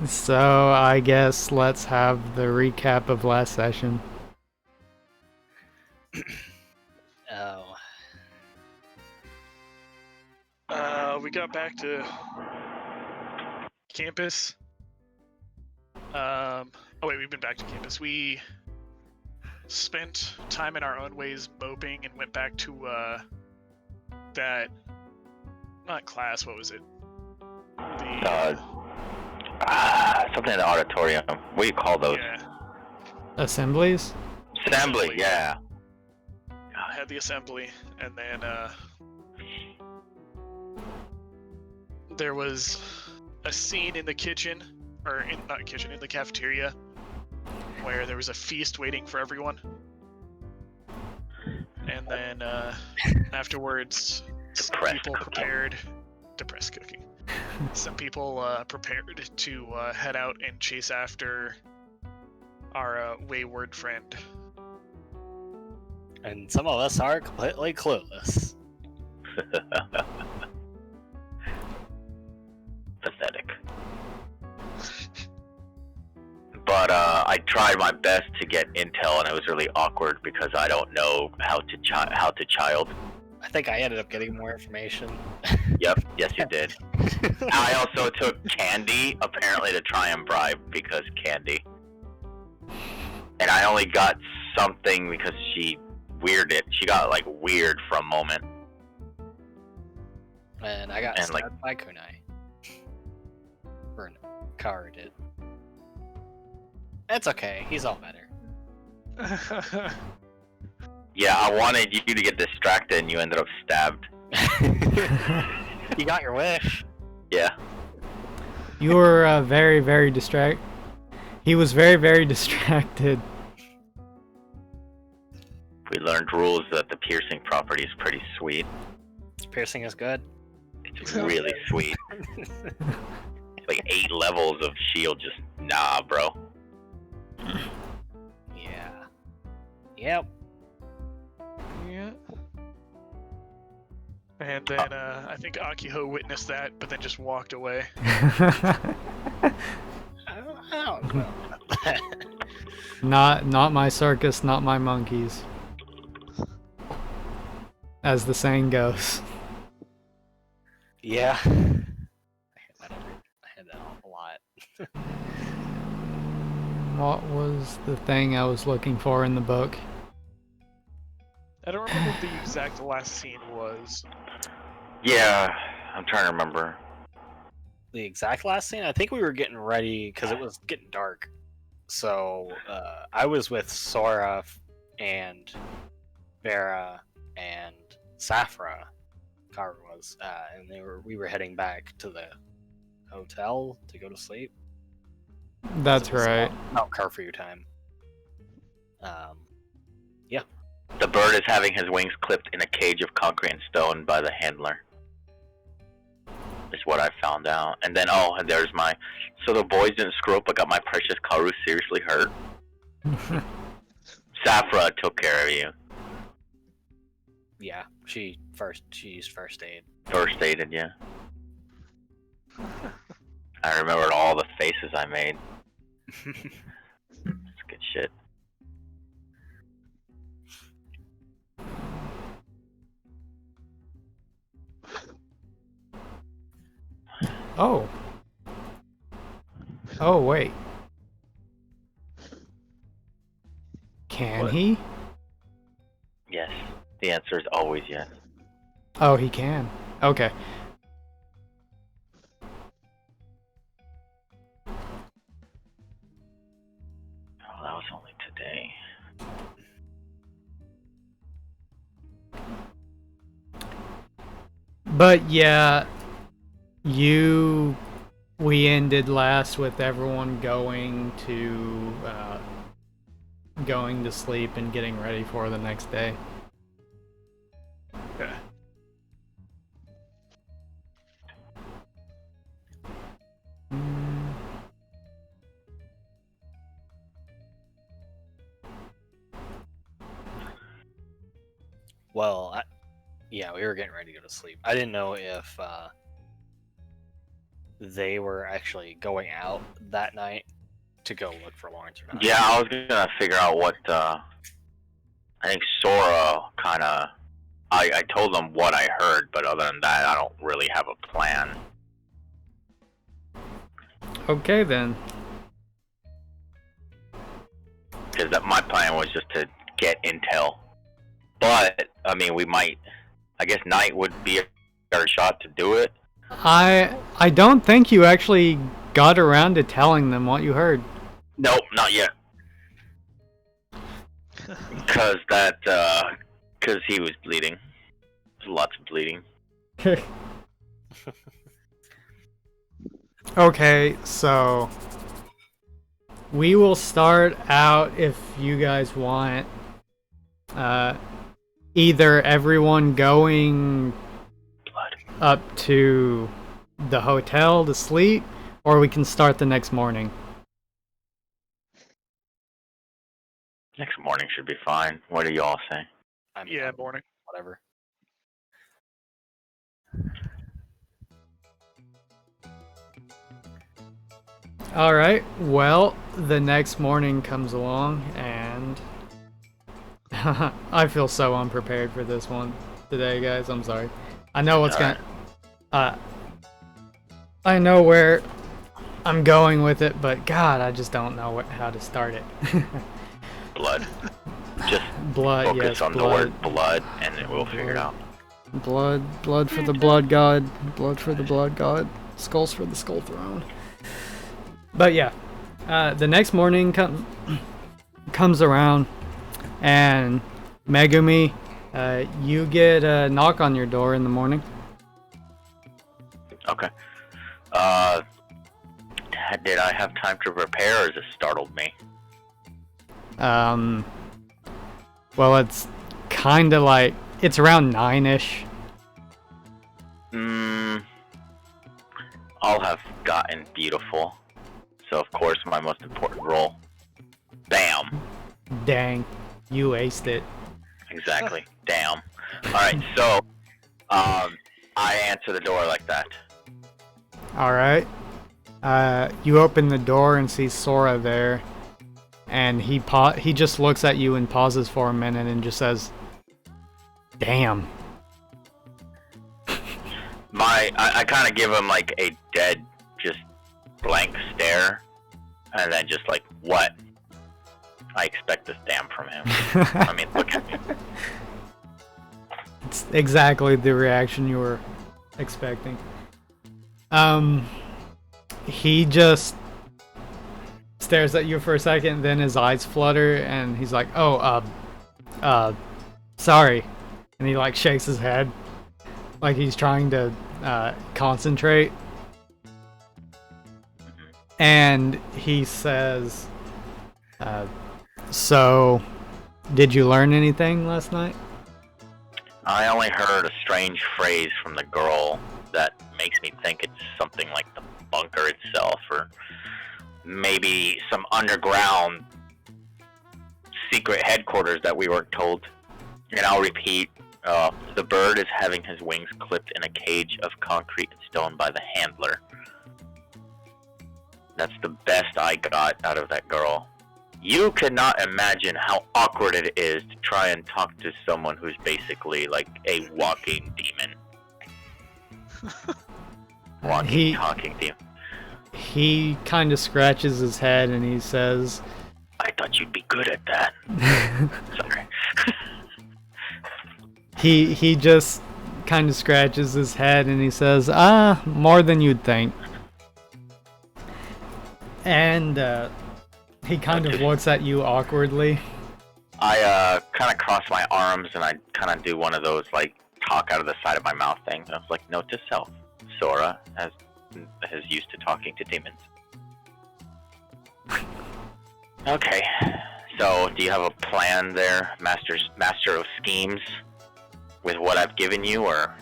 So I guess let's have the recap of last session. Oh, We got back to campus. We've been back to campus. We spent time in our own ways moping and went back to that, not class, what was it? Something in the auditorium. What do you call those? Yeah, Assemblies? Assembly, yeah. had the assembly, and then there was a scene in the kitchen, or not kitchen, in the cafeteria, where there was a feast waiting for everyone. And then afterwards, some people prepared depressed cooking. Some people prepared to head out and chase after our wayward friend. and some of us are completely clueless. Pathetic. But I tried my best to get intel, and it was really awkward because I don't know how to child. I think I ended up getting more information. Yep, yes you did. I also took Candy, apparently to try and bribe, because Candy. And I only got something because she weirded. She got like weird for a moment. And I got And, stabbed by Kunai. Or no, Karu did. It's okay, he's all better. Yeah, I wanted you to get distracted, and you ended up stabbed. You got your wish. Yeah. You were very, very distracted. He was very, very distracted. We learned rules that the piercing property is pretty sweet. Piercing is good. It's really sweet. Like 8 levels of shield, just nah, bro. Yeah. Yep. Yeah. And then I think Akiho witnessed that, but then just walked away. I don't know. Not my circus, not my monkeys. As the saying goes. Yeah. I had that a lot. What was the thing I was looking for in the book? I don't remember what the exact last scene was. Yeah, I'm trying to remember. The exact last scene? I think we were getting ready because it was getting dark. So I was with Sora and Vera and Safra. Karu was, and we were heading back to the hotel to go to sleep. That's right. About curfew time. Yeah. The bird is having his wings clipped in a cage of concrete and stone by the handler. Is what I found out. And then, and there's my... So the boys didn't screw up, but got my precious Karu seriously hurt. Safra took care of you. Yeah, she used first aid. First aided you. I remembered all the faces I made. It's good shit. Oh. Oh, wait. Can What? he? Yes. The answer is always yes. Oh, he can. Okay. Oh, that was only today. But yeah, we ended last with everyone going to sleep and getting ready for the next day. Okay. Well, yeah, we were getting ready to go to sleep. I didn't know if they were actually going out that night to go look for Lawrence or not. Yeah, I was gonna figure out what. I think Sora kind of. I told them what I heard, but other than that, I don't really have a plan. Okay then. Because my plan was just to get intel. But I mean, we might. I guess night would be our shot to do it. I don't think you actually got around to telling them what you heard. Nope, not yet. Because he was bleeding. Lots of bleeding. Okay, so we will start out, if you guys want, either everyone going up to the hotel to sleep, or we can start the next morning. Next morning should be fine. What do y'all say? Yeah, morning. Whatever. Alright, well, the next morning comes along, and I feel so unprepared for this one today, guys. I'm sorry. I know what's gonna... I know where I'm going with it, but God, I just don't know how to start it. Blood. Just Blood, focus yes, on the blood. word blood, and then we'll figure it out. Blood for the blood god. Blood for the blood god. Skulls for the skull throne. But yeah, the next morning comes around, and Megumi, you get a knock on your door in the morning. Okay. Did I have time to prepare, or has it startled me? Well, it's kind of like, it's around 9-ish. I'll have gotten beautiful. So, of course, my most important role. Bam. Dang, you aced it. Exactly. Damn. Alright, so, I answer the door like that. Alright. You open the door and see Sora there. And he just looks at you and pauses for a minute and just says, "Damn." I kind of give him like a dead, just blank stare, and then just like, what? I expect this damn from him. I mean, look at me. It's exactly the reaction you were expecting. He just stares at you for a second, then his eyes flutter, and he's like, "Oh, sorry," and he like shakes his head, like he's trying to concentrate, and he says, "So, did you learn anything last night?" I only heard a strange phrase from the girl that makes me think it's something like the bunker itself, or maybe some underground secret headquarters that we weren't told. And I'll repeat, the bird is having his wings clipped in a cage of concrete and stone by the handler. That's the best I got out of that girl. You cannot imagine how awkward it is to try and talk to someone who's basically like a walking demon. Talking demon. He kind of scratches his head and he says, I thought you'd be good at that. Sorry. he just kind of scratches his head and he says, more than you'd think. And he kind of looks at you awkwardly. I kind of cross my arms and I kind of do one of those like talk out of the side of my mouth things. I was like, note to self, Sora is used to talking to demons. Okay, so do you have a plan there, master of schemes, with what I've given you, or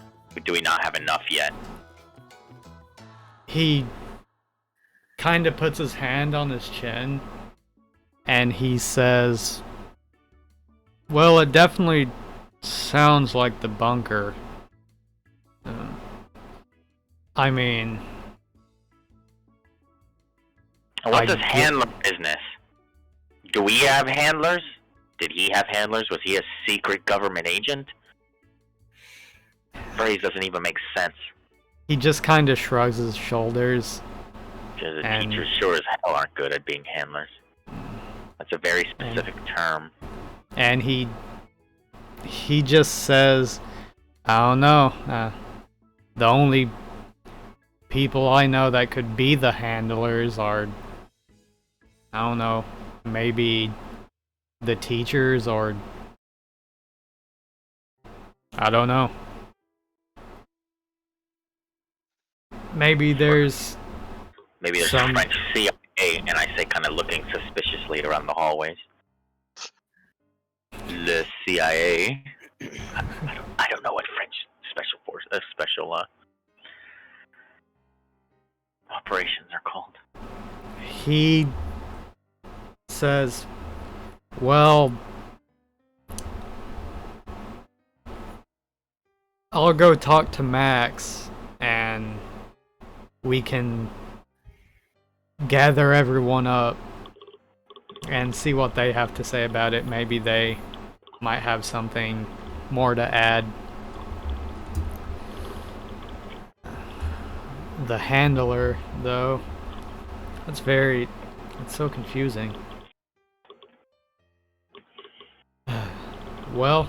do we not have enough yet? He kind of puts his hand on his chin and he says, well, it definitely sounds like the bunker. I mean, And what's I his handler business? Do we have handlers? Did he have handlers? Was he a secret government agent? Phrase doesn't even make sense. He just kind of shrugs his shoulders. Because the And- teachers sure as hell aren't good at being handlers. That's a very specific term. And he just says, I don't know. The only people I know that could be the handlers are, I don't know, maybe the teachers or I don't know. Maybe there's Maybe there's some- French CIA, and I say kind of looking suspiciously around the hallways. Le CIA. I don't know what French special force, special operations are called. he says, well, I'll go talk to Max and we can gather everyone up and see what they have to say about it. Maybe they might have something more to add. The handler, though, it's so confusing. Well,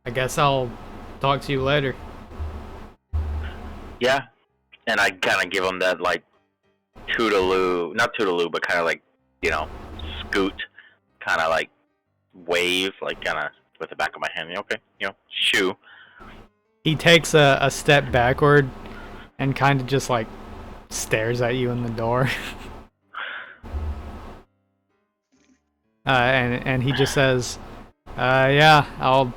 I guess I'll talk to you later. Yeah, and I kind of give him that like toodaloo, not toodaloo, but kind of like, you know, scoot, kind of like wave, like kind of with the back of my hand. Okay, you know, shoo. He takes a step backward and kind of just like stares at you in the door. And he just says, yeah, I'll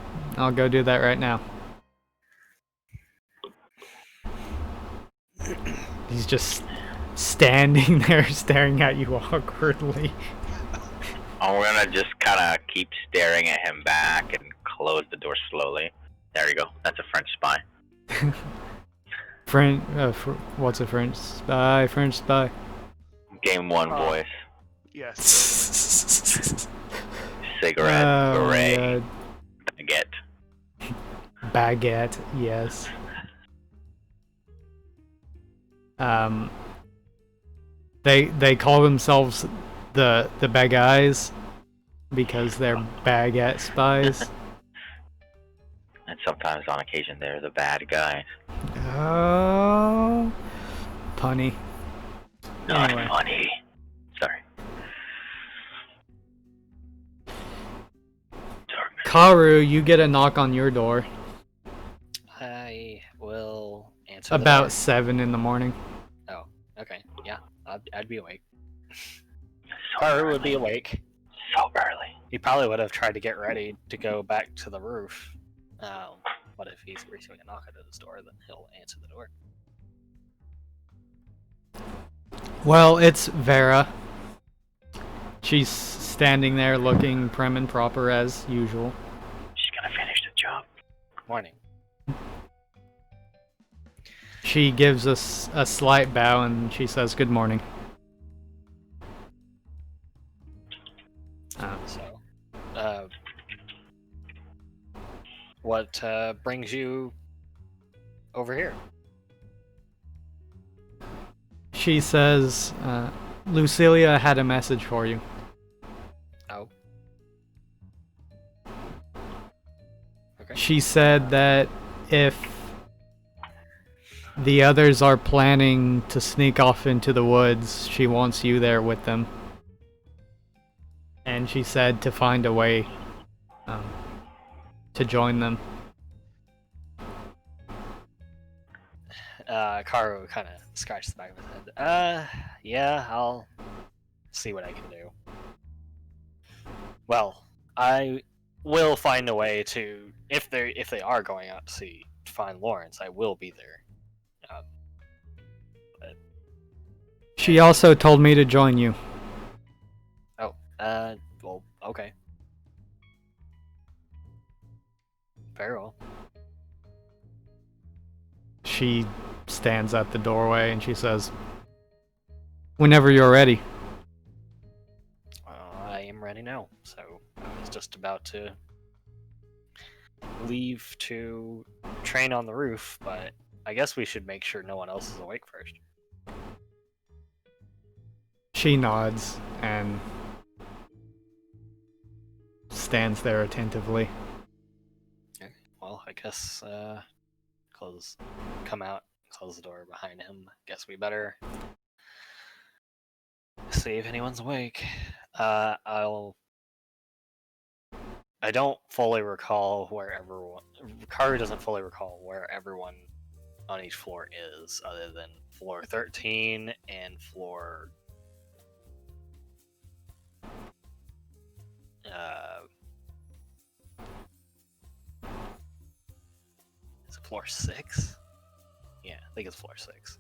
go do that right now. He's just standing there staring at you awkwardly. I'm gonna just kind of keep staring at him back and close the door slowly. There you go. That's a French spy. What's a French spy? French spy. Game one, boys. Yes. Cigarette, Oh, beret, my baguette. God. Baguette, yes. They call themselves the bad guys because they're baguette spies. And sometimes, on occasion, they're the bad guys. Oh, punny. Not Anyway. funny. Sorry. Karu, you get a knock on your door I will answer. the about door. 7 in the morning. Oh, okay. Yeah, I'd be awake. So Karu would early. be awake. So early. He probably would have tried to get ready to go back to the roof. But if he's receiving a knock at his door, then he'll answer the door. Well, it's Vera. She's standing there looking prim and proper as usual. She's gonna finish the job. Morning. She gives us a slight bow and she says good morning. So, what brings you over here? She says, Lucilia had a message for you. Oh. Okay. She said that if the others are planning to sneak off into the woods, she wants you there with them. And she said to find a way to join them. Karu kind of scratched the back of his head. Yeah, I'll see what I can do. Well, I will find a way to, if they are going out to see to find Lawrence, I will be there. She also told me to join you. Well, okay. Very well. She stands at the doorway and she says, "Whenever you're ready." I am ready now, so I was just about to leave to train on the roof, but I guess we should make sure no one else is awake first. She nods and stands there attentively. Okay. Well, I guess come out, close the door behind him. Guess we better see if anyone's awake. I don't fully recall where everyone. Karu doesn't fully recall where everyone on each floor is, other than floor 13 and floor. Is it floor 6? Yeah, I think it's floor 6.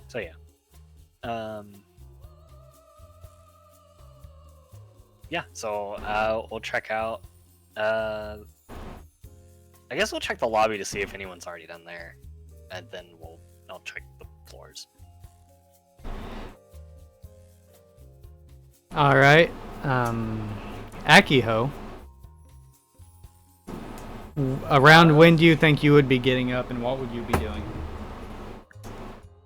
So yeah. Yeah, so we'll check out. I guess we'll check the lobby to see if anyone's already done there, and then I'll check the floors. All right, Akiho. Around when do you think you would be getting up, and what would you be doing?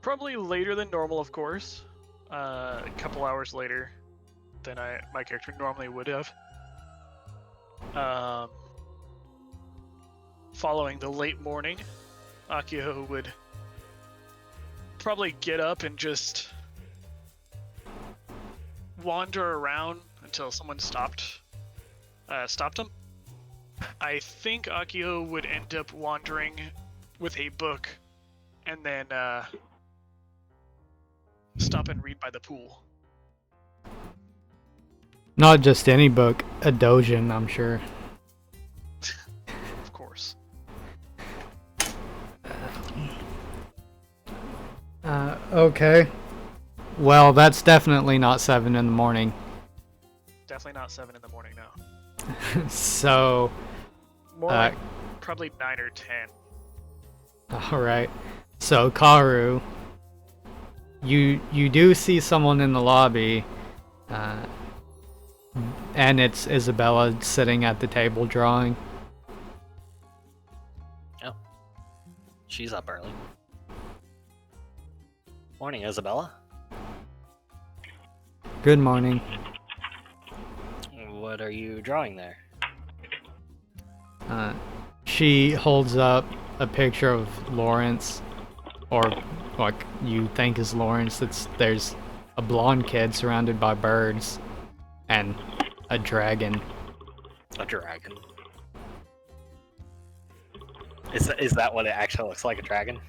Probably later than normal, of course. A couple hours later than my character normally would have. Following the late morning, Akio would probably get up and just wander around until someone stopped him. I think Akio would end up wandering with a book and then stop and read by the pool. Not just any book, a dojin, I'm sure. Of course. Okay. Well, that's definitely not 7 in the morning. Definitely not 7 in the morning now. So, More like probably 9 or 10. alright. So, Karu, you do see someone in the lobby, and it's Isabella sitting at the table drawing. Oh. She's up early. Morning, Isabella. Good morning. What are you drawing there? She holds up a picture of Lawrence, or what you think is Lawrence. There's a blonde kid surrounded by birds, and a dragon. A dragon. Is that what it actually looks like, a dragon?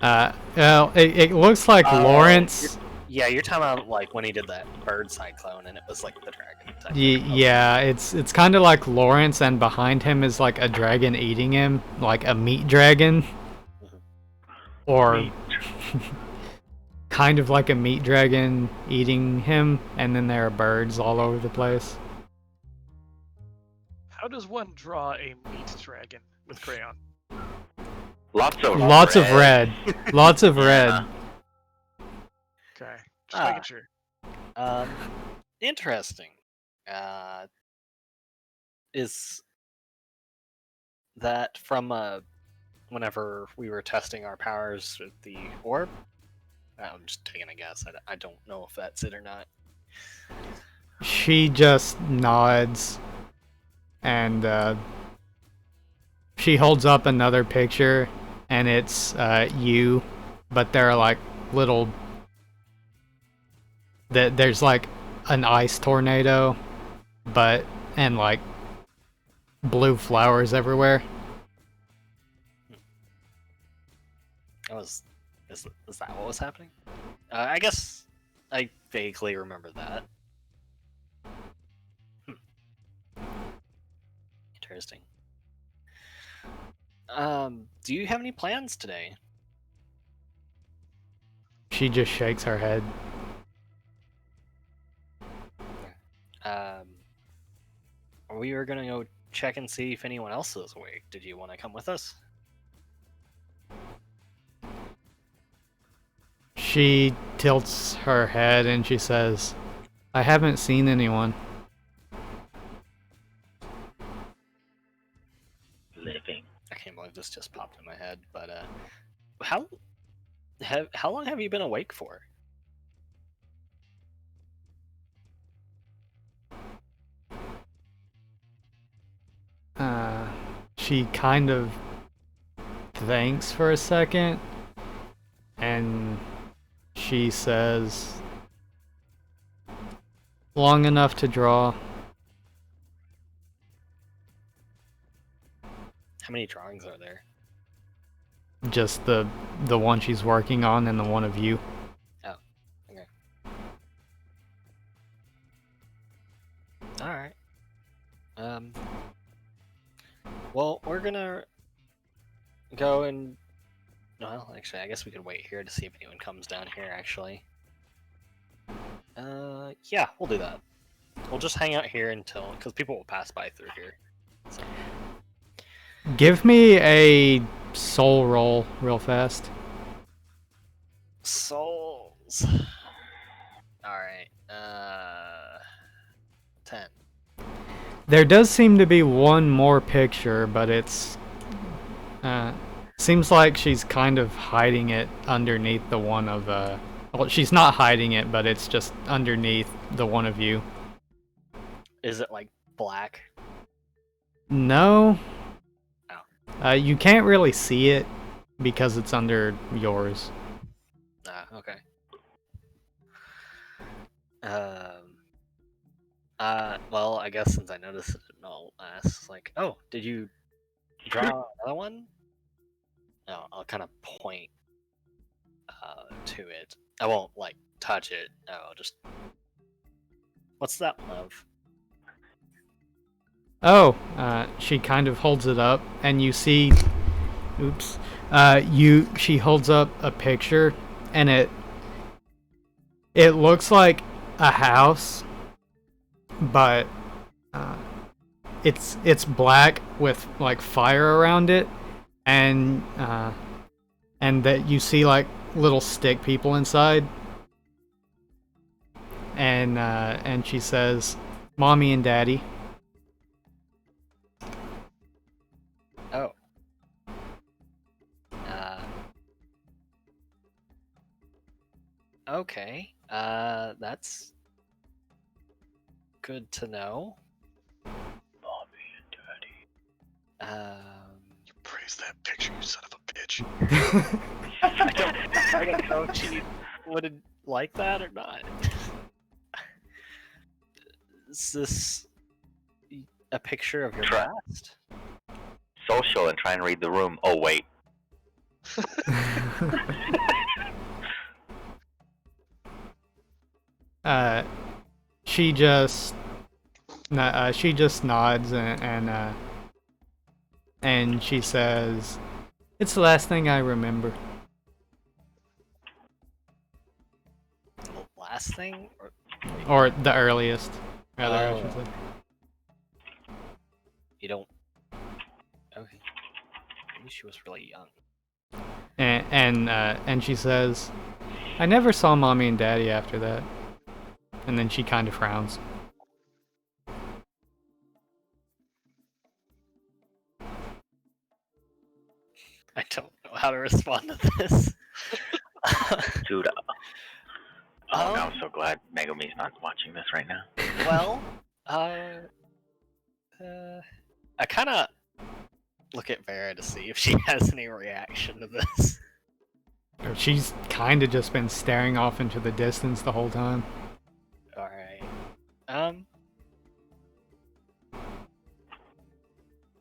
Well, it looks like Lawrence. You're talking about like when he did that bird cyclone, and it was like the dragon type. Yeah, it's kind of like Lawrence, and behind him is like a dragon eating him, like a meat dragon, or kind of like a meat dragon eating him, and then there are birds all over the place. How does one draw a meat dragon with crayon? Lots of red. Lots of red. Okay, just making sure. Interesting. Is that from whenever we were testing our powers with the orb? I'm just taking a guess. I don't know if that's it or not. She just nods, and she holds up another picture, and it's you, but there are like little. There's like an ice tornado, and like blue flowers everywhere. Is that what was happening? I guess I vaguely remember that. Interesting. Do you have any plans today? She just shakes her head. We were gonna go check and see if anyone else is awake. Did you want to come with us? She tilts her head and she says, I haven't seen anyone. Living. I can't believe this just popped in my head. But how long have you been awake for? She kind of thinks for a second, and she says, long enough to draw. How many drawings are there? Just the one she's working on and the one of you. Oh, okay. All right. Well, we're gonna go and. Well, actually, I guess we could wait here to see if anyone comes down here. Actually. Yeah, we'll do that. We'll just hang out here until, because people will pass by through here. So. Give me a soul roll real fast. Souls. All right. 10. There does seem to be one more picture, but it's seems like she's kind of hiding it underneath the one of well, she's not hiding it, but it's just underneath the one of you. Is it like black? No. Oh. You can't really see it because it's under yours. Okay. Well, I guess since I noticed it, I'll ask, like, oh, did you draw another one? No, I'll kind of point to it. I won't, like, touch it. I'll just... What's that, love? Oh, she kind of holds it up, and you see... Oops. She holds up a picture, and it looks like a house, but it's black with like fire around it, and that you see like little stick people inside, and she says, "Mommy and Daddy." Oh. Okay. That's good to know. Mommy and Daddy. You praise that picture, you son of a bitch. I don't know if she would like that or not. Is this a picture of your Try. past? Social and try and read the room. Oh wait. She just nods and she says, "It's the last thing I remember." The last thing? Or the earliest, rather, I should say. You don't... Okay. Maybe she was really young. And she says, "I never saw Mommy and Daddy after that." And then she kind of frowns. I don't know how to respond to this. Dude. Oh, no, I'm so glad Megumi's not watching this right now. Well, I kind of look at Vera to see if she has any reaction to this. She's kind of just been staring off into the distance the whole time. Alright.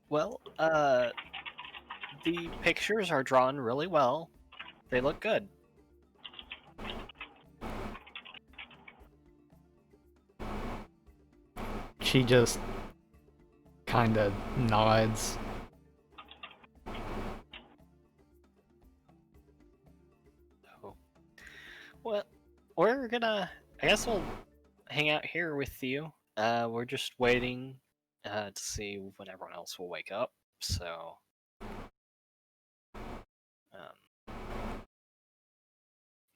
Well, the pictures are drawn really well. They look good. She just kind of nods. Oh. Well, we're gonna... I guess we'll hang out here with you. We're just waiting to see when everyone else will wake up. So,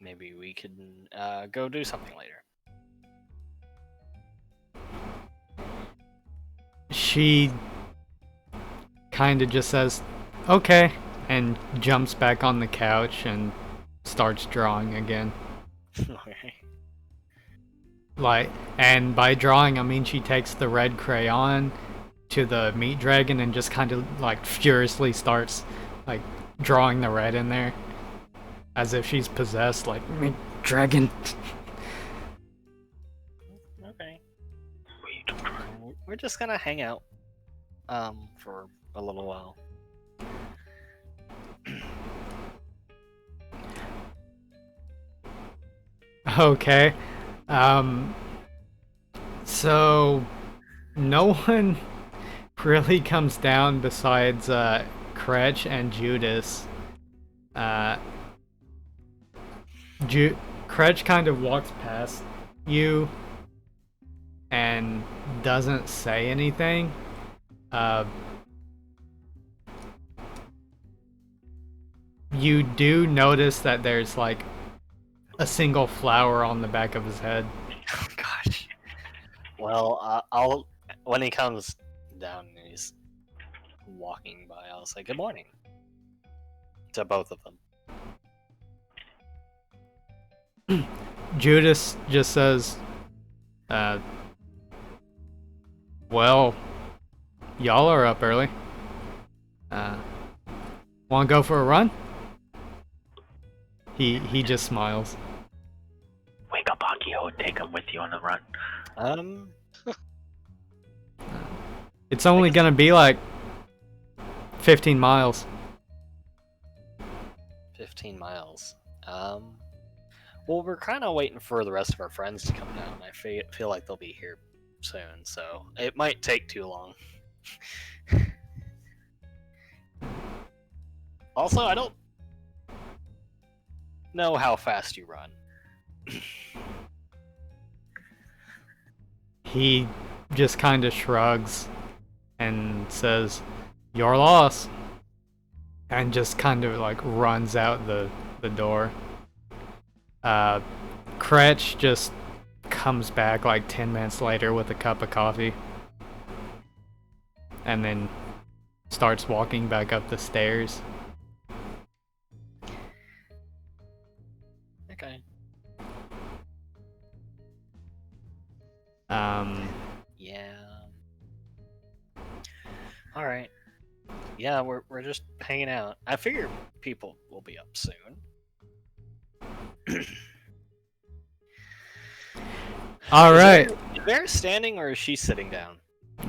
maybe we can go do something later. She kind of just says, okay, and jumps back on the couch and starts drawing again. Okay. Like, and by drawing, I mean she takes the red crayon to the meat dragon and just kind of like furiously starts like drawing the red in there as if she's possessed, like, meat dragon. Okay. We're just gonna hang out for a little while. Okay. So no one really comes down besides Kretch and Judas. Kretch kind of walks past you and doesn't say anything. You do notice that there's like a single flower on the back of his head. Oh gosh. Well, I'll when he comes down and he's walking by, I'll say good morning to both of them. Judas just says, well, y'all are up early. Wanna go for a run? He just smiles. Wake up Akio and take him with you on the run. It's only gonna be like 15 miles. 15 miles. Well, we're kind of waiting for the rest of our friends to come down. I feel like they'll be here soon, so it might take too long. Also, I don't know how fast you run. He just kind of shrugs and says, your loss, and just kind of like runs out the door. Kretch just comes back like 10 minutes later with a cup of coffee and then starts walking back up the stairs. Okay. Yeah. All right. Yeah, we're just hanging out. I figure people will be up soon. All right. Is Vera standing or is she sitting down?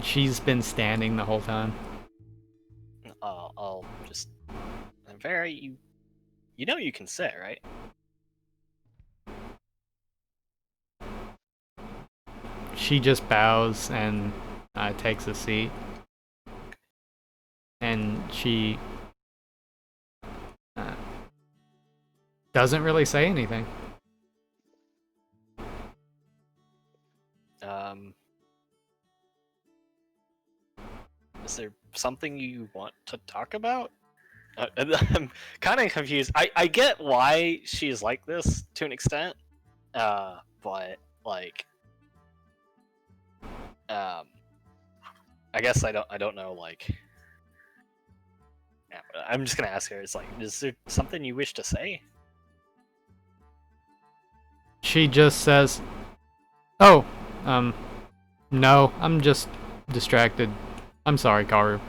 She's been standing the whole time. I'll just. Vera, you know you can sit, right? She just bows and takes a seat. And she doesn't really say anything. Is there something you want to talk about? I'm kind of confused. I get why she's like this to an extent, but like, I guess I don't know. Like, yeah, I'm just gonna ask her. It's like, is there something you wish to say? She just says, "Oh, no, I'm just distracted. I'm sorry, Karu."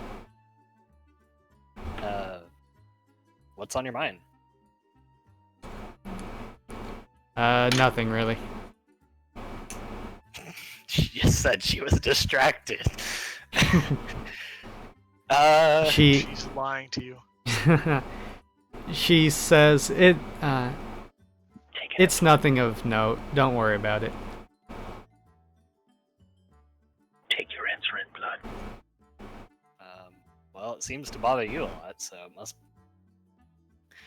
What's on your mind? Nothing really. She just said she was distracted. She's lying to you. She says it's nothing of note. Don't worry about it. Take your answer in blood. Well, it seems to bother you a lot, so it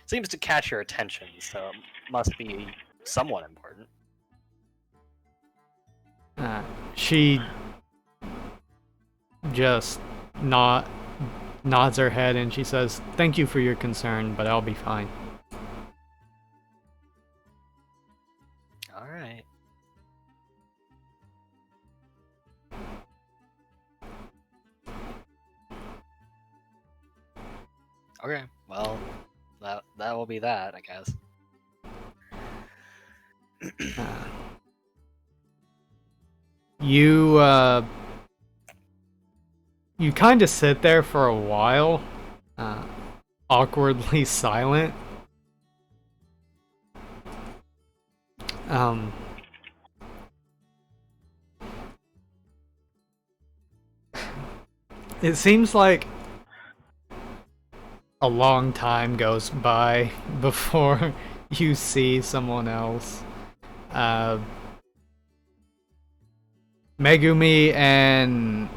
seems to catch your attention, so it must be somewhat important. She just nods her head and she says, "Thank you for your concern, but I'll be fine." Okay, well, that will be that, I guess. You you kind of sit there for a while, awkwardly silent. Um, it seems like a long time goes by before you see someone else. Megumi and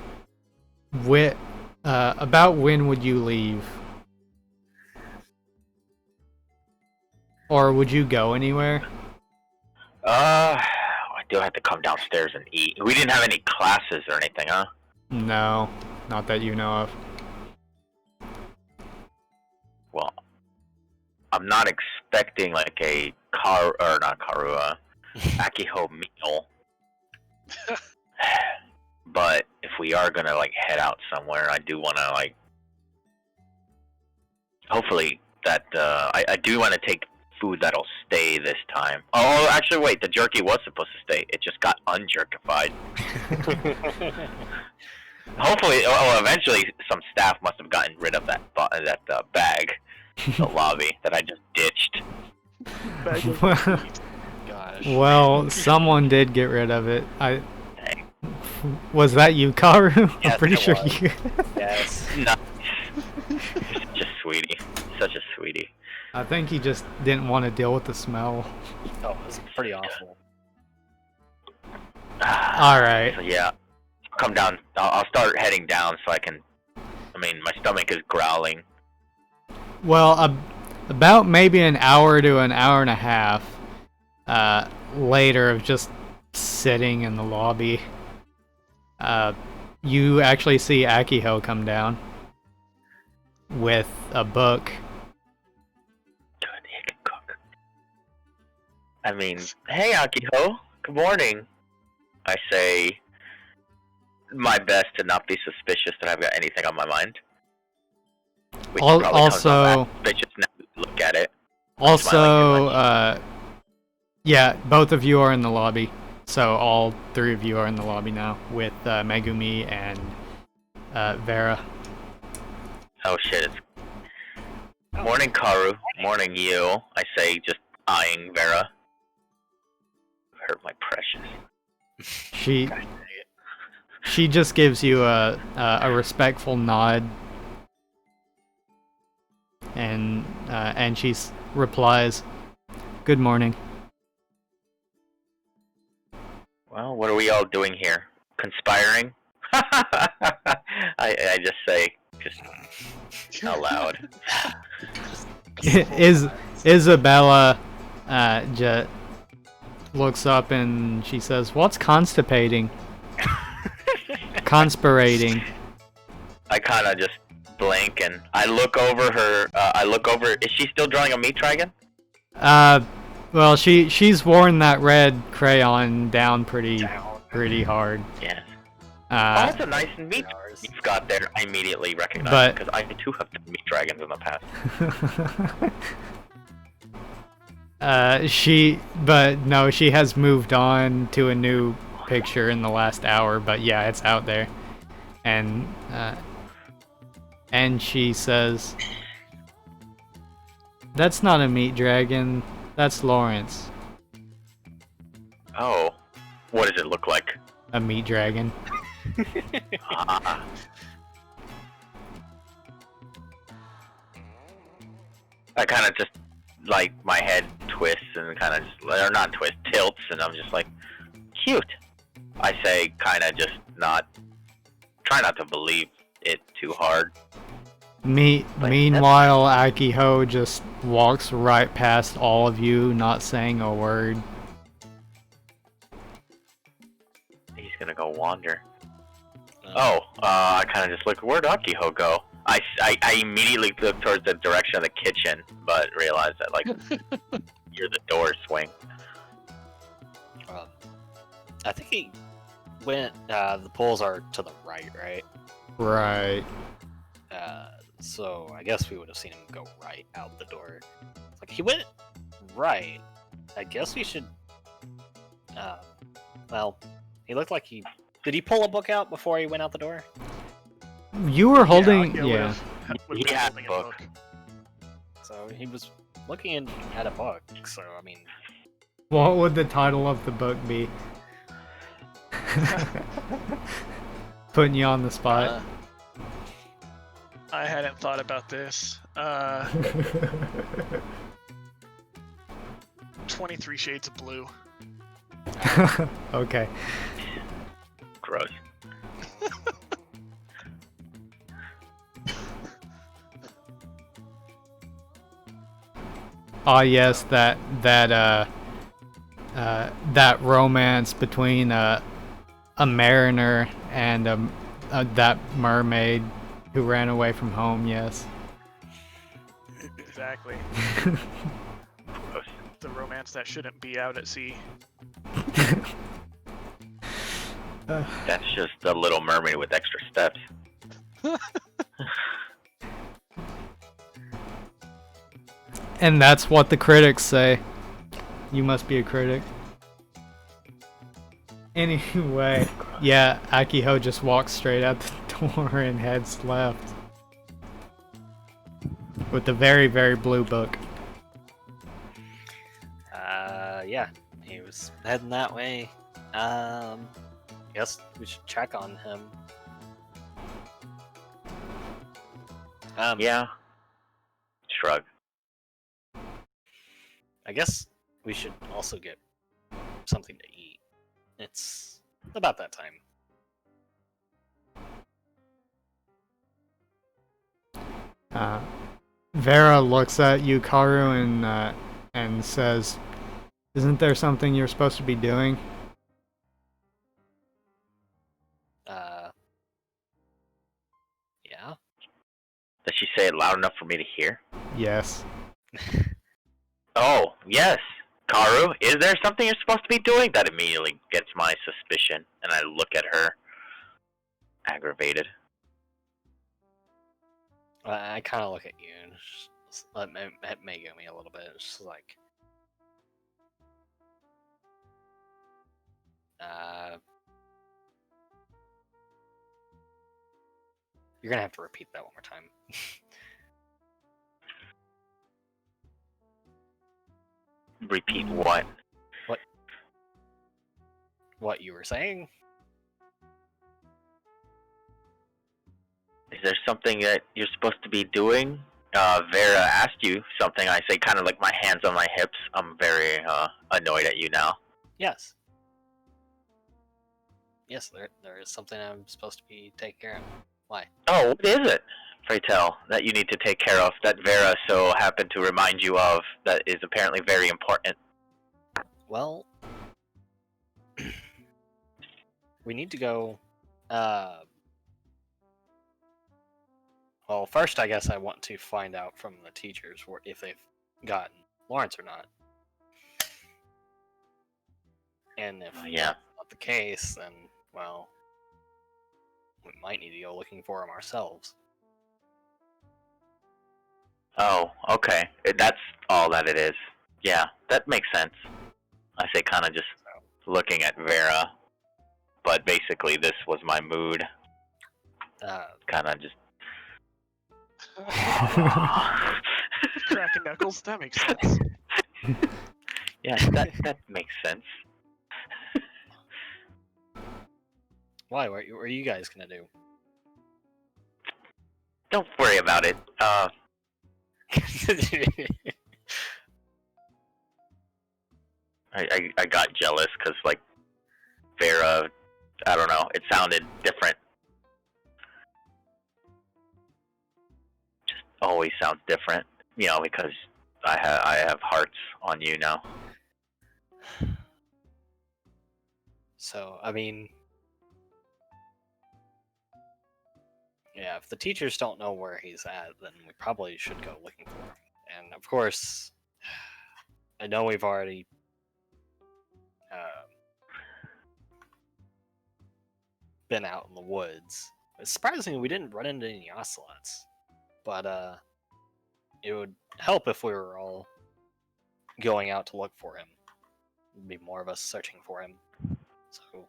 Wit, about when would you leave? Or would you go anywhere? I do have to come downstairs and eat. We didn't have any classes or anything, huh? No, not that you know of. Well, I'm not expecting like a Akiho meal. But if we are gonna like head out somewhere, I do want to like. Hopefully that I do want to take food that'll stay this time. Oh, actually, wait. The jerky was supposed to stay. It just got unjerkified. Hopefully, well, eventually, some staff must have gotten rid of that bag, the lobby that I just ditched. Gosh. Well, someone did get rid of it. Was that you, Karu? Yes, I'm pretty it sure was. you. Yes. Nice. Such a sweetie. Such a sweetie. I think he just didn't want to deal with the smell. Oh, it's pretty awful. All right. So yeah, come down. I'll start heading down so I can. I mean, my stomach is growling. Well, about maybe an hour to an hour and a half later of just sitting in the lobby, you actually see Akiho come down with a book. Good, he can cook. I mean, hey Akiho, good morning. I say my best to not be suspicious that I've got anything on my mind. Which probably comes off suspicious now that I look at it. Also, yeah, both of you are in the lobby. So all three of you are in the lobby now with Megumi and Vera. Oh shit, it's... Morning, Karu. Morning, you. I say, just eyeing Vera. Hurt my precious. She just gives you a respectful nod, and she replies, "Good morning." Well, what are we all doing here? Conspiring? I just say, just out loud. Isabella just looks up and she says, "What's constipating?" Conspirating. I kind of just blink and I look over her. Is she still drawing a meat dragon? Well, she's worn that red crayon down pretty hard. Yes. Oh, that's a nice meat you've got there. I immediately recognize it because I too have done meat dragons in the past. She has moved on to a new picture in the last hour, but yeah, it's out there. And she says, "That's not a meat dragon, that's Lawrence." Oh, what does it look like? A meat dragon. I kind of just, like, my head twists and kind of just, or not twist, tilts, and I'm just like, cute. I say, kind of just try not to believe it too hard. Meanwhile, Akiho just walks right past all of you, not saying a word. He's gonna go wander. I kind of just look, where'd Akiho go? I immediately look towards the direction of the kitchen, but realize that, like, you're the door swing. I think he went, the poles are to the right, right? Right. So I guess we would have seen him go right out the door. It's like, he went right. I guess we should. Well, he looked like he. Did he pull a book out before he went out the door? You were holding, Akio yeah. would've been Yeah, holding a book. So he was looking at a book. So I mean, What would the title of the book be? Putting you on the spot. I hadn't thought about this. 23 Shades of Blue. Okay. Gross. Ah, yes, that romance between a mariner and that mermaid who ran away from home. Yes. Exactly. The romance that shouldn't be out at sea. That's just a Little Mermaid with extra steps. And that's what the critics say. You must be a critic. Anyway, yeah, Akiho just walks straight out the door and heads left. With the very, very blue book. yeah, he was heading that way. Guess we should check on him. Yeah. Shrug. I guess we should also get something to eat. It's about that time. Vera looks at Yukaru and says, "Isn't there something you're supposed to be doing?" Yeah. Does she say it loud enough for me to hear? Yes. Oh, yes. Karu, is there something you're supposed to be doing? That immediately gets my suspicion, and I look at her, aggravated. I kind of look at you and let Megumi me a little bit. It's just like, you're gonna have to repeat that one more time. Repeat what? What you were saying? Is there something that you're supposed to be doing? Vera asked you something. I say, kind of like my hands on my hips. I'm very annoyed at you now. Yes. Yes, there is something I'm supposed to be taking care of. Why? Oh, what is it, pray tell, that you need to take care of, that Vera so happened to remind you of, that is apparently very important? Well, we need to go. Well, first, I guess I want to find out from the teachers if they've gotten Lawrence or not. And if Yeah. that's not the case, then, well, we might need to go looking for him ourselves. Oh, okay. That's all that it is. Yeah, that makes sense. I say kind of just looking at Vera, but basically this was my mood. Kind of just... Cracking knuckles, that makes sense. Yeah, that makes sense. Why? What are you guys gonna do? Don't worry about it. I got jealous because, like, Vera, I don't know, it sounded different. Just always sounds different, you know, because I have hearts on you now. So, I mean, yeah, if the teachers don't know where he's at, then we probably should go looking for him. And of course, I know we've already been out in the woods. But surprisingly, we didn't run into any ocelots. but it would help if we were all going out to look for him. It'd be more of us searching for him. So,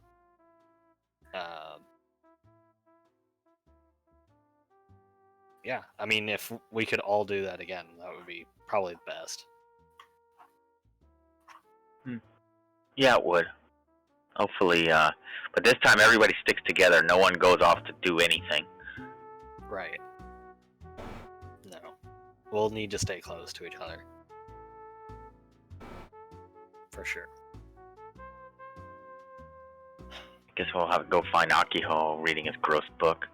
yeah, I mean, if we could all do that again, that would be probably the best. Yeah, it would. Hopefully, but this time everybody sticks together. No one goes off to do anything. Right. No. We'll need to stay close to each other. For sure. Guess we'll have to go find Akiho reading his gross book.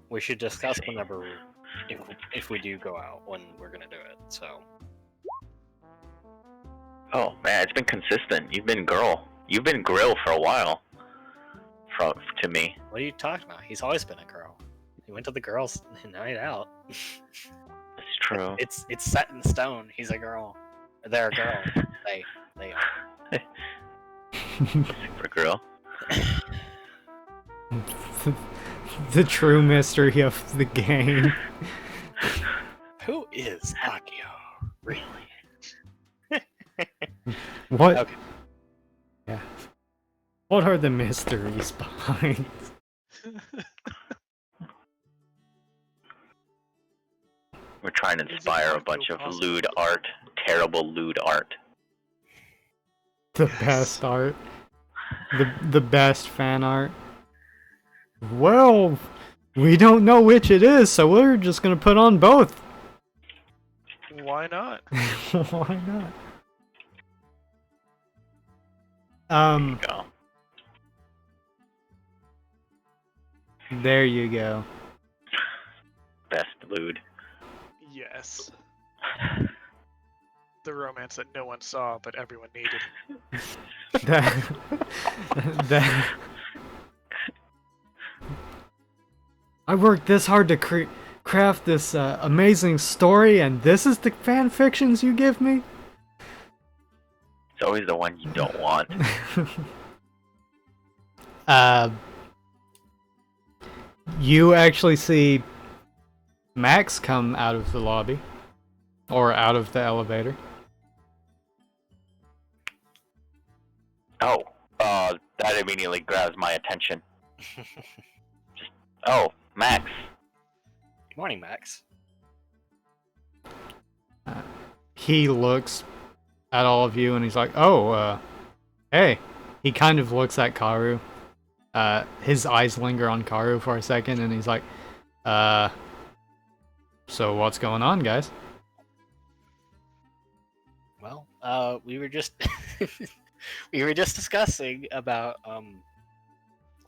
We should discuss whenever, if we do go out, when we're gonna do it. So. Oh man, it's been consistent. You've been grill for a while. To me. What are you talking about? He's always been a girl. He went to the girls' night out. It's true. It's set in stone. He's a girl. They're a girl. they are. Super grill. The true mystery of the game. Who is Akio? Really? What? Okay. Yeah. What are the mysteries behind? We're trying to inspire a bunch of lewd art. Terrible lewd art. The best art. The best fan art. Well, we don't know which it is, so we're just gonna put on both. Why not? Why not? Go. There you go. Best lewd. Yes. The romance that no one saw, but everyone needed. that I worked this hard to craft this amazing story, and this is the fan fictions you give me? It's always the one you don't want. You actually see Max come out of the lobby. Or out of the elevator. Oh, that immediately grabs my attention. Oh, Max. Good morning, Max. He looks at all of you and he's like, oh, hey. He kind of looks at Karu. His eyes linger on Karu for a second and he's like, so what's going on, guys? Well, we were just we were just discussing about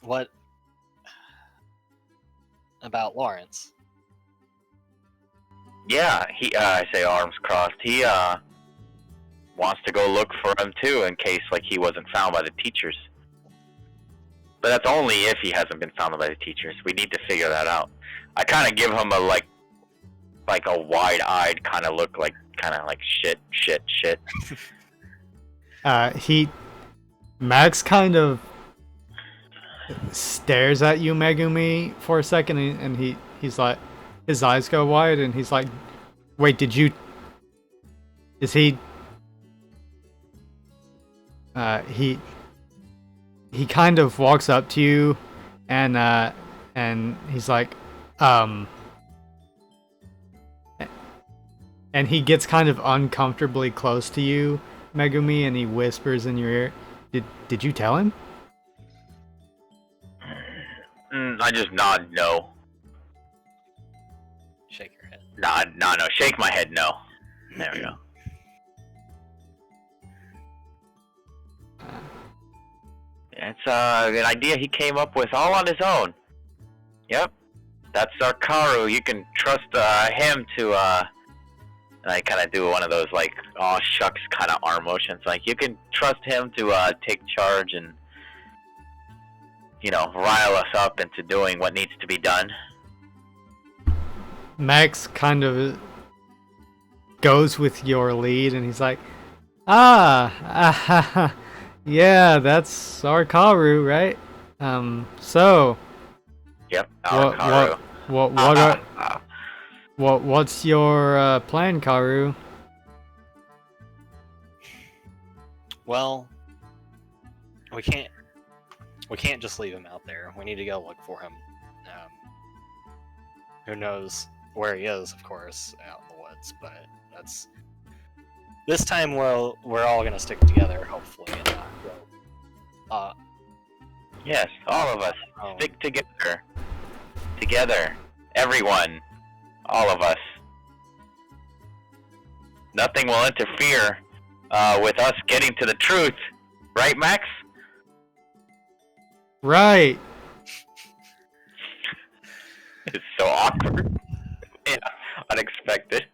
what about Lawrence. Yeah, I say arms crossed. He wants to go look for him too, in case like he wasn't found by the teachers. But that's only if he hasn't been found by the teachers. We need to figure that out. I kind of give him a like a wide-eyed kind of look, like kind of like shit. Max kind of stares at you, Megumi, for a second, and he's like, his eyes go wide, and he's like, wait, is he kind of walks up to you, and he's like, and he gets kind of uncomfortably close to you, Megumi, and he whispers in your ear, Did you tell him? I just nod no. Shake your head. Nod, no. Shake my head no. There we go. It's an idea he came up with all on his own. Yep. That's our Karu. You can trust him to and I kind of do one of those like, oh shucks kind of arm motions. Like, you can trust him to take charge and, you know, rile us up into doing what needs to be done. Max kind of goes with your lead, and he's like, yeah, that's our Karu, right? So Yep. what Karu. what's your plan, Karu? Well, we can't just leave him out there. We need to go look for him. Who knows where he is, of course, out in the woods. But that's this time we're all gonna stick together, hopefully, and not go. Yes, all of us. Stick together. Together. Everyone. All of us. Nothing will interfere with us getting to the truth. Right, Max? Right. It's so awkward. Yeah, unexpected.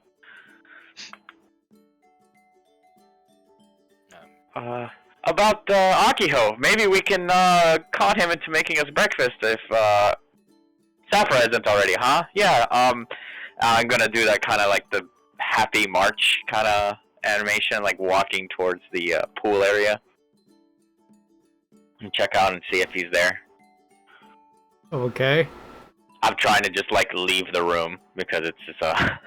About Akiho, maybe we can con him into making us breakfast if Safra isn't already, huh? Yeah, I'm gonna do that kind of like the happy march kind of animation, like walking towards the pool area. And check out and see if he's there. Okay. I'm trying to just like leave the room because it's just our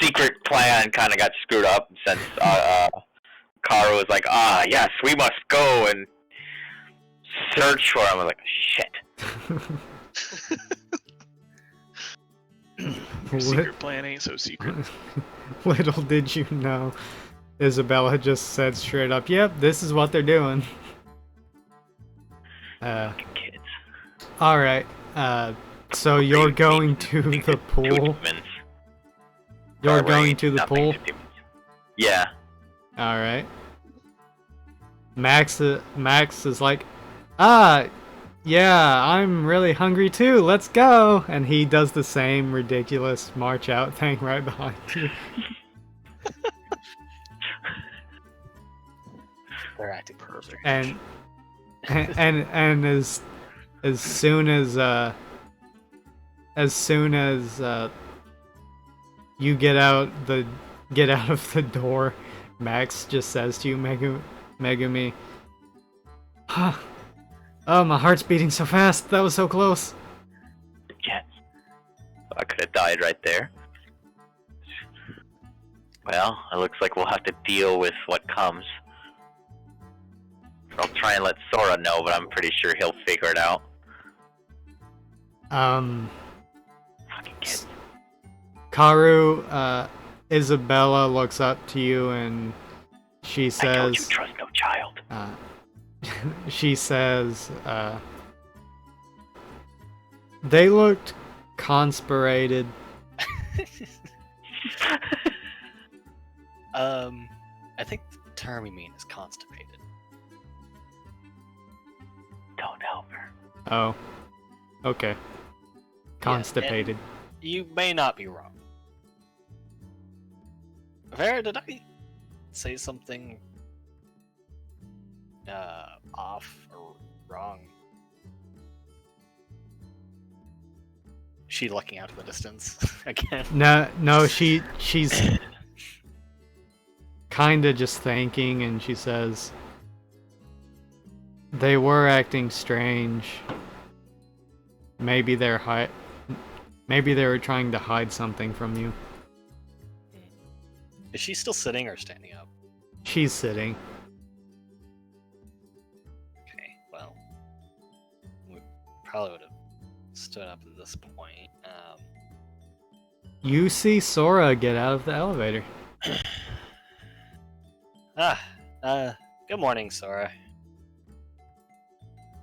secret plan kind of got screwed up since Karu was like, yes, we must go and search for him. I'm like, shit. Your secret plan ain't so secret. Little did you know, Isabella just said straight up, "Yep, this is what they're doing." Kids. All right. So you're going to the pool. You're going to the pool. Yeah. All right. Max is like, yeah, I'm really hungry too. Let's go. And he does the same ridiculous march out thing right behind you. They're acting perfect. And as soon as you get out of the door, Max just says to you, Megumi, oh, my heart's beating so fast. That was so close. Yes. I could have died right there. Well, it looks like we'll have to deal with what comes. I'll try and let Sora know, but I'm pretty sure he'll figure it out. Fucking kids. Karu, Isabella looks up to you and she says, I told you, trust no child. she says, they looked conspirated. I think the term you mean is constipated. Don't help her. Oh. Okay. Constipated. Yeah, you may not be wrong. Vera, did I say something off or wrong? She looking out to the distance again. No, she's kinda just thinking, and she says, they were acting strange. Maybe they were trying to hide something from you. Is she still sitting or standing up? She's sitting. Okay, well, we probably would have stood up at this point. You see Sora get out of the elevator. Good morning, Sora.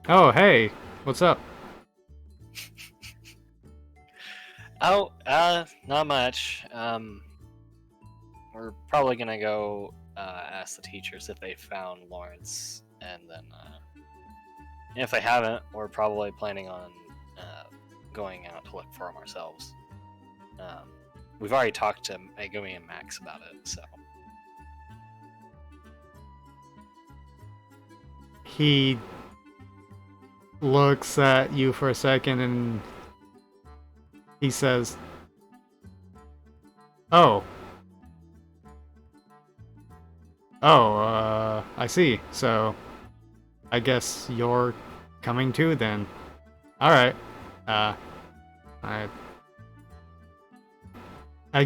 Oh, hey, what's up? Oh, not much. We're probably gonna go ask the teachers if they found Lawrence, and then if they haven't, we're probably planning on going out to look for him ourselves. We've already talked to Megumi and Max about it, so. He looks at you for a second and he says, Oh, I see. So, I guess you're coming too then. Alright.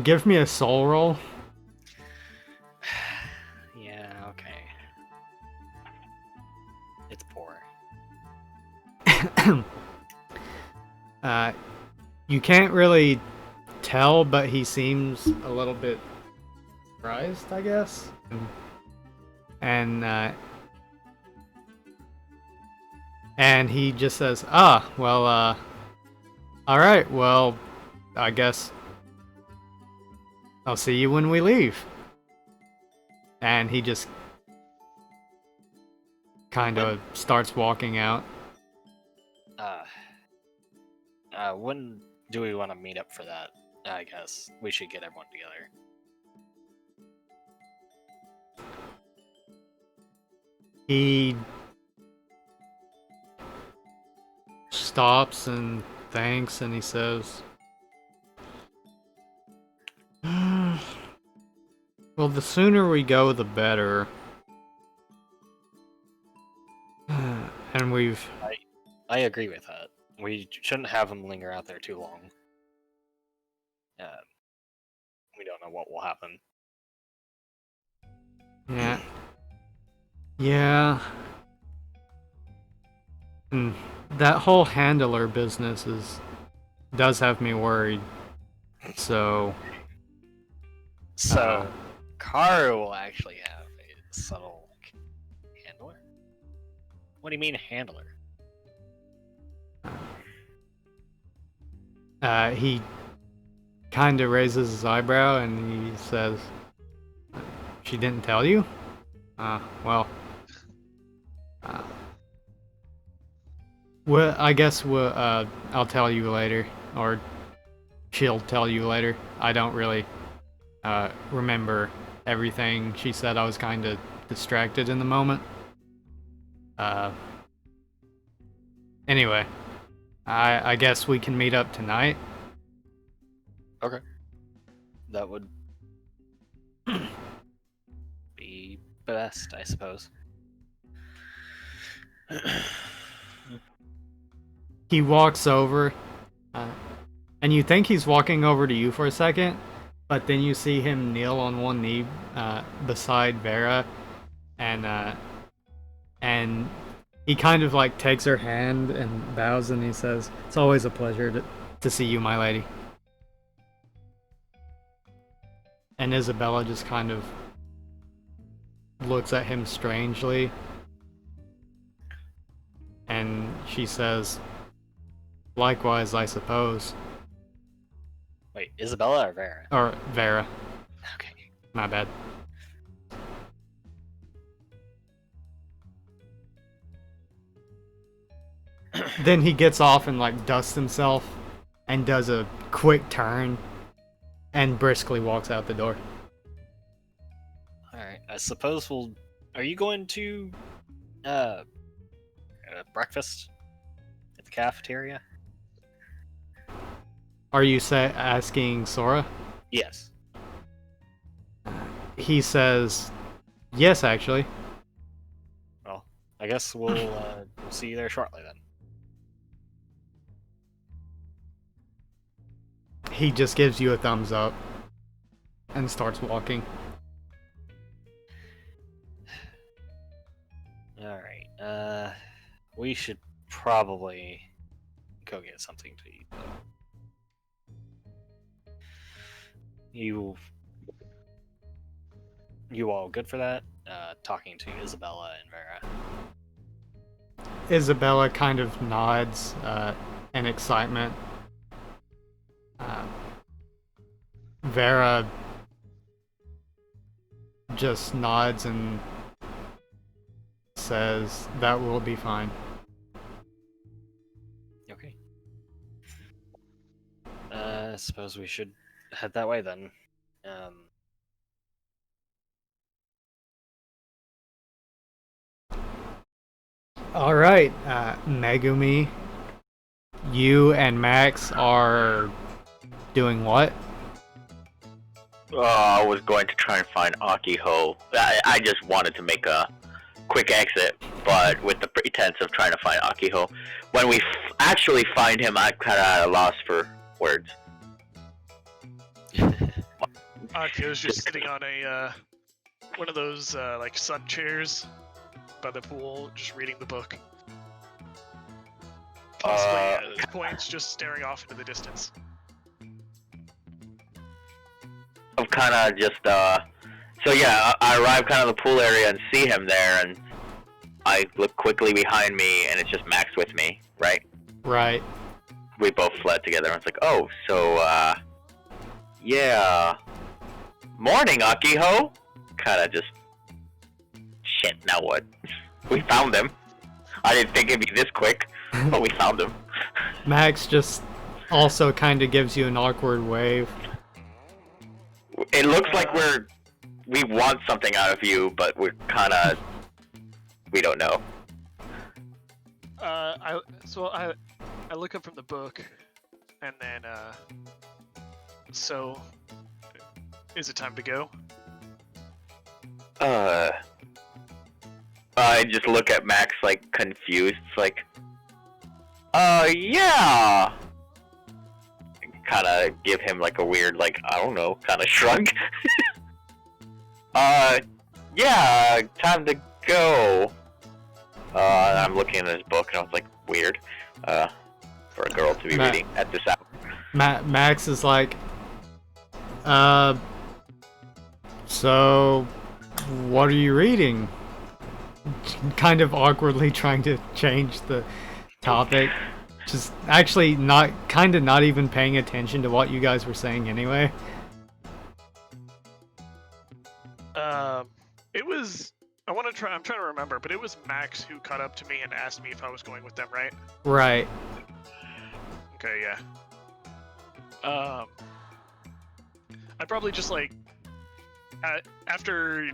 Give me a soul roll. Yeah, okay. It's poor. You can't really tell, but he seems a little bit surprised, I guess. And he just says, alright, well, I guess I'll see you when we leave. And he just kind of starts walking out. When do we want to meet up for that? I guess we should get everyone together. He stops and thanks, and he says, well, the sooner we go, the better. And I agree with that. We shouldn't have them linger out there too long. We don't know what will happen. Yeah. Yeah. That whole handler business does have me worried. So, Karu will actually have a subtle handler? What do you mean handler? He kind of raises his eyebrow and he says, she didn't tell you? Well, I guess I'll tell you later, or she'll tell you later. I don't really remember everything she said. I was kind of distracted in the moment. Anyway, I guess we can meet up tonight. Okay. That would be best, I suppose. He walks over, and you think he's walking over to you for a second, but then you see him kneel on one knee beside Vera, and he kind of like takes her hand and bows, and he says, "It's always a pleasure to see you, my lady." And Isabella just kind of looks at him strangely, and she says, "Likewise, I suppose." Wait, Isabella or Vera? Or Vera. Okay. My bad. Then he gets off and like dusts himself and does a quick turn and briskly walks out the door. Alright, I suppose we'll... Are you going to... breakfast? At the cafeteria? Are you asking Sora? Yes. He says, yes, actually. Well, I guess we'll see you there shortly then. He just gives you a thumbs up and starts walking. Alright, we should probably go get something to eat, though. You all good for that? Talking to Isabella and Vera. Isabella kind of nods in excitement. Vera just nods and says, that will be fine. Okay. I suppose we should head that way then. Alright, Megumi, you and Max are doing what? I was going to try and find Akiho. I just wanted to make a quick exit, but with the pretense of trying to find Akiho. When we actually find him, I'm kind of at a loss for words. Akio's just sitting on a one of those like sun chairs by the pool, just reading the book. Possibly at this point, just staring off into the distance. I'm kind of just, so yeah, I arrive kind of in the pool area and see him there, and I look quickly behind me, and it's just Max with me, right? Right. We both fled together, and it's like, oh, so, yeah. Morning, Akiho! Kind of just, shit, now what? We found him. I didn't think it'd be this quick, but we found him. Max just also kind of gives you an awkward wave. It looks like we want something out of you, but we're kind of, we don't know. I look up from the book, and then so is it time to go? I just look at Max like confused, like, yeah. Kind of give him like a weird, like, I don't know, kind of shrug. Yeah, time to go. I'm looking at his book and I was like, weird, for a girl to be reading at this hour. Max is like, so, what are you reading? Kind of awkwardly trying to change the topic. Just actually not even paying attention to what you guys were saying anyway. It was. I'm trying to remember, but it was Max who caught up to me and asked me if I was going with them, right? Right. Okay, yeah. I'd probably just like after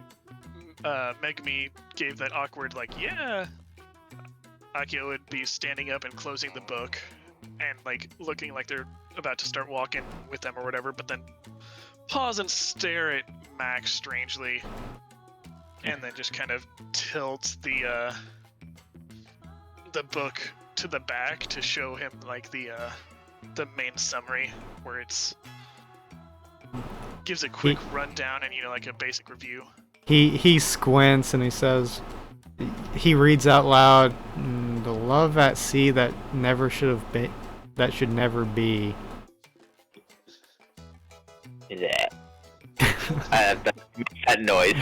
Megami gave that awkward like, yeah, Akio would be standing up and closing the book and like looking like they're about to start walking with them or whatever, but then pause and stare at Max strangely, and then just kind of tilt the book to the back to show him like the main summary where it's gives a quick rundown and like a basic review. He squints and he says, he reads out loud, "The love at sea that never should have been, that should never be." Yeah. that noise.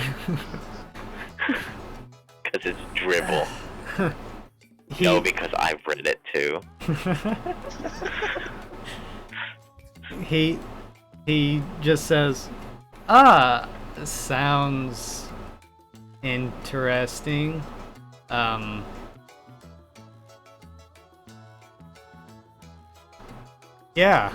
Because it's dribble. No, because I've read it too. He just says, sounds interesting. Yeah.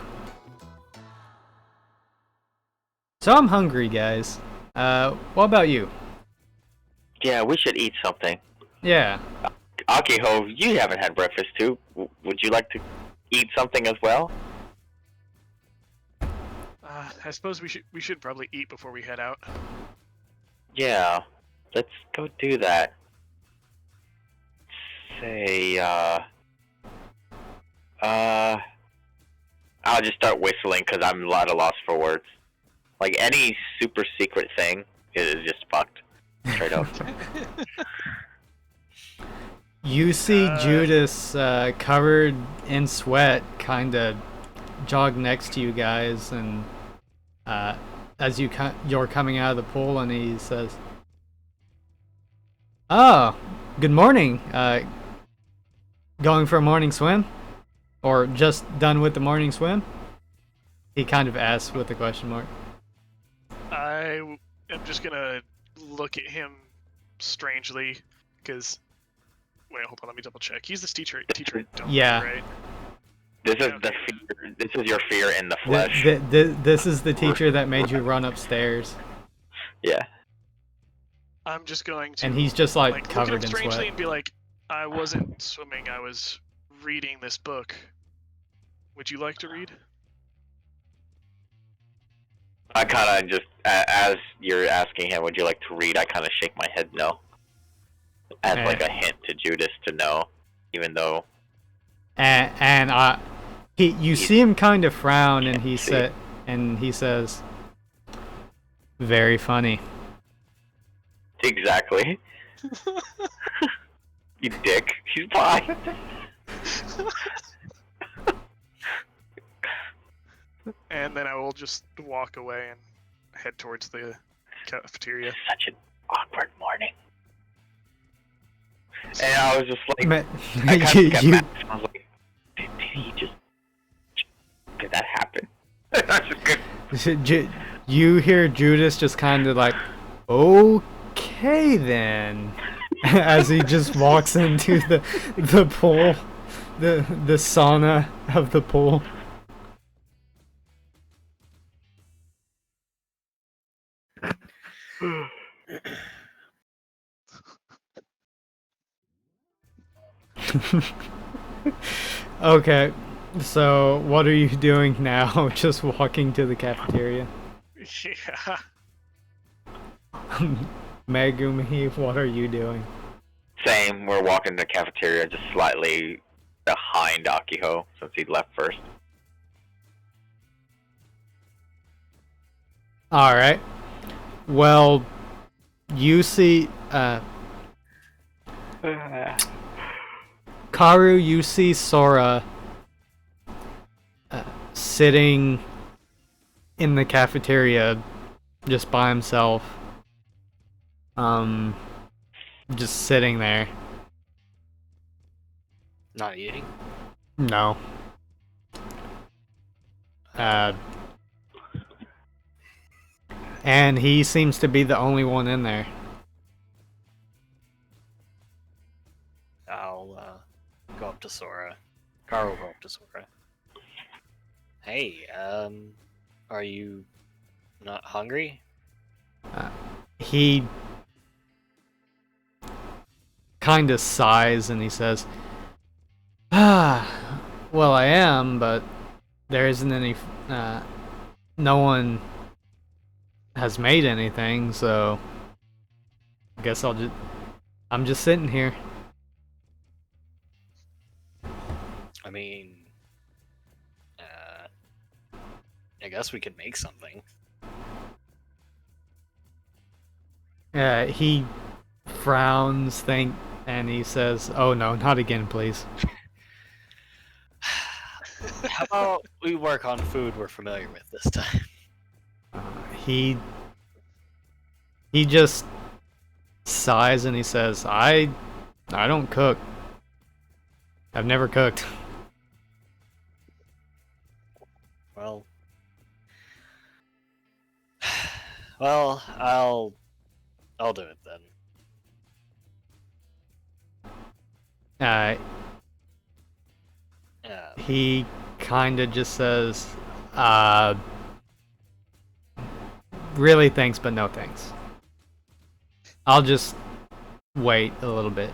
So I'm hungry, guys. What about you? Yeah, we should eat something. Yeah. Akiho, you haven't had breakfast too. Would you like to eat something as well? I suppose we should probably eat before we head out. Yeah, let's go do that. Say, I'll just start whistling because I'm at a loss for words. Like, any super secret thing is just fucked. Straight up. You see Judas covered in sweat kinda jog next to you guys, and as you're coming out of the pool, and he says, "Oh, good morning. Going for a morning swim? Or just done with the morning swim?" He kind of asks with a question mark. I am just gonna look at him strangely, because... Wait, hold on, let me double check. He's this teacher at Yeah. right? This is the fear. This is your fear in the flesh. This is the teacher that made you run upstairs. Yeah. I'm just going to... And he's just like look at covered him in strangely sweat. and be like, I wasn't swimming, I was reading this book. Would you like to read? I kind of just, as you're asking him, would you like to read? I kind of shake my head no. As like a hint to Judas to know, even though. You see him kind of frown, and he says, "Very funny." Exactly. You dick. He's fine. And then I will just walk away and head towards the cafeteria. Such an awkward morning. And I was just like, I kind of got mad. I was like, did he just? Did that happen? You hear Judas just kind of like, okay then, as he just walks into the pool, the sauna of the pool. Okay, so what are you doing now? Just walking to the cafeteria? Yeah. Megumi, what are you doing? Same, we're walking to the cafeteria just slightly behind Akiho since he left first. Alright. Well, you see, Karu, you see Sora sitting in the cafeteria just by himself. Just sitting there. Not eating? No. And he seems to be the only one in there. I'll go up to Sora. Carl will go up to Sora. Hey, are you not hungry? He kind of sighs and he says, well, I am, but there isn't any, no one has made anything, so I guess I'm just sitting here. I mean, I guess we could make something. He frowns, and he says, "Oh no, not again, please." How about we work on food we're familiar with this time? He just sighs and he says, I don't cook. I've never cooked." Well, I'll do it then. He kind of just says, really thanks, but no thanks. I'll just wait a little bit.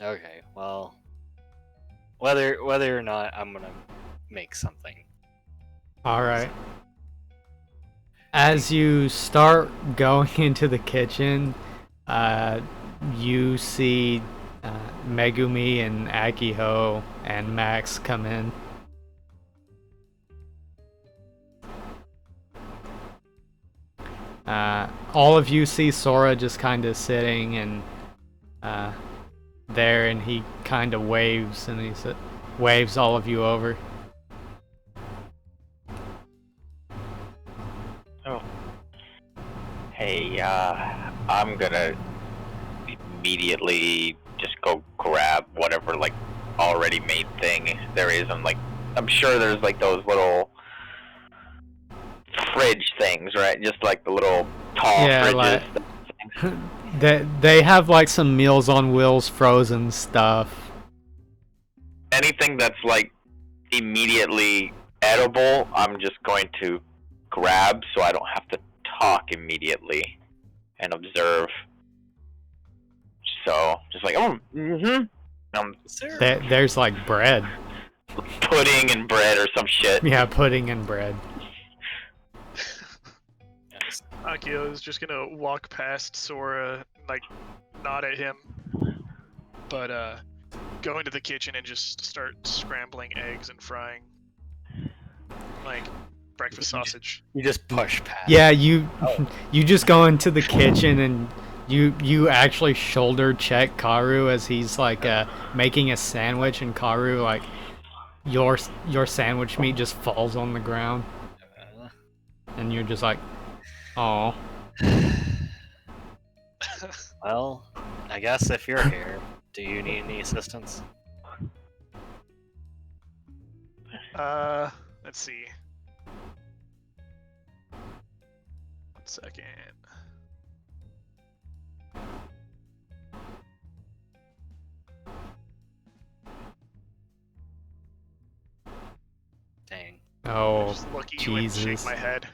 Okay, well, whether or not I'm gonna make something. Alright. As you start going into the kitchen, you see Megumi and Akiho and Max come in. All of you see Sora just kind of sitting and there, and he kind of waves, and he waves all of you over. Oh. Hey, I'm gonna immediately just go grab whatever, like, already made thing there is. I'm sure there's, like, those little fridge things, right? Just, like, the little tall fridges. They have, like, some Meals on Wheels frozen stuff. Anything that's, like, immediately edible, I'm just going to grab so I don't have to talk immediately and observe. So, just like, There's like bread. Pudding and bread or some shit. Yeah, pudding and bread. Akio is just gonna walk past Sora, like, nod at him, but go into the kitchen and just start scrambling eggs and frying, like, breakfast sausage. You just push past. Yeah, you just go into the kitchen and you actually shoulder check Karu as he's like making a sandwich, and Karu, like, your sandwich meat just falls on the ground, and you're just like, oh. Well, I guess if you're here, do you need any assistance? Let's see. 1 second. Dang. Oh, Just look at you and shake Jesus. my head.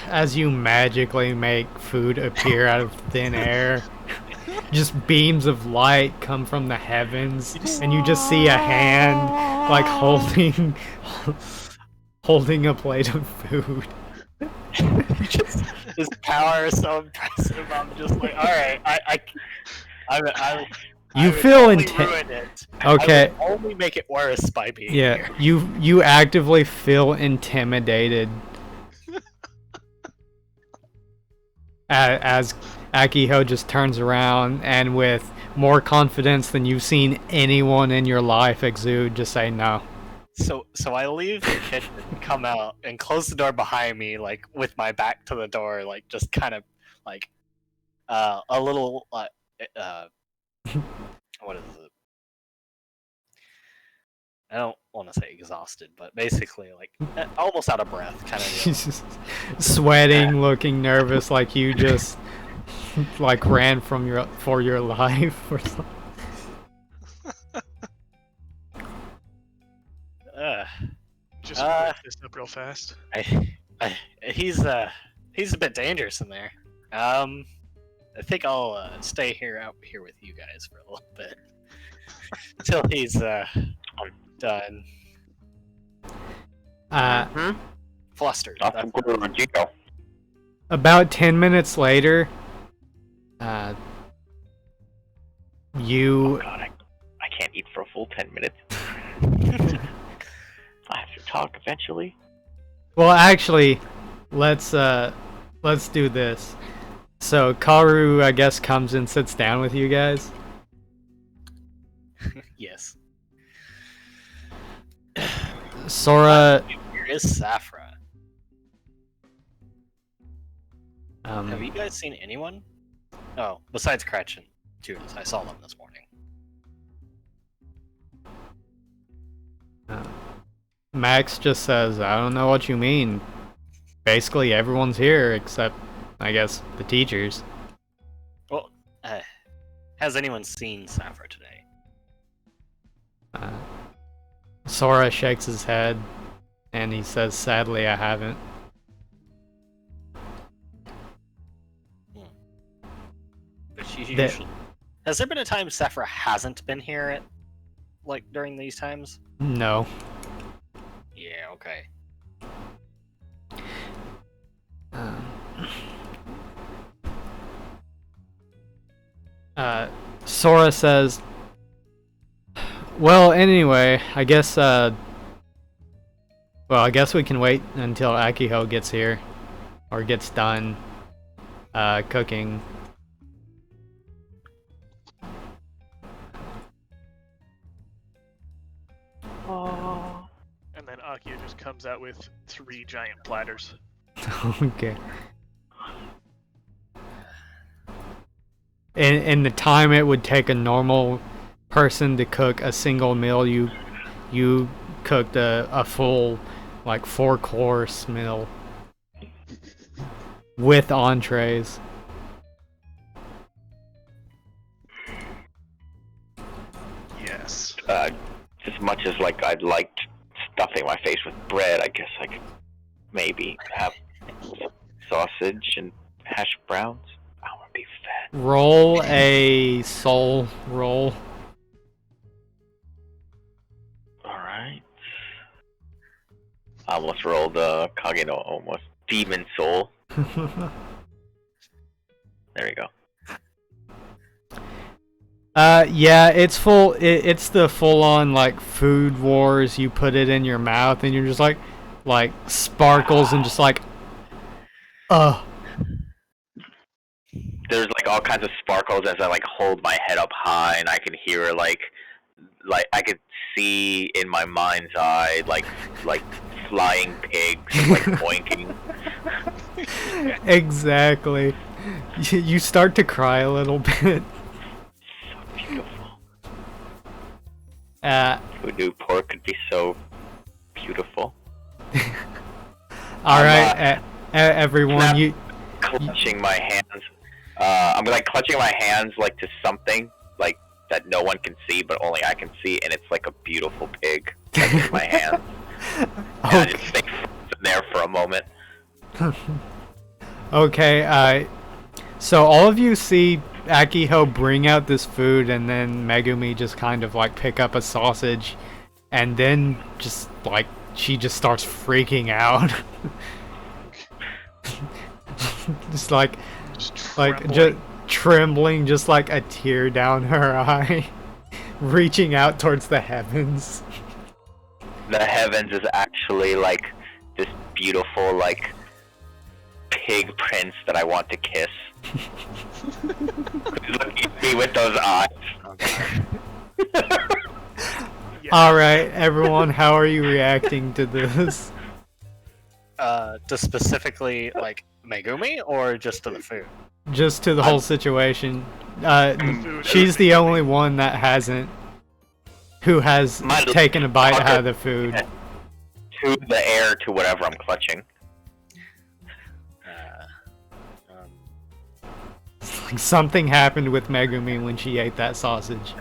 As you magically make food appear out of thin air, just beams of light come from the heavens, and you just see a hand, like, holding a plate of food. His power is so impressive. I'm just like, all right, I You would feel only intent. ruin it. Okay. I would only make it worse by being Yeah, here. you actively feel intimidated as Akiho just turns around and, with more confidence than you've seen anyone in your life exude, just say no. So I leave the kitchen, come out, and close the door behind me, like with my back to the door, like just kind of like a little what is it? I don't want to say exhausted, but basically like almost out of breath, kind of deal. Just sweating, looking nervous, like you just like ran for your life or something. Just whip this up real fast. He's a bit dangerous in there. I think I'll stay out here with you guys for a little bit until he's done. Flustered. About 10 minutes later, you Oh god, I can't eat for a full 10 minutes. I have to talk eventually. Well, actually, let's do this. So Karu, I guess, comes and sits down with you guys. Yes. Sora, Here is Safra. Have um, you guys seen anyone? Oh, besides Kretch and Judas, I saw them this morning. Max just says, I don't know what you mean. Basically, everyone's here except, I guess, the teachers. Well, has anyone seen Safra today? Sora shakes his head, and he says, sadly, I haven't. But she usually... Has there been a time Safra hasn't been here during these times? No. Yeah, okay. Sora says, well, anyway, I guess, I guess we can wait until Akiho gets here, or gets done, cooking. And then Akio just comes out with 3 giant platters. Okay. In the time it would take a normal person to cook a single meal, you cooked a full, like, 4-course meal with entrees. Yes. As much as like I'd liked stuffing my face with bread, I guess I could maybe have sausage and hash browns. I want to be fat. Roll a soul roll. Alright. I almost rolled Kageno almost. demon soul. There we go. Yeah, it's full. It's the full-on like food wars. You put it in your mouth, and you're just like sparkles, and just like, There's like all kinds of sparkles as I like hold my head up high, and I can hear like I could see in my mind's eye like flying pigs like boinking. Exactly. You start to cry a little bit. So beautiful. Who knew pork could be so beautiful? All right, everyone. You clutching my hands. I'm like clutching my hands like to something like that no one can see, but only I can see, and it's like a beautiful pig like, in my hands. And I just stay frozen there for a moment. Okay. So all of you see Akiho bring out this food, and then Megumi just kind of like pick up a sausage, and then just like she just starts freaking out. Just trembling, just like a tear down her eye, reaching out towards the heavens. The heavens is actually like this beautiful like pig prince that I want to kiss. Looking at me with those eyes. Yeah. Alright, everyone, how are you reacting to this? To specifically like Megumi or just to the food? Just to the whole situation. food. She's the only one that hasn't. Who has taken a bite out of the food. To the air, to whatever I'm clutching. Like something happened with Megumi when she ate that sausage.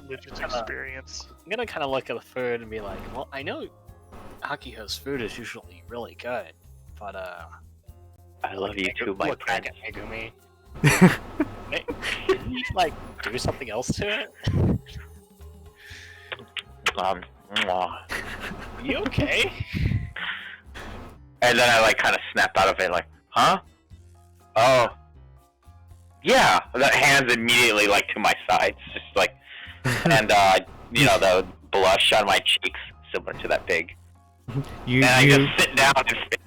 Religious experience. I'm gonna kind of look at the food and be like, well, I know Akiho's food is usually really good, but I love you too, my look back prince. at Megumi. Can you like do something else to it? Mwah. You okay? And then I like kind of snap out of it, like, huh? Oh, yeah. The hands immediately like to my sides, just like, and you know, the blush on my cheeks, similar to that pig. And I just sit down and sit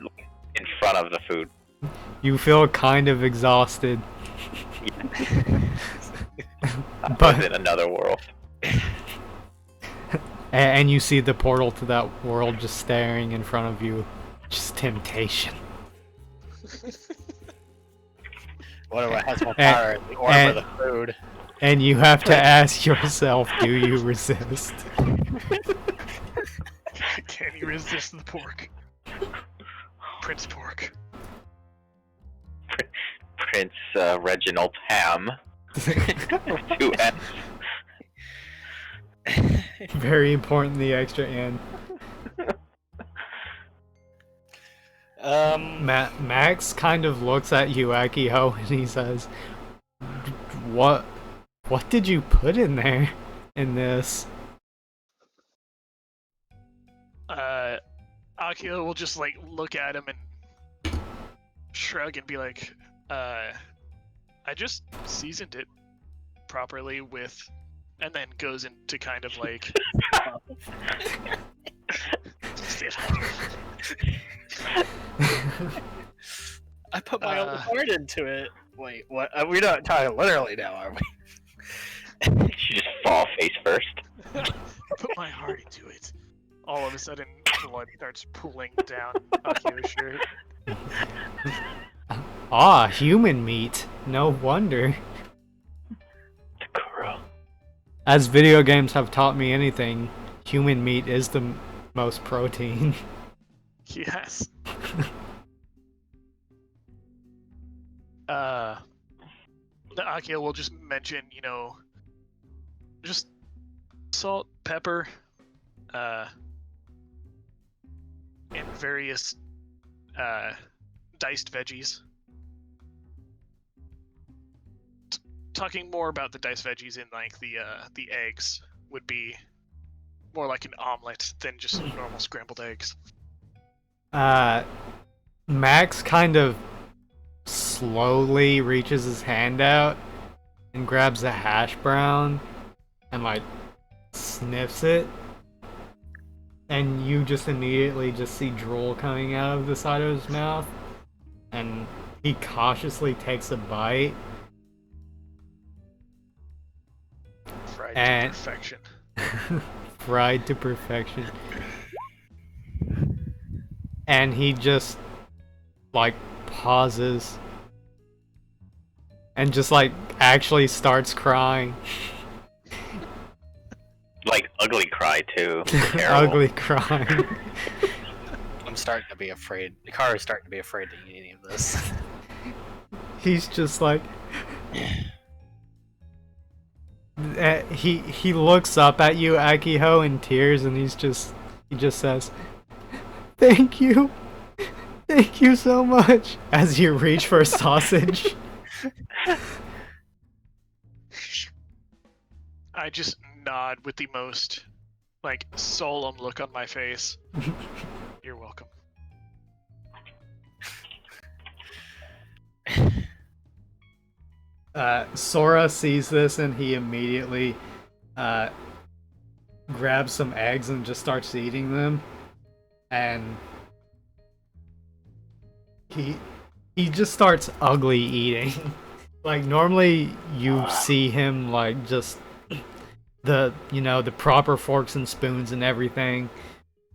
in front of the food. You feel kind of exhausted. I But- was in another world. And you see the portal to that world just staring in front of you. Just temptation. Whatever has more power, the orb or the food. And you have to ask yourself, do you resist? Can you resist the pork? Prince Pork. Prince Reginald Ham. Two N's. Very important, the extra N. Max kind of looks at you, Akiho, and he says, What did you put in there, in this? Akio will just like look at him and shrug and be like, I just seasoned it properly with, and then goes into kind of like I put my own heart into it. Wait, what? We're not talking literally now, are we? You just fall face first. put my heart into it. All of a sudden, blood starts pooling down Akio's shirt. Ah, human meat. No wonder. Takuro. As video games have taught me anything, human meat is the most protein. Yes. The Akio will just mention, you know, just salt, pepper, and various diced veggies. Talking more about the diced veggies in like the eggs would be more like an omelet than just normal scrambled eggs. Max kind of slowly reaches his hand out and grabs a hash brown and like sniffs it, and you just immediately just see drool coming out of the side of his mouth, and he cautiously takes a bite. Fried And- to perfection. Fried to perfection. And he just like pauses and just like actually starts crying. Like ugly cry too. Terrible. Ugly crying. I'm starting to be afraid. Hikaru's starting to be afraid to eat any of this. He's just like he looks up at you, Akiho, in tears, and he just says, "Thank you. Thank you so much," as you reach for a sausage. I just nod with the most, like, solemn look on my face. You're welcome. Sora sees this and he immediately grabs some eggs and just starts eating them. And he just starts ugly eating. Like normally you see him like just the proper forks and spoons and everything,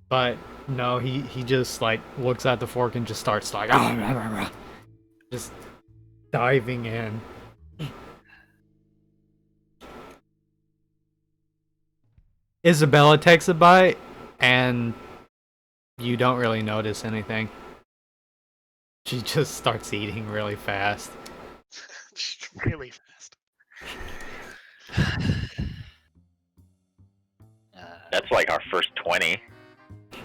but no, he just like looks at the fork and just starts like just diving in. Isabella takes a bite and you don't really notice anything. She just starts eating really fast. Really fast. That's like our first 20,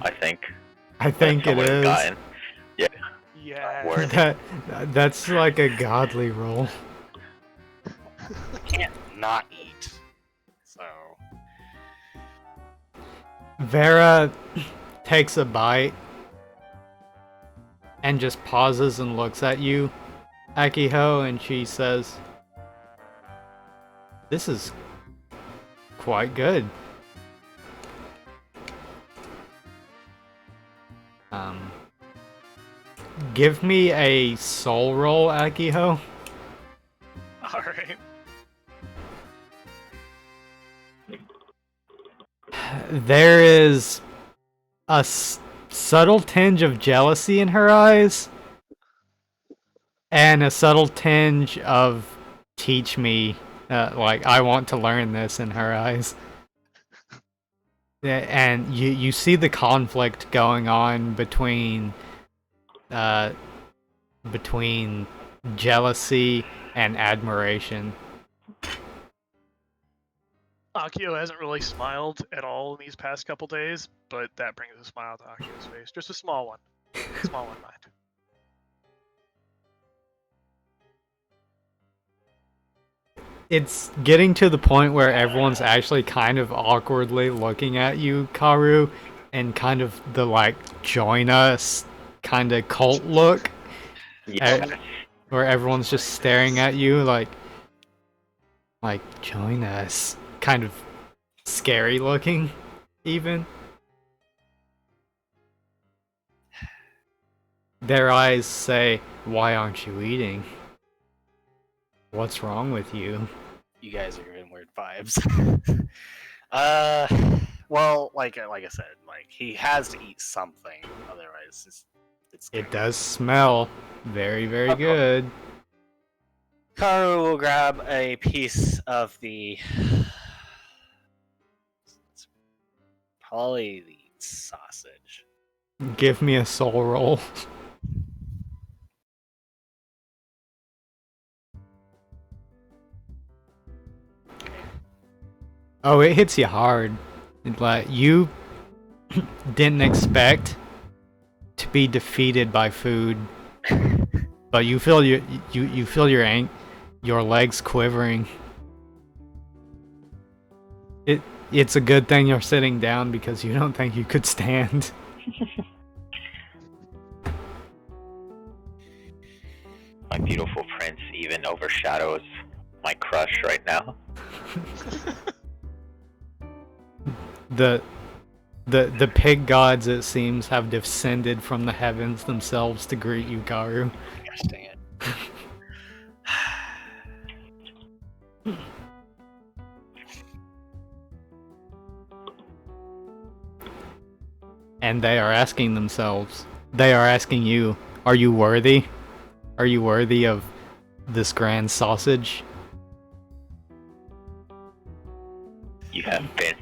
I think. I think it Someone has is. gotten. Yeah. Word. That's like a godly roll. Can't not eat. So Vera takes a bite and just pauses and looks at you, Akiho, and she says, "This is quite good." Give me a soul roll, Akiho. Alright. There is a subtle tinge of jealousy in her eyes, and a subtle tinge of teach me, like I want to learn this in her eyes. And you see the conflict going on between jealousy and admiration. Akio hasn't really smiled at all in these past couple days, but that brings a smile to Akio's face. Just a small one. Small one, mind. It's getting to the point where everyone's actually kind of awkwardly looking at you, Karu, and kind of the like join us kind of cult look, Yeah. where everyone's just staring at you like join us, kind of scary looking, even. Their eyes say, "Why aren't you eating? What's wrong with you?" you guys are in weird vibes. Well, like I said, like he has to eat something, otherwise it's It does smell very, very good. Karu will grab a piece of the probably the sausage. Give me a soul roll. Oh, it hits you hard. Like you didn't expect to be defeated by food, but you feel your legs quivering. It's a good thing you're sitting down because you don't think you could stand. overshadows my crush right now. The pig gods, it seems, have descended from the heavens themselves to greet you, Karu. Gosh dang it. And they are asking themselves, they are asking you, are you worthy? Are you worthy of this grand sausage? You have been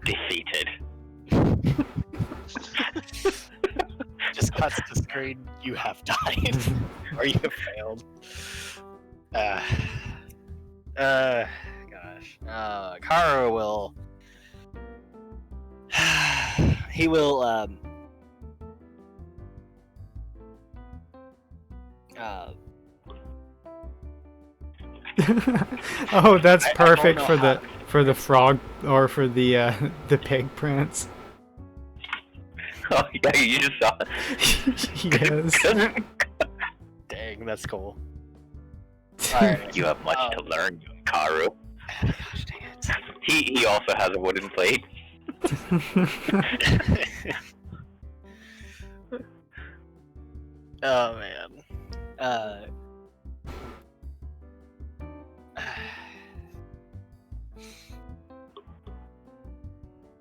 defeated. Just cuts to screen. You have died, or you have failed. Gosh. Kara will. He will. Oh, that's I don't perfect know for how- the frog or for the pig prince. Oh yeah, you just saw it. Yes. Dang, that's cool. Alright. You have much to learn, Karu. Gosh dang it. He also has a wooden plate. Oh man.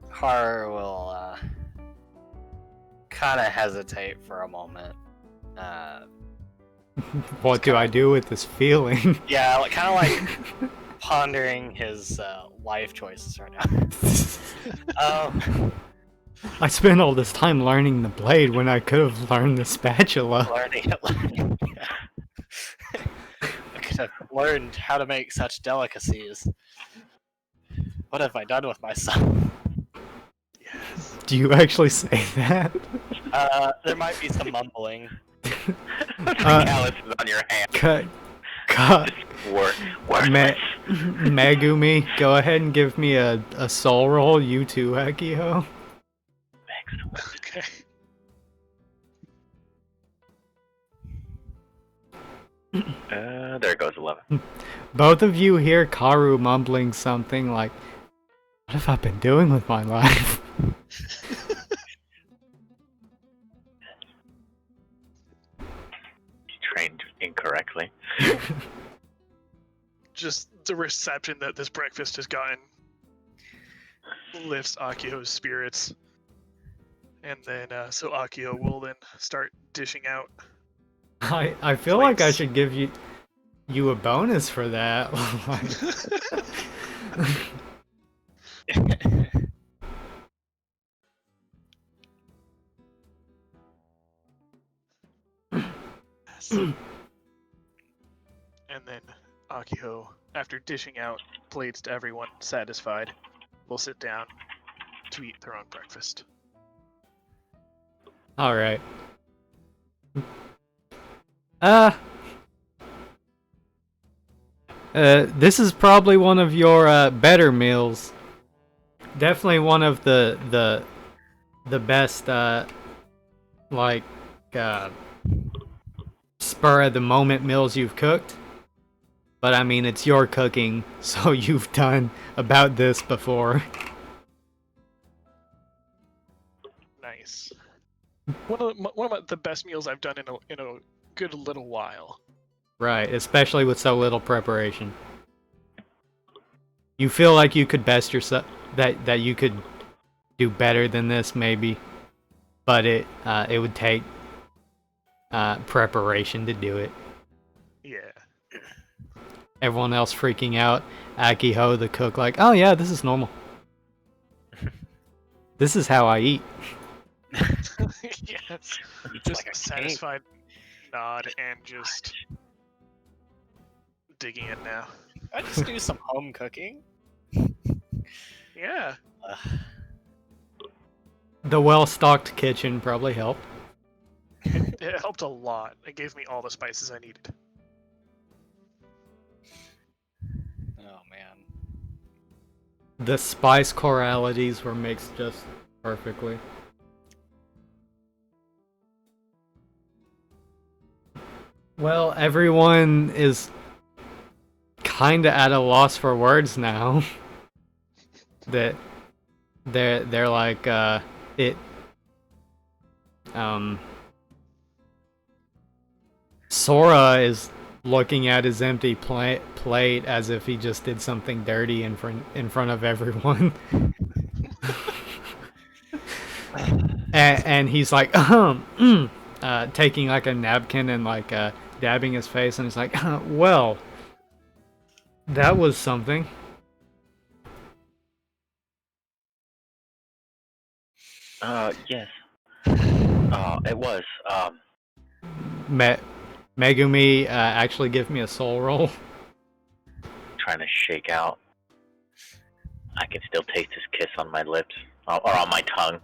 Har will kind of hesitate for a moment. What do I do with this feeling? Yeah, like, kind of like pondering his life choices right now. I spent all this time learning the blade when I could have learned the spatula. Learning it. I could have learned how to make such delicacies. What have I done with myself? Yes. Do you actually say that? There might be some mumbling. Callus is on your hand. Cut. Worthless. Megumi, go ahead and give me a soul roll. You too, Akiho. Okay. There goes 11. Both of you hear Karu mumbling something like, "What have I been doing with my life?" Trained incorrectly. Just the reception that this breakfast has gotten lifts Akiho's spirits. And then, so Akio will then start dishing out. I feel like I Plates. should give you a bonus for that. And then Akiho, after dishing out plates to everyone satisfied, will sit down to eat their own breakfast. All right. This is probably one of your better meals. Definitely one of the best like spur of the moment meals you've cooked. But I mean, it's your cooking, so you've done about this before. Nice. One of the best meals I've done in a good little while. Right, especially with so little preparation. You feel like you could best yourself, that you could do better than this, maybe, but it would take preparation to do it. Yeah. Everyone else freaking out. Akiho, the cook, like, oh yeah, this is normal. This is how I eat. Yes. It's Just like a satisfied nod and just digging in now. I just do some home cooking. Yeah. The well-stocked kitchen probably helped. It helped a lot. It gave me all the spices I needed. Oh man. The spice choralities were mixed just perfectly. Well, everyone is kind of at a loss for words now. that they're like it Sora is looking at his empty plate as if he just did something dirty in front of everyone. and he's like taking like a napkin and like dabbing his face, and he's like, well, that was something. Yes. It was. Megumi, actually give me a soul roll. Trying to shake out. I can still taste his kiss on my lips, or on my tongue.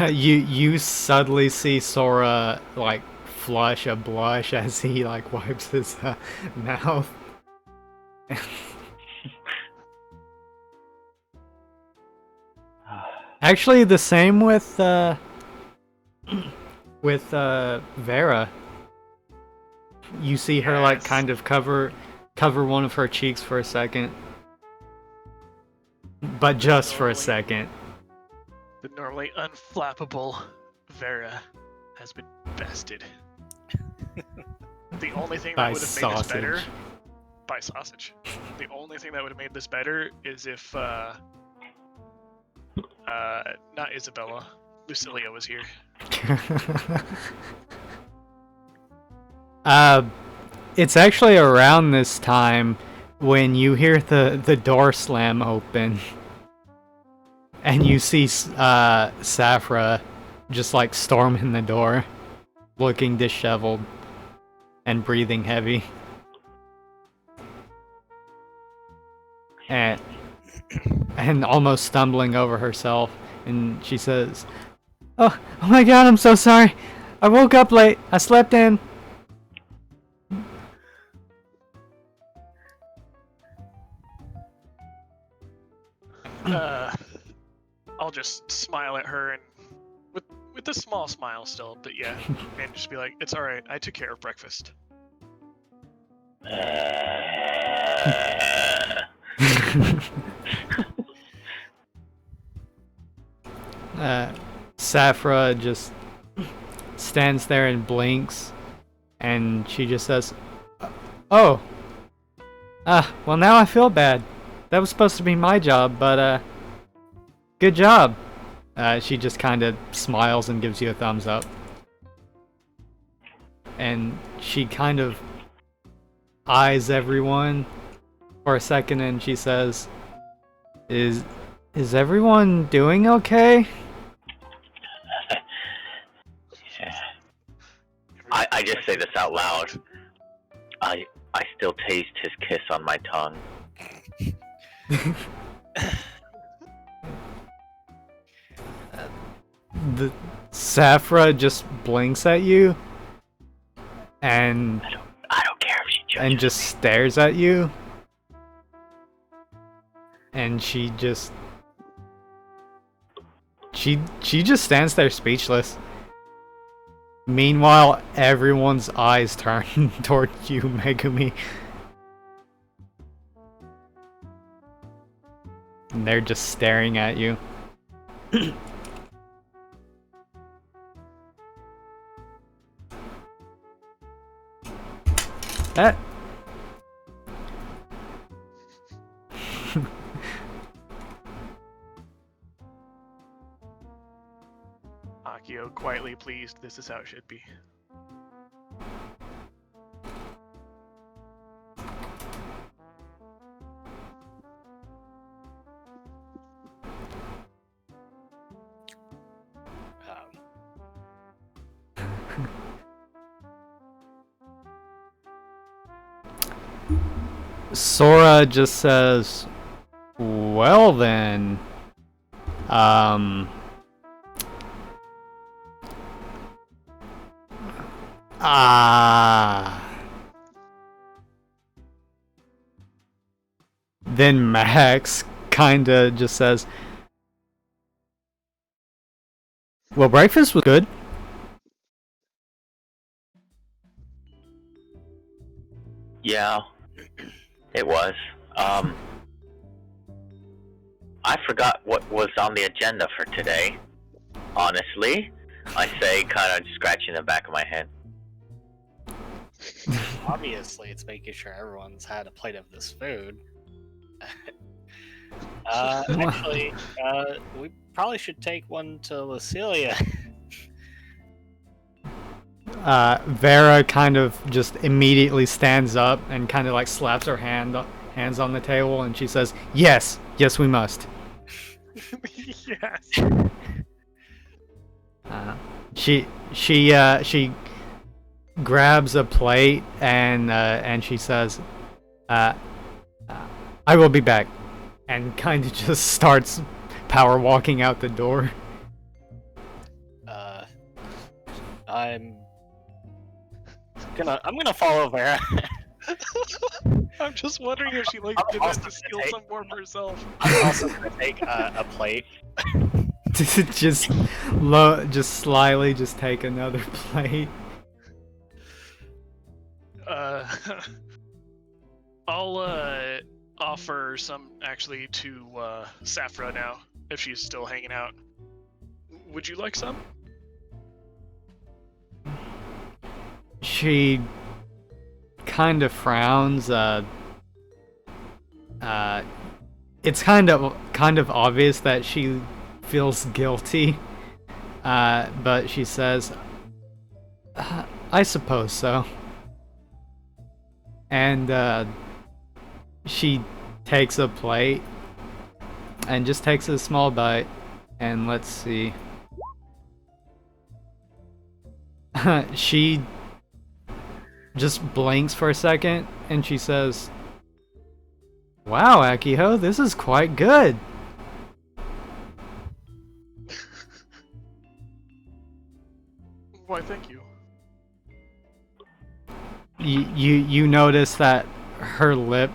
you suddenly see Sora like flush a blush as he like wipes his mouth. Actually, the same with Vera. You see her like kind of cover one of her cheeks for a second, but just for a second. The normally unflappable Vera has been bested. The only thing that would have made this better by sausage. The only thing that would have made this better is if not Isabella, Lucilia was here. It's actually around this time when you hear the door slam open, and you see Safra just like storm in the door, looking disheveled and breathing heavy. And almost stumbling over herself, and she says, oh my god, I'm so sorry. I woke up late. I slept in. I'll just smile at her and with a small smile still, but yeah, and just be like, it's alright, I took care of breakfast. Safra just stands there and blinks, and she just says, oh, well now I feel bad. That was supposed to be my job, but good job. She just kind of smiles and gives you a thumbs up. And she kind of eyes everyone for a second, and she says, Is everyone doing okay? I just say this out loud. I still taste his kiss on my tongue. The Safra just blinks at you, and I don't care if she judges and just stares at you, and she just stands there speechless. Meanwhile, everyone's eyes turn toward you, Megumi. And they're just staring at you. That. Akio quietly pleased, this is how it should be. Sora just says, well then, Then Max kinda just says, well, breakfast was good. Yeah, it was. I forgot what was on the agenda for today. Honestly, I say, kind of scratching the back of my head. Obviously, it's making sure everyone's had a plate of this food. Actually, we probably should take one to Lucilia. Vera kind of just immediately stands up and kind of like slaps her hands on the table, and she says, "Yes, yes, we must." Yes. She grabs a plate and she says, "I will be back," and kind of just starts power walking out the door. I'm gonna follow Vera. I'm just wondering if she like I'm did that also to steal gonna some more for herself. I'm also gonna take a plate. just slyly just take another plate. I'll offer some actually to Safra now if she's still hanging out. Would you like some? She kind of frowns. It's kind of obvious that she feels guilty, but she says, "I suppose so." And she takes a plate and just takes a small bite, and let's see. She just blinks for a second, and she says, "Wow, Akiho, this is quite good." Why, thank you. You notice that her lip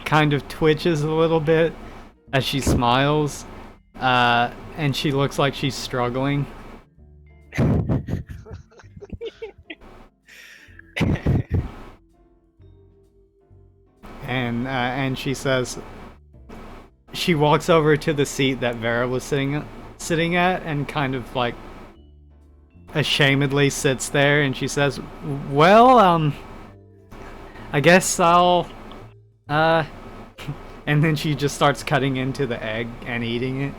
kind of twitches a little bit as she smiles, and she looks like she's struggling. And she says, she walks over to the seat that Vera was sitting at, and kind of like ashamedly sits there, and she says, "Well, I guess I'll and then she just starts cutting into the egg and eating it.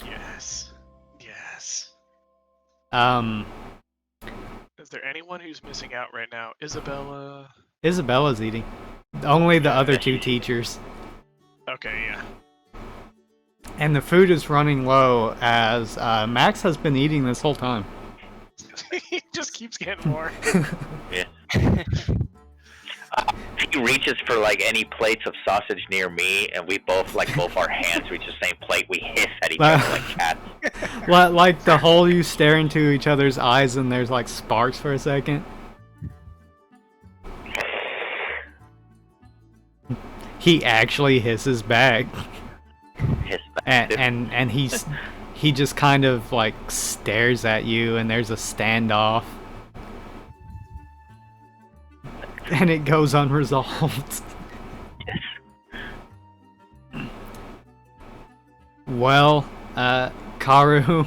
Yes. Yes. Is there anyone who's missing out right now? Isabella? Isabella's eating. Only the other two teachers. Okay, yeah. And the food is running low as Max has been eating this whole time. He just keeps getting more. Yeah. He reaches for like any plates of sausage near me, and we both our hands reach the same plate. We hiss at each other like cats. Like the whole you stare into each other's eyes, and there's like sparks for a second. He actually hisses back. Hiss back. And he just kind of like stares at you, and there's a standoff. And it goes unresolved. Yes. Well, Karu,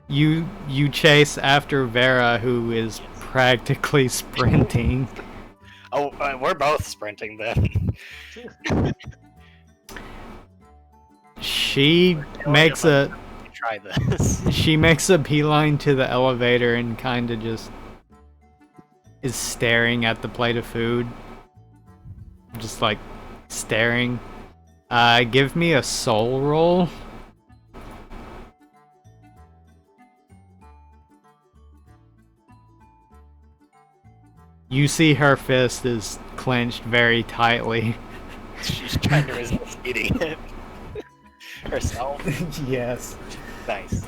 you chase after Vera, who is practically sprinting. Oh, we're both sprinting then. She makes a Try this. she makes a beeline to the elevator and kind of just is staring at the plate of food. Just like staring. Give me a soul roll. You see her fist is clenched very tightly. She's trying to resist eating it herself. Yes. Nice.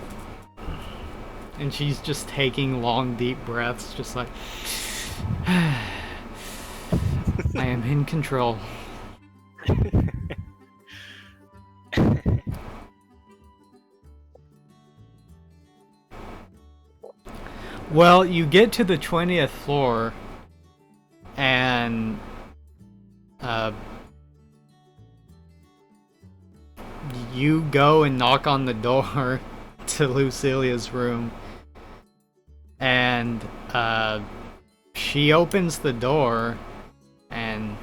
And she's just taking long, deep breaths, just like, I am in control. Well, you get to the 20th floor, and you go and knock on the door to Lucilia's room, and she opens the door, and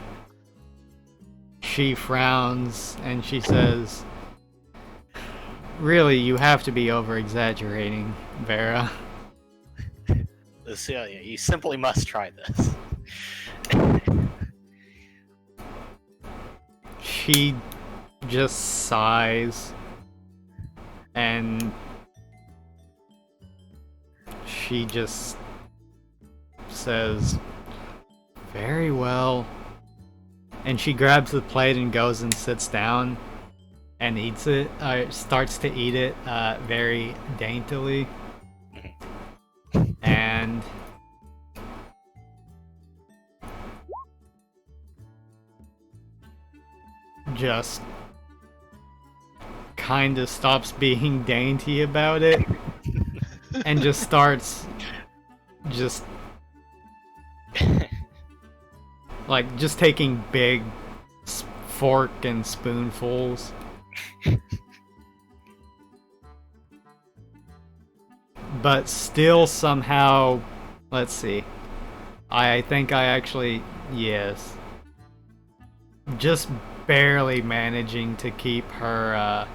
she frowns, and she says, "Really, you have to be over-exaggerating, Vera." Lucilia, you simply must try this. She just sighs, and she just says, "Very well." And she grabs the plate and goes and sits down and eats it, starts to eat it very daintily. And just kind of stops being dainty about it and just starts just like just taking big fork and spoonfuls. But still somehow, let's see, I think I actually, yes, just barely managing to keep her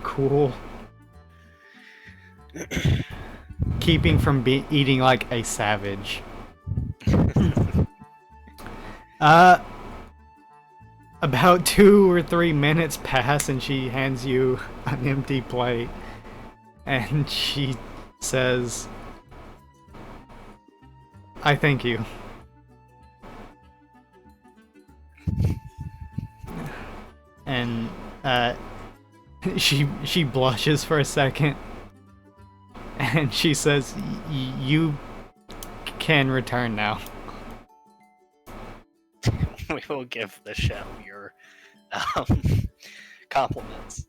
cool, keeping from eating like a savage. About 2 or 3 minutes pass and she hands you an empty plate, and she says, "I thank you." And she blushes for a second, and she says, "You can return now." We will give the show your compliments.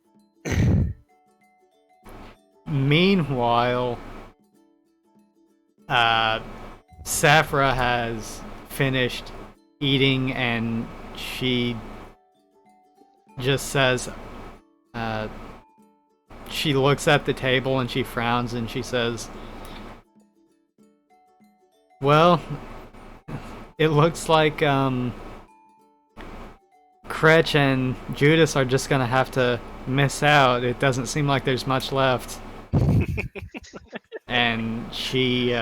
Meanwhile, Safra has finished eating, and she just says, she looks at the table and she frowns and she says, "Well, it looks like Kretch and Judas are just gonna have to miss out. It doesn't seem like there's much left." And she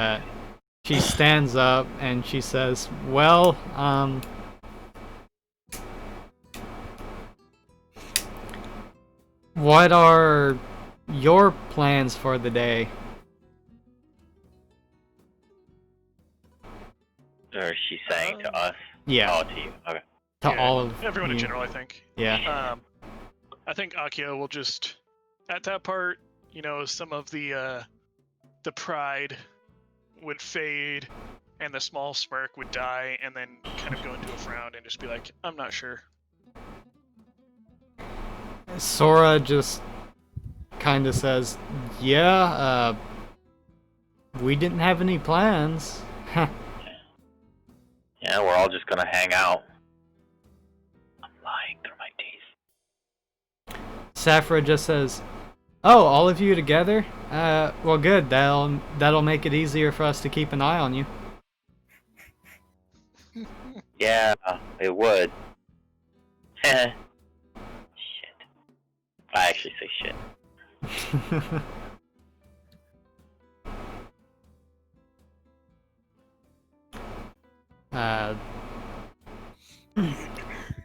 stands up and she says, "Well, what are your plans for the day?" Or is she saying to us? Yeah, Oh, to you. Okay. to Yeah, all of everyone in you. general, I think. Yeah. I think Akio will just, at that part, you know, some of the pride would fade, and the small smirk would die, and then kind of go into a frown and just be like, "I'm not sure." Sora just kind of says, "Yeah, we didn't have any plans." Yeah, we're all just gonna hang out. I'm lying through my teeth. Safra just says, "Oh, all of you together? Well, good. That'll make it easier for us to keep an eye on you." Yeah, it would. Shit. I actually say shit.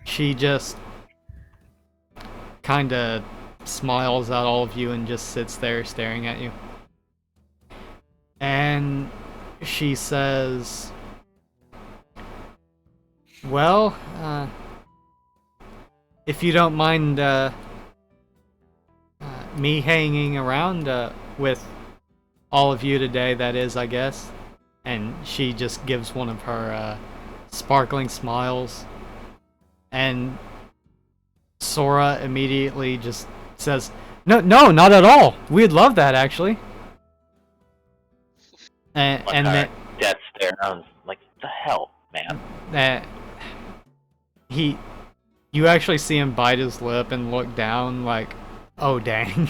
She just kind of smiles at all of you and just sits there staring at you. And she says, "Well, if you don't mind me hanging around with all of you today, that is, I guess." And she just gives one of her sparkling smiles. And Sora immediately just says, No, not at all. We'd love that, actually." and Like and our then death stare. I was like, the hell, man. that you actually see him bite his lip and look down like, oh dang.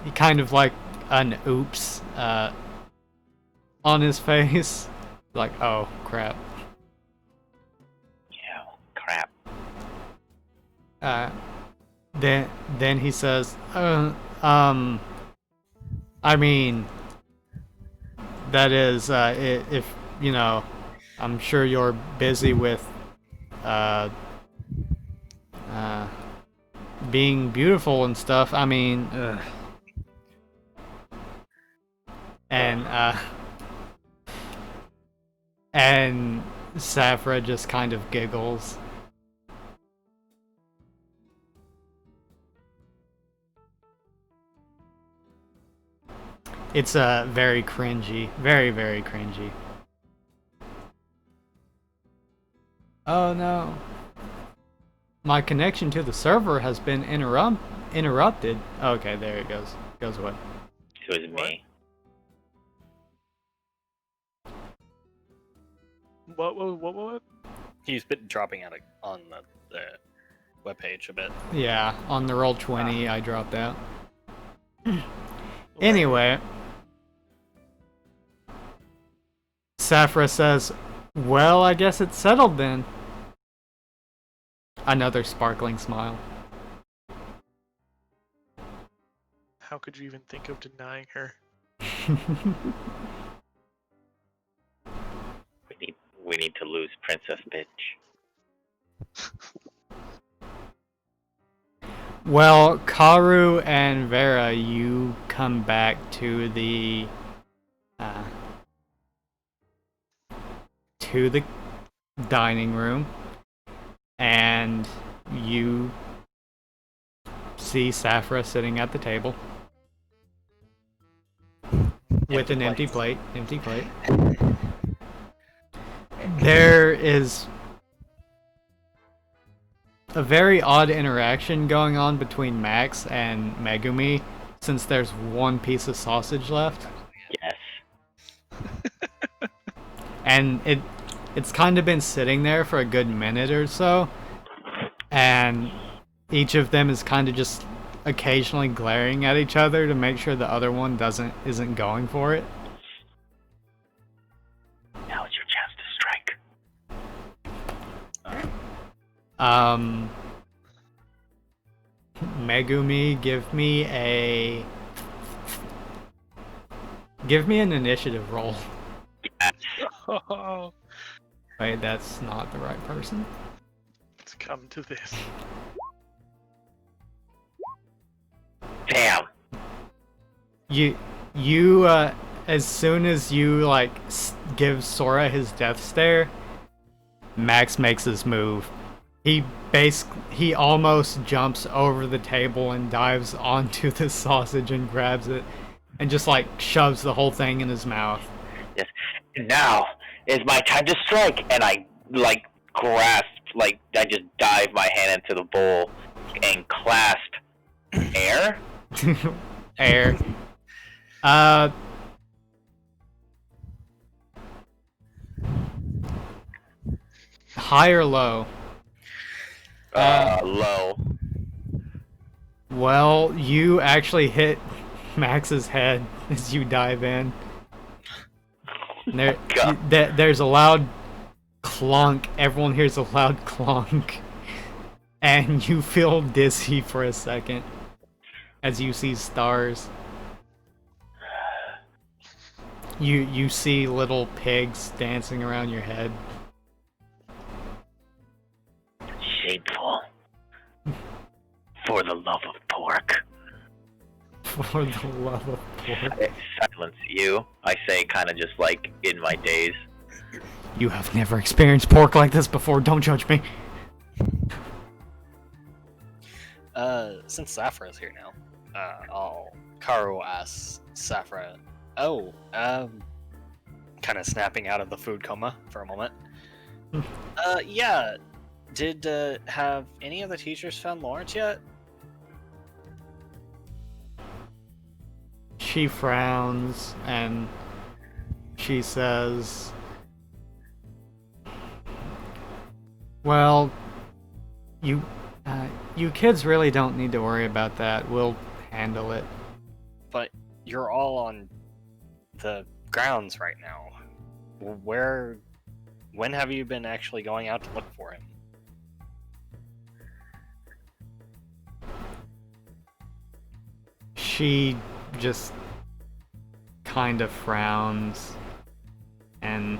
He kind of like an oops on his face, like, oh crap. Yeah, crap. Then he says, I mean, that is, if you know, I'm sure you're busy with being beautiful and stuff. I mean, and and Safra just kind of giggles. It's very cringy, very very cringy. Oh no. My connection to the server has been interrupted. Okay, there it goes. Goes away. It was me. What? He's been dropping out on the webpage a bit. Yeah, on the Roll20 I dropped out. Anyway, Safra says, well, I guess it's settled then. Another sparkling smile. How could you even think of denying her? We need to lose Princess Bitch. Well, Karu and Vera, you come back to the dining room, and you see Safra sitting at the table with an empty plate. There is a very odd interaction going on between Max and Megumi, since there's one piece of sausage left. Yes. And it's kind of been sitting there for a good minute or so, and each of them is kind of just occasionally glaring at each other to make sure the other one isn't going for it. Now is your chance to strike. Megumi, give me an initiative roll. Yes. Oh, Wait, that's not the right person. it's come to this. Damn. You as soon as you like give Sora his death stare, Max makes his move. He almost jumps over the table and dives onto the sausage and grabs it and just like shoves the whole thing in his mouth. Yes. Now is my time to strike, and I I just dive my hand into the bowl and clasp air. Air. High or low? Low. Well, you actually hit Max's head as you dive in. And there's a loud clunk. Everyone hears a loud clunk. And you feel dizzy for a second as you see stars. You see little pigs dancing around your head. Shameful. For the love of pork. For the love of pork. I silence you. I say, kind of just like in my daze. You have never experienced pork like this before. Don't judge me. Since Safra is here now, Karu asks Safra, kind of snapping out of the food coma for a moment. Yeah, did, have any of the teachers found Lawrence yet? she frowns and she says, well, you you kids really don't need to worry about that. We'll handle it. But you're all on the grounds right now. When have you been actually going out to look for him? She just kind of frowns and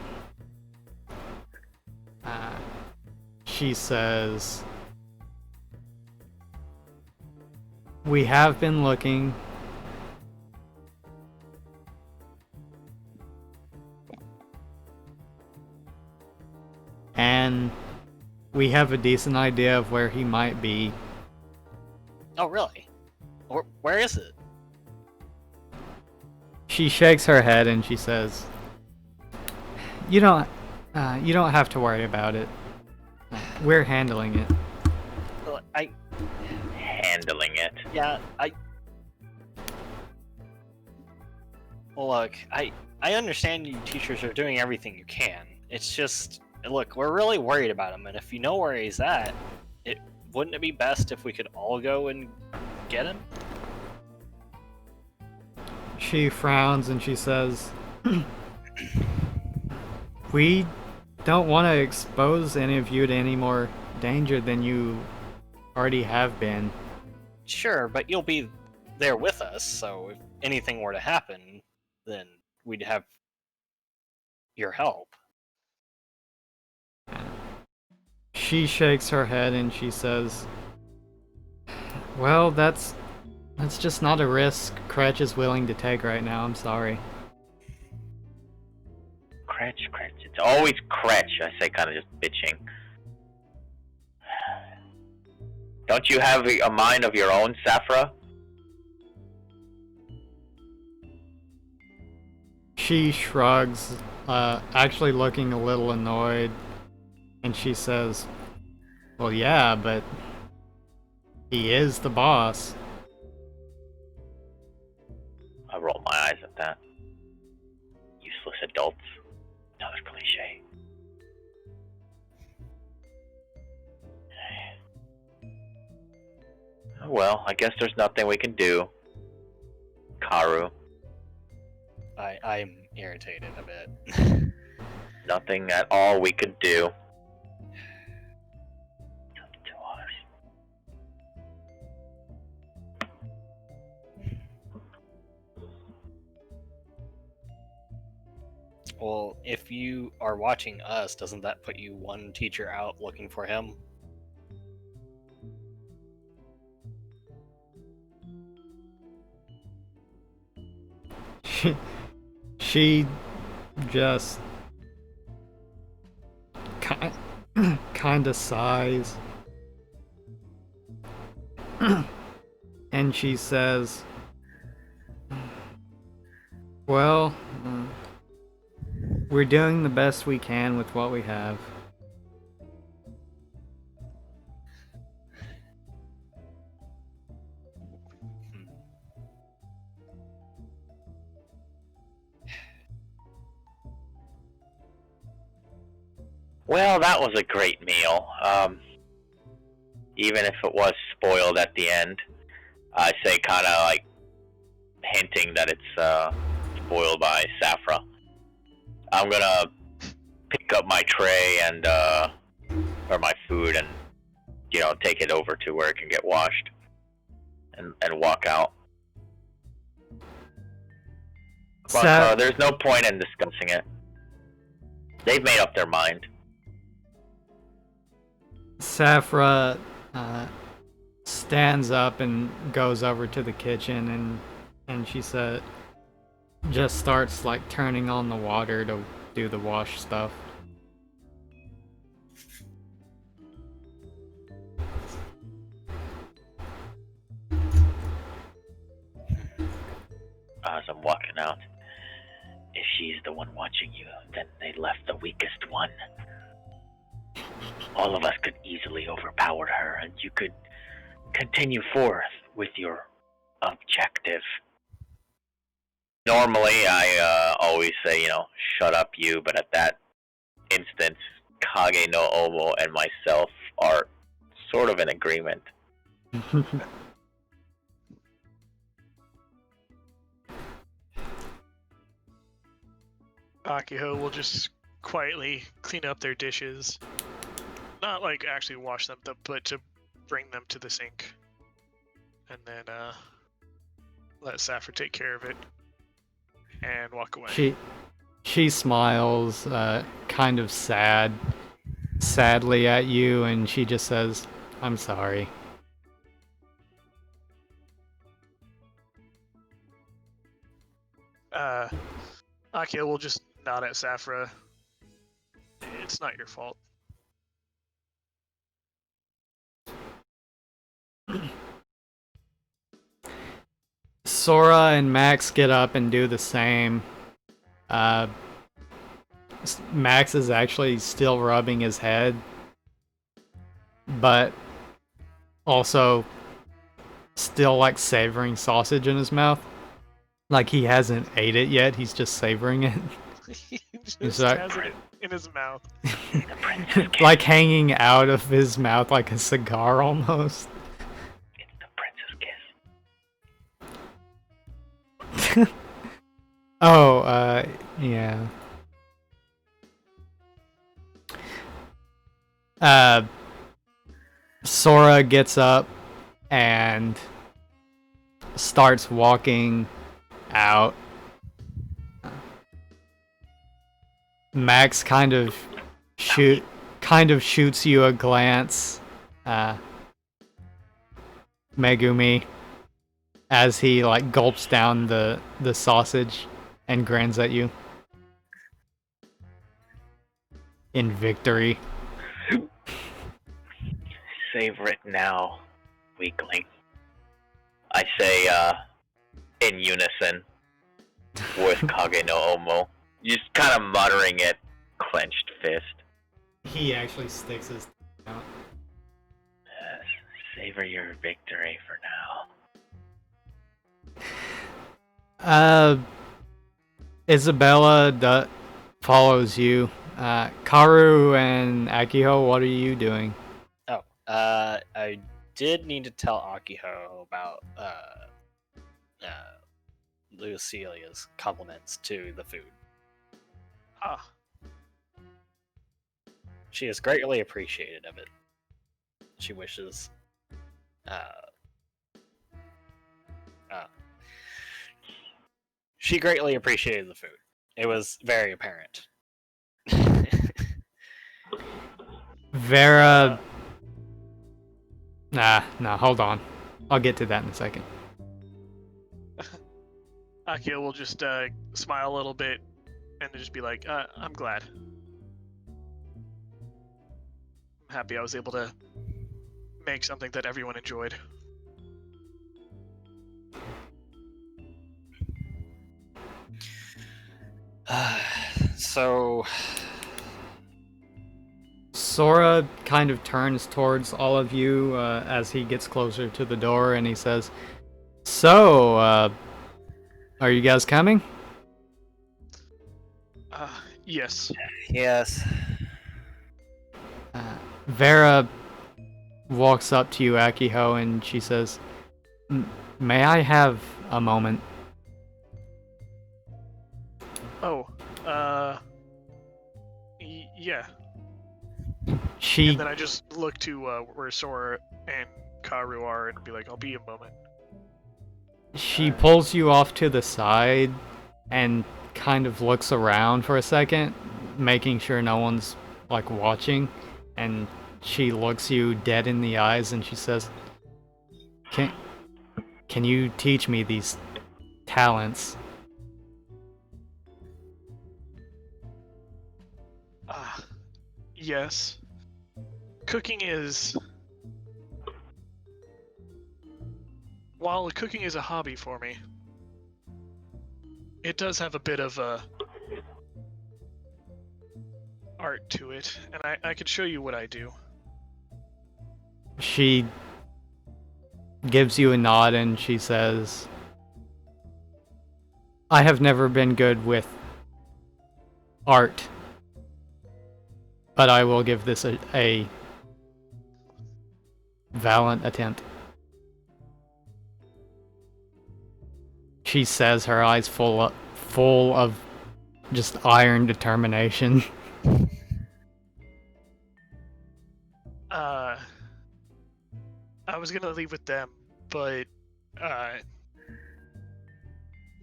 she says, we have been looking. And we have a decent idea of where he might be. Oh, really? Where is it? She shakes her head and she says, you don't have to worry about it. We're handling it. Handling it. Yeah, Well, look, I understand you teachers are doing everything you can. It's just, look, we're really worried about him, and if you know where he's at, wouldn't it be best if we could all go and get him? She frowns and she says, we don't want to expose any of you to any more danger than you already have been. Sure, but you'll be there with us, so if anything were to happen, then we'd have your help. She shakes her head and she says, well, that's just not a risk Cretch is willing to take right now. I'm sorry. Cretch. It's always Cretch, I say, kind of just bitching. Don't you have a mind of your own, Safra? She shrugs, actually looking a little annoyed, and she says, well, yeah, but he is the boss. I roll my eyes at that. Useless adults. Another cliche. Well, I guess there's nothing we can do. Karu. I'm irritated a bit. Nothing at all we could do. Up to us. Well, if you are watching us, doesn't that put you one teacher out looking for him? She just kind of sighs. And she says, well, we're doing the best we can with what we have. Well, that was a great meal. Even if it was spoiled at the end, I say kind of like hinting that it's spoiled by Safra. I'm gonna pick up my tray and or my food and take it over to where it can get washed and walk out. But there's no point in discussing it. They've made up their mind. Safra stands up and goes over to the kitchen and she said, just starts like turning on the water to do the wash stuff. As I'm walking out, if she's the one watching you, then they left the weakest one. All of us could easily overpower her, and you could continue forth with your objective. Normally, I always say, shut up, you. But at that instance, Kage no Omo and myself are sort of in agreement. Akiho will just quietly clean up their dishes. Not like actually wash them, but to bring them to the sink. And then let Saffron take care of it. And walk away. She smiles, kind of sadly at you, and she just says, "I'm sorry." Akio will just nod at Safra. It's not your fault. Sora and Max get up and do the same. Max is actually still rubbing his head, but also still like savoring sausage in his mouth. Like he hasn't ate it yet, he's just savoring it. He just Is that- has it in his mouth. Like hanging out of his mouth like a cigar almost. It's the princess kiss. Oh, yeah. Sora gets up and starts walking out. Max kind of shoots you a glance, Megumi, as he like gulps down the sausage and grins at you in victory. Savor it now, weakling. I say, in unison with Kage no Omo. Just kind of muttering it, clenched fist. He actually sticks his out. Yes, savor your victory for now. Isabella follows you. Karu and Akiho, what are you doing? Oh, I did need to tell Akiho about Lucilia's compliments to the food. Ah, She is greatly appreciated of it. She wishes she greatly appreciated the food. It was very apparent. Vera. Nah, hold on. I'll get to that in a second. Akio will just smile a little bit and then just be like, I'm glad. I'm happy I was able to make something that everyone enjoyed. So, Sora kind of turns towards all of you as he gets closer to the door and he says, "So, are you guys coming?" Yes. yes. Vera walks up to you, Akiho, and she says, "May I have a moment?" Oh, yeah. She And then I just look to where Sora and Karu are and be like, I'll be a moment. She pulls you off to the side and kind of looks around for a second, making sure no one's like watching, and she looks you dead in the eyes and she says, Can you teach me these talents?" Yes. Cooking is... While cooking is a hobby for me, it does have a bit of art to it, and I could show you what I do. She gives you a nod and she says, I have never been good with art, but I will give this a valiant attempt. She says, her eyes full of just iron determination. I was gonna leave with them, but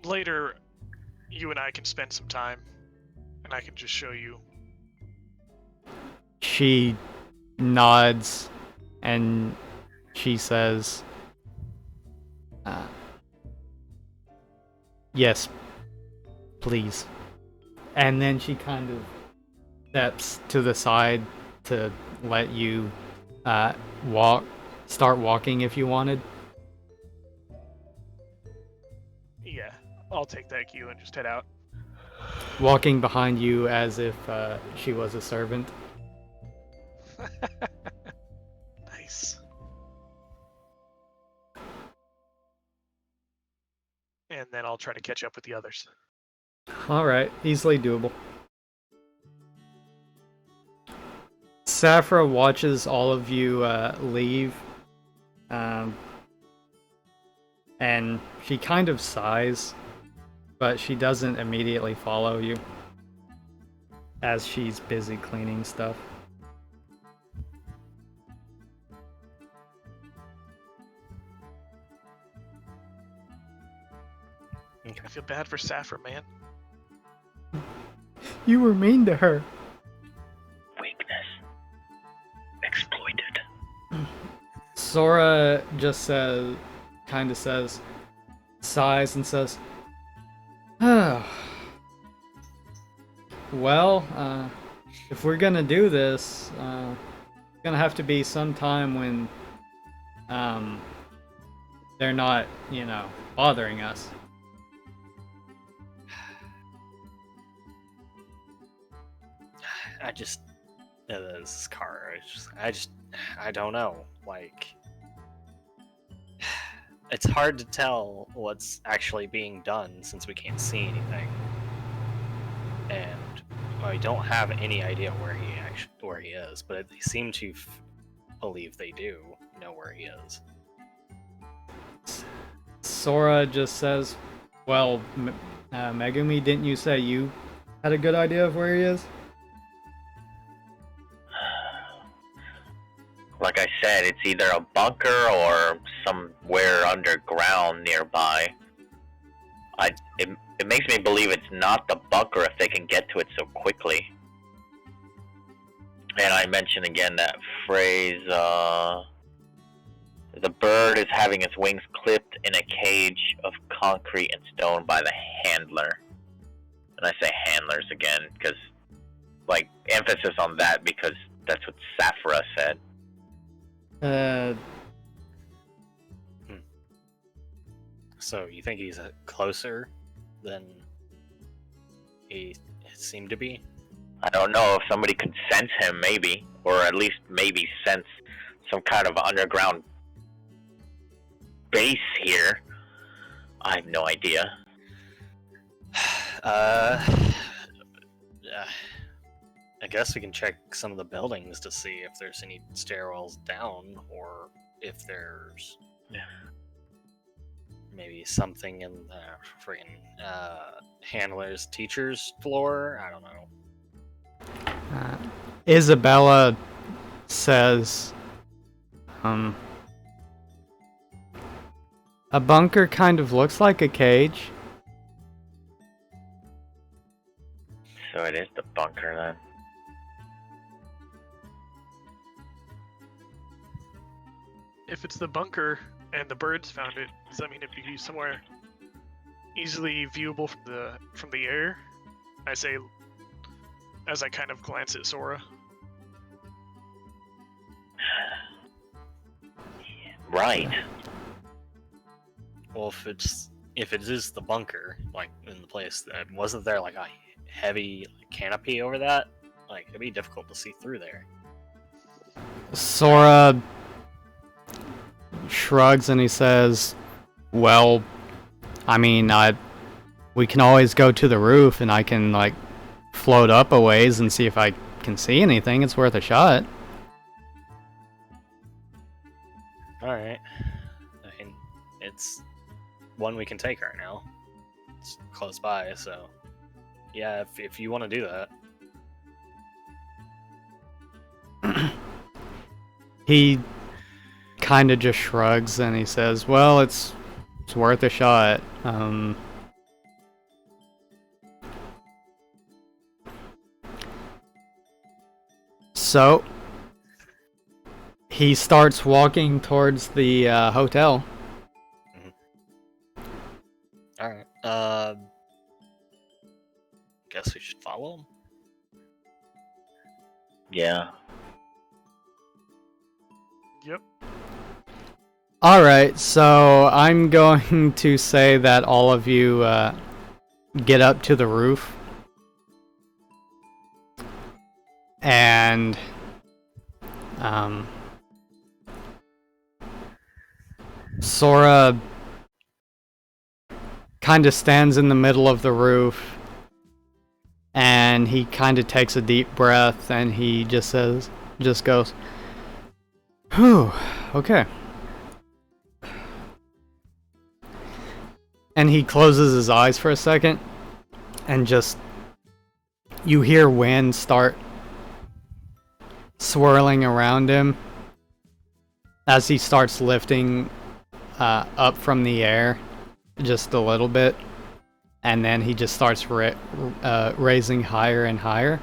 later you and I can spend some time, and I can just show you. She nods, and she says, yes, please. And then she kind of steps to the side to let you start walking if you wanted. Yeah, I'll take that cue and just head out. Walking behind you as if she was a servant. Nice. And then I'll try to catch up with the others. Alright, easily doable. Saphra watches all of you leave. And she kind of sighs, but she doesn't immediately follow you as she's busy cleaning stuff. I feel bad for Saphra, man. You were mean to her. Weakness. Exploited. Sora just sighs and says, oh. Well, if we're gonna do this, it's gonna have to be some time when, they're not, bothering us. This car, I don't know. Like, it's hard to tell what's actually being done since we can't see anything, and I don't have any idea where he is. But they seem to believe they do know where he is. Sora just says, well, Megumi, didn't you say you had a good idea of where he is? Like I said, it's either a bunker or somewhere underground nearby. It makes me believe it's not the bunker if they can get to it so quickly. And I mention again that phrase, the bird is having its wings clipped in a cage of concrete and stone by the handler. And I say handlers again, because, emphasis on that, because that's what Saphra said. So you think he's closer than he seemed to be? I don't know if somebody could sense him, maybe, or at least maybe sense some kind of underground base here. I have no idea. I guess we can check some of the buildings to see if there's any stairwells down, or if there's maybe something in the friggin' handler's teacher's floor. I don't know. Isabella says, a bunker kind of looks like a cage. So it is the bunker then. If it's the bunker and the birds found it, does that mean it'd be somewhere easily viewable from the air? I say, as I kind of glance at Sora. Right. Well, if it is the bunker, in the place, that wasn't there a heavy canopy over that? It'd be difficult to see through there. Sora shrugs and he says, well, I mean, we can always go to the roof and I can like float up a ways and see if I can see anything. It's worth a shot. Alright. I mean, it's one we can take right now. It's close by, so yeah, if you want to do that. He kind of just shrugs and he says, well, it's worth a shot. So he starts walking towards the hotel. Alright. Guess we should follow him. Yeah. Yep. Alright, so I'm going to say that all of you get up to the roof. And Sora kind of stands in the middle of the roof and he kind of takes a deep breath and he just goes, whew, okay. And he closes his eyes for a second and just, you hear wind start swirling around him as he starts lifting up from the air just a little bit, and then he just starts raising higher and higher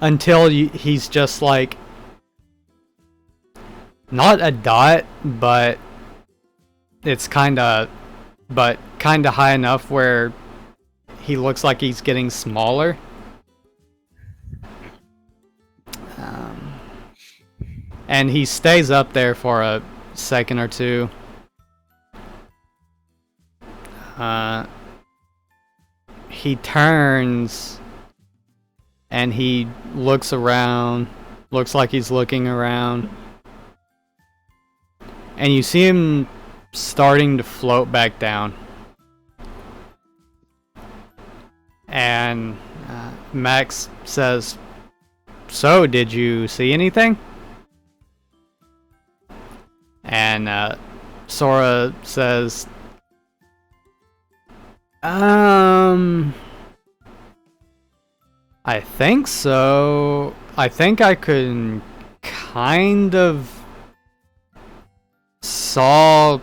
until he's just like not a dot, but it's kind of high enough where he looks like he's getting smaller. And he stays up there for a second or two. He turns and he looks around. Looks like he's looking around. And you see him starting to float back down. And Max says, so, did you see anything? And Sora says, I think so. I think I could kind of saw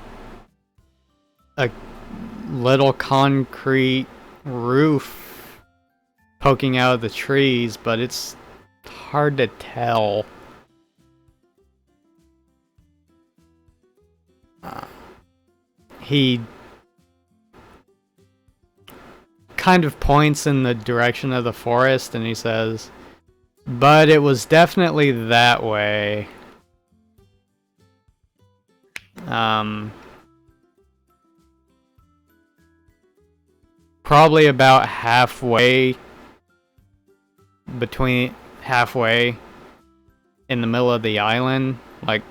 a little concrete roof poking out of the trees, but it's hard to tell. He kind of points in the direction of the forest and he says, but it was definitely that way. Probably about halfway in the middle of the island, like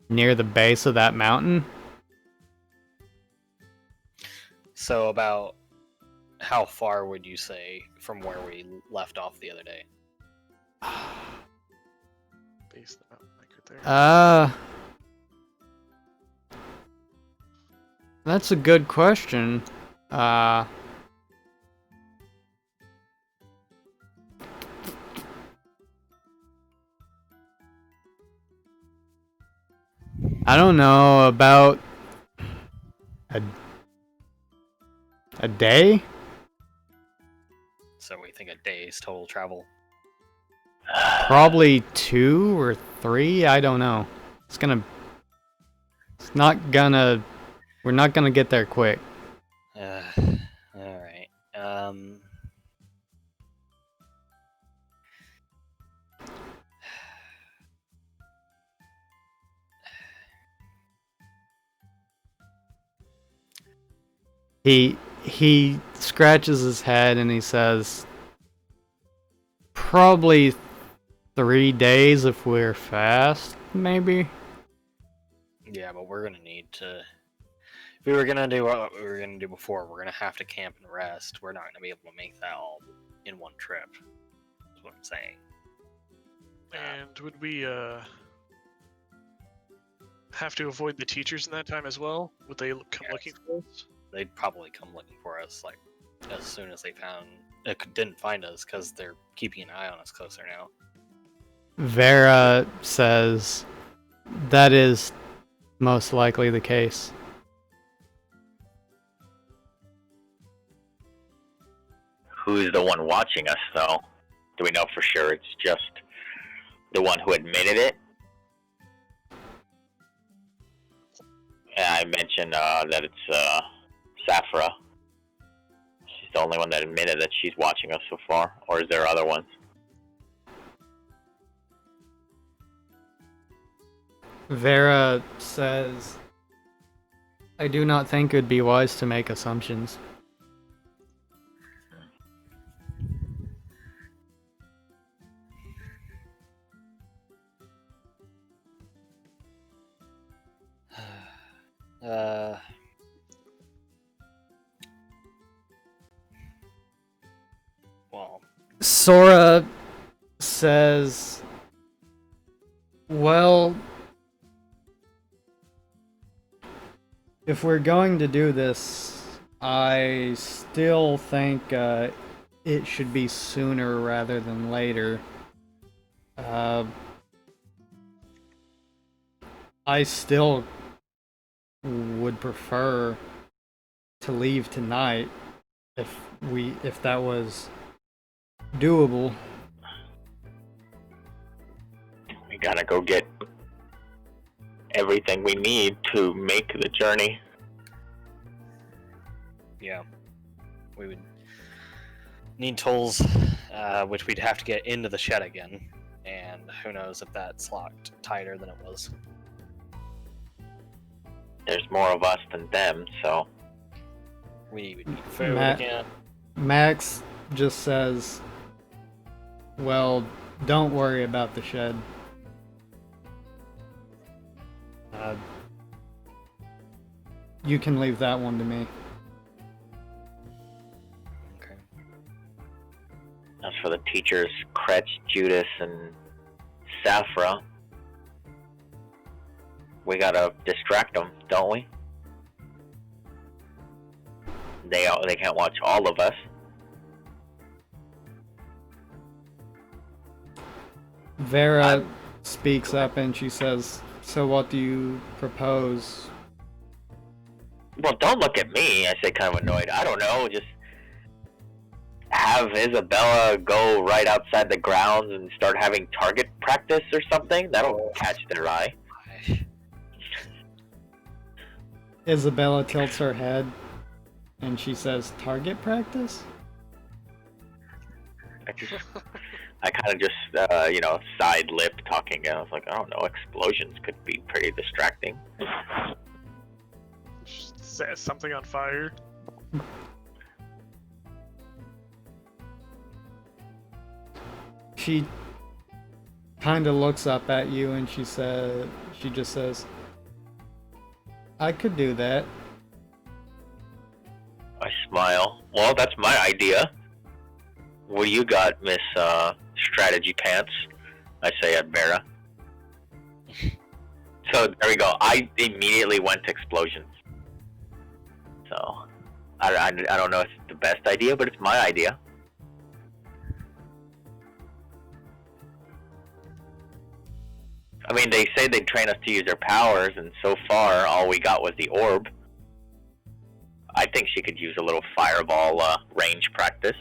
near the base of that mountain. So about how far would you say from where we left off the other day? Base the mountain, like right there. That's a good question. I don't know, about a day? So we think a day's total travel. Probably 2 or 3, I don't know. We're not gonna get there quick. Alright. He scratches his head and he says, probably 3 days if we're fast, maybe. Yeah, but we're gonna need to. If we were gonna do what we were gonna do before, we're gonna have to camp and rest. We're not gonna be able to make that all in one trip. That's what I'm saying. And would we have to avoid the teachers in that time as well? Would they come Yes. looking for us? They'd probably come looking for us like as soon as they didn't find us because they're keeping an eye on us closer now. Vera says that is most likely the case. Who's the one watching us, though? Do we know for sure it's just the one who admitted it? Yeah, I mentioned that it's Safra. She's the only one that admitted that she's watching us so far, or is there other ones? Vera says, I do not think it would be wise to make assumptions. Well, Sora says, well, if we're going to do this, I still think it should be sooner rather than later. I still would prefer to leave tonight if that was doable. We gotta go get everything we need to make the journey. yeah, we would need tools, which we'd have to get into the shed again, and who knows if that's locked tighter than it was. There's more of us than them, so We would need food Matt- again. Max just says, well, don't worry about the shed. You can leave that one to me. Okay. as for the teachers, Kretsch, Judas, and Safra, we gotta distract them, don't we? They can't watch all of us. Vera speaks up and she says, so what do you propose? Well, don't look at me, I say, kind of annoyed. I don't know, just have Isabella go right outside the grounds and start having target practice or something? That'll catch their eye. Isabella tilts her head and she says, target practice? I kind of just, side lip talking. I was like, I don't know, explosions could be pretty distracting. Set something on fire. She kind of looks up at you and she just says, I could do that. I smile. Well, that's my idea. What do you got, Miss Strategy Pants? I say at Vera. So there we go. I immediately went to explosions. So I don't know if it's the best idea, but it's my idea. I mean, they say they'd train us to use their powers, and so far all we got was the orb. I think she could use a little fireball range practice.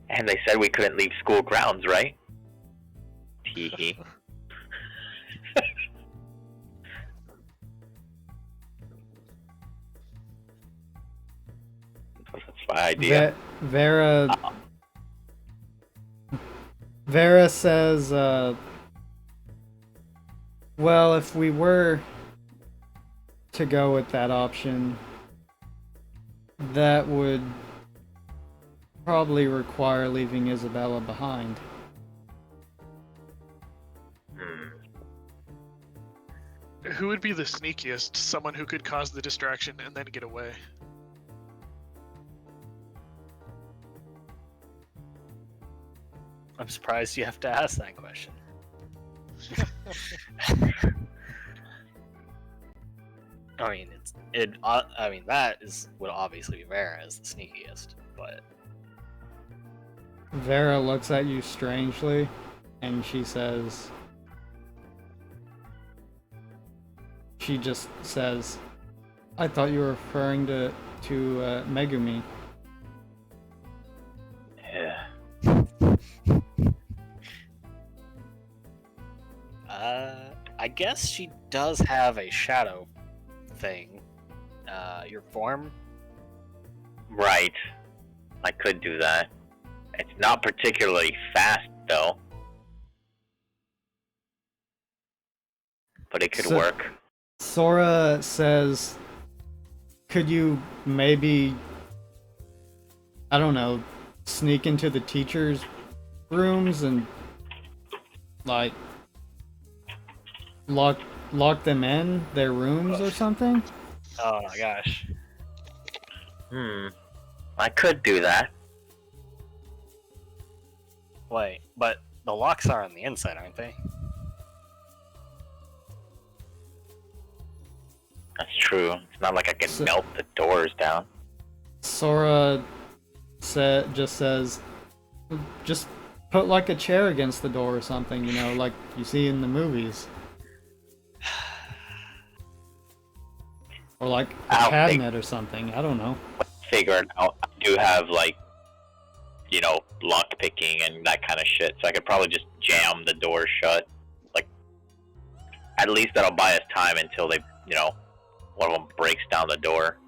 And they said we couldn't leave school grounds, right? Tee-hee. That's my idea. Vera says, well, if we were to go with that option, that would probably require leaving Isabella behind. Who would be the sneakiest? Someone who could cause the distraction and then get away. I'm surprised you have to ask that question. I mean, that would obviously be Vera as the sneakiest, but Vera looks at you strangely, and she says, I thought you were referring to Megumi. Yeah. I guess she does have a shadow thing. Your form? Right. I could do that. It's not particularly fast, though. But it could work. Sora says, could you maybe, I don't know, sneak into the teachers' rooms and, like, lock them in their rooms or something? Oh my gosh. I could do that. Wait, but the locks are on the inside, aren't they? That's true. It's not like I can melt the doors down. Sora just says, just put like a chair against the door or something, you know, like you see in the movies. Or like a cabinet or something, I don't know. Figure it out. I do have, like, you know, lock picking and that kind of shit, so I could probably just jam the door shut. Like, at least that'll buy us time until they, you know, one of them breaks down the door.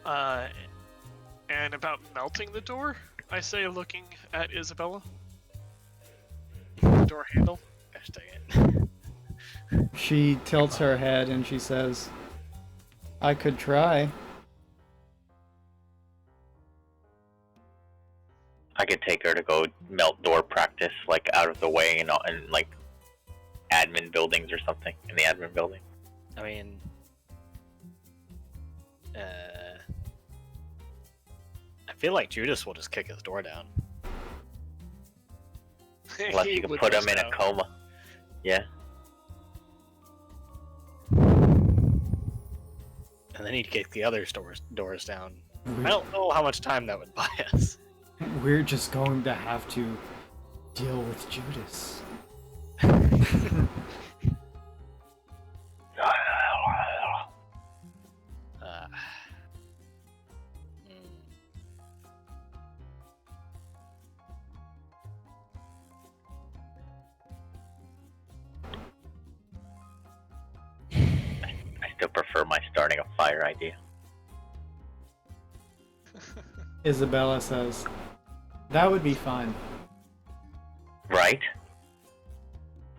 And about melting the door, I say, looking at Isabella. The door handle. Gosh dang it. She tilts her head and she says, I could try. I could take her to go melt door practice, like, out of the way, and like, admin buildings or something, in the admin building. I mean, I feel like Judas will just kick his door down. Unless you can put him in a coma. Yeah. And then he'd kick the other doors down. I don't know how much time that would buy us. We're just going to have to deal with Judas. I still prefer my starting a fire idea. Isabella says, that would be fine. Right?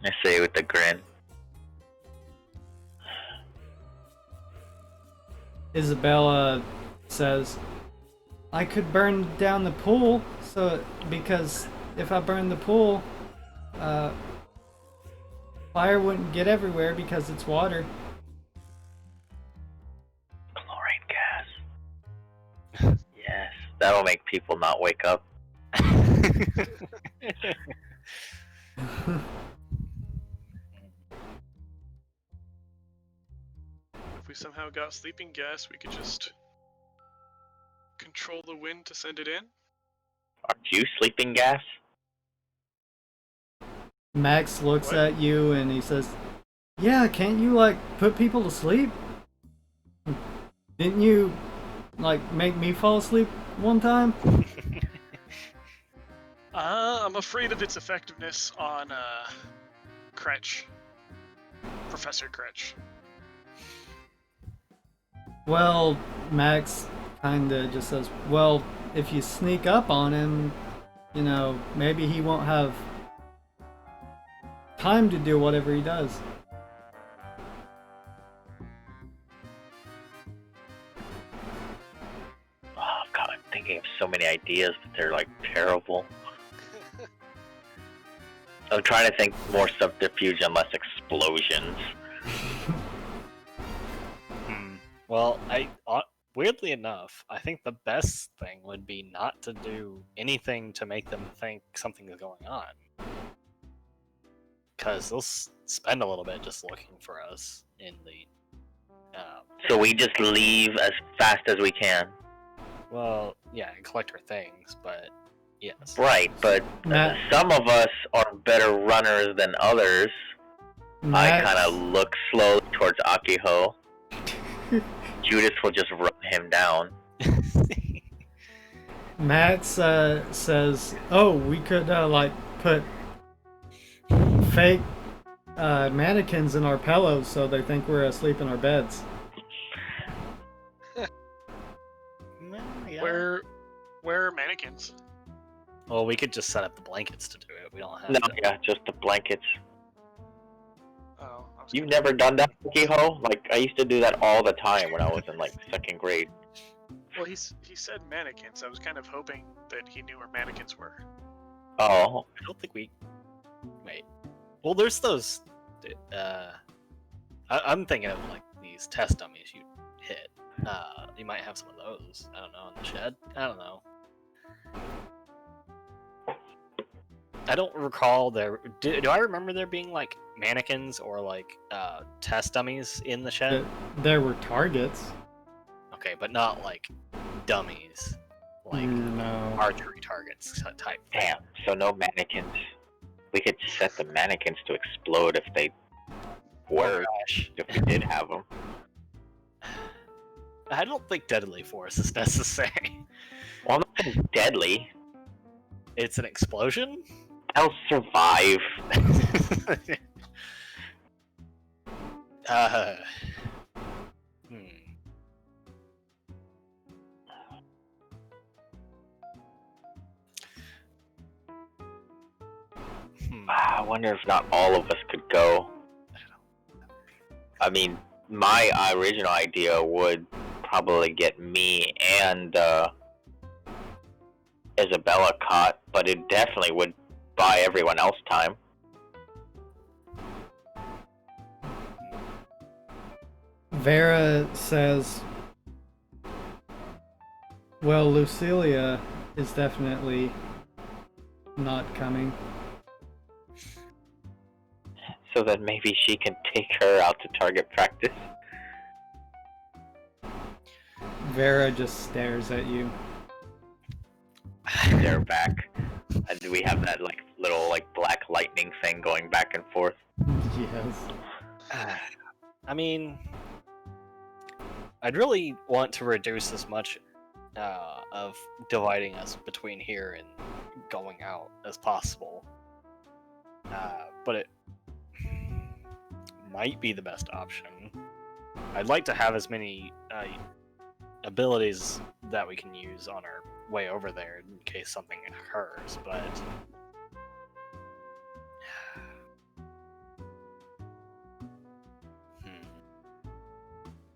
I say with a grin. Isabella says, I could burn down the pool, because if I burn the pool, fire wouldn't get everywhere because it's water. Chlorine gas. Yes, that'll make people not wake up. If we somehow got sleeping gas, we could just control the wind to send it in. Aren't you sleeping gas? Max looks at you and he says, yeah, can't you, like, put people to sleep? Didn't you, like, make me fall asleep one time? I'm afraid of its effectiveness on, Kretch. Professor Kretch. Well, Max kinda just says, well, if you sneak up on him, you know, maybe he won't have time to do whatever he does. Oh god, I'm thinking of so many ideas, but they're like terrible. I'm trying to think more subterfuge and less explosions. Well, weirdly enough, I think the best thing would be not to do anything to make them think something is going on. Because they'll spend a little bit just looking for us in the. So we just leave as fast as we can. Well, yeah, and collect our things, but yes. Right, but some of us are better runners than others. I kind of look slowly towards Akiho. Judas will just run him down. Max says, "Oh, we could like put fake mannequins in our pillows so they think we're asleep in our beds." Yeah. Where are mannequins? Well, we could just set up the blankets to do it. We don't have No, to. yeah, just the blankets. Oh, I was You've gonna- never done that, Akiho? Like, I used to do that all the time when I was in, like, 2nd grade. Well, he said mannequins. I was kind of hoping that he knew where mannequins were. Oh, I don't think we. Wait. Well, there's those. I'm thinking of like these test dummies you hit. You might have some of those. I don't know, in the shed. I don't know. I don't recall there. Do I remember there being like mannequins or like test dummies in the shed? There were targets. Okay, but not like dummies, like No. archery targets type. damn. So no mannequins. We could set the mannequins to explode if they were, Gosh. if we did have them. I don't think deadly force is necessary. Well, nothing's deadly. It's an explosion? They'll survive. uh, hmm. I wonder if not all of us could go. I mean, my original idea would probably get me and Isabella caught, but it definitely would buy everyone else time. Vera says, "Well, Lucilia is definitely not coming." So then maybe she can take her out to target practice. Vera just stares at you. They're back. And we have that like little like black lightning thing going back and forth. Yes. I mean, I'd really want to reduce as much of dividing us between here and going out as possible. But it might be the best option. I'd like to have as many abilities that we can use on our way over there in case something occurs, but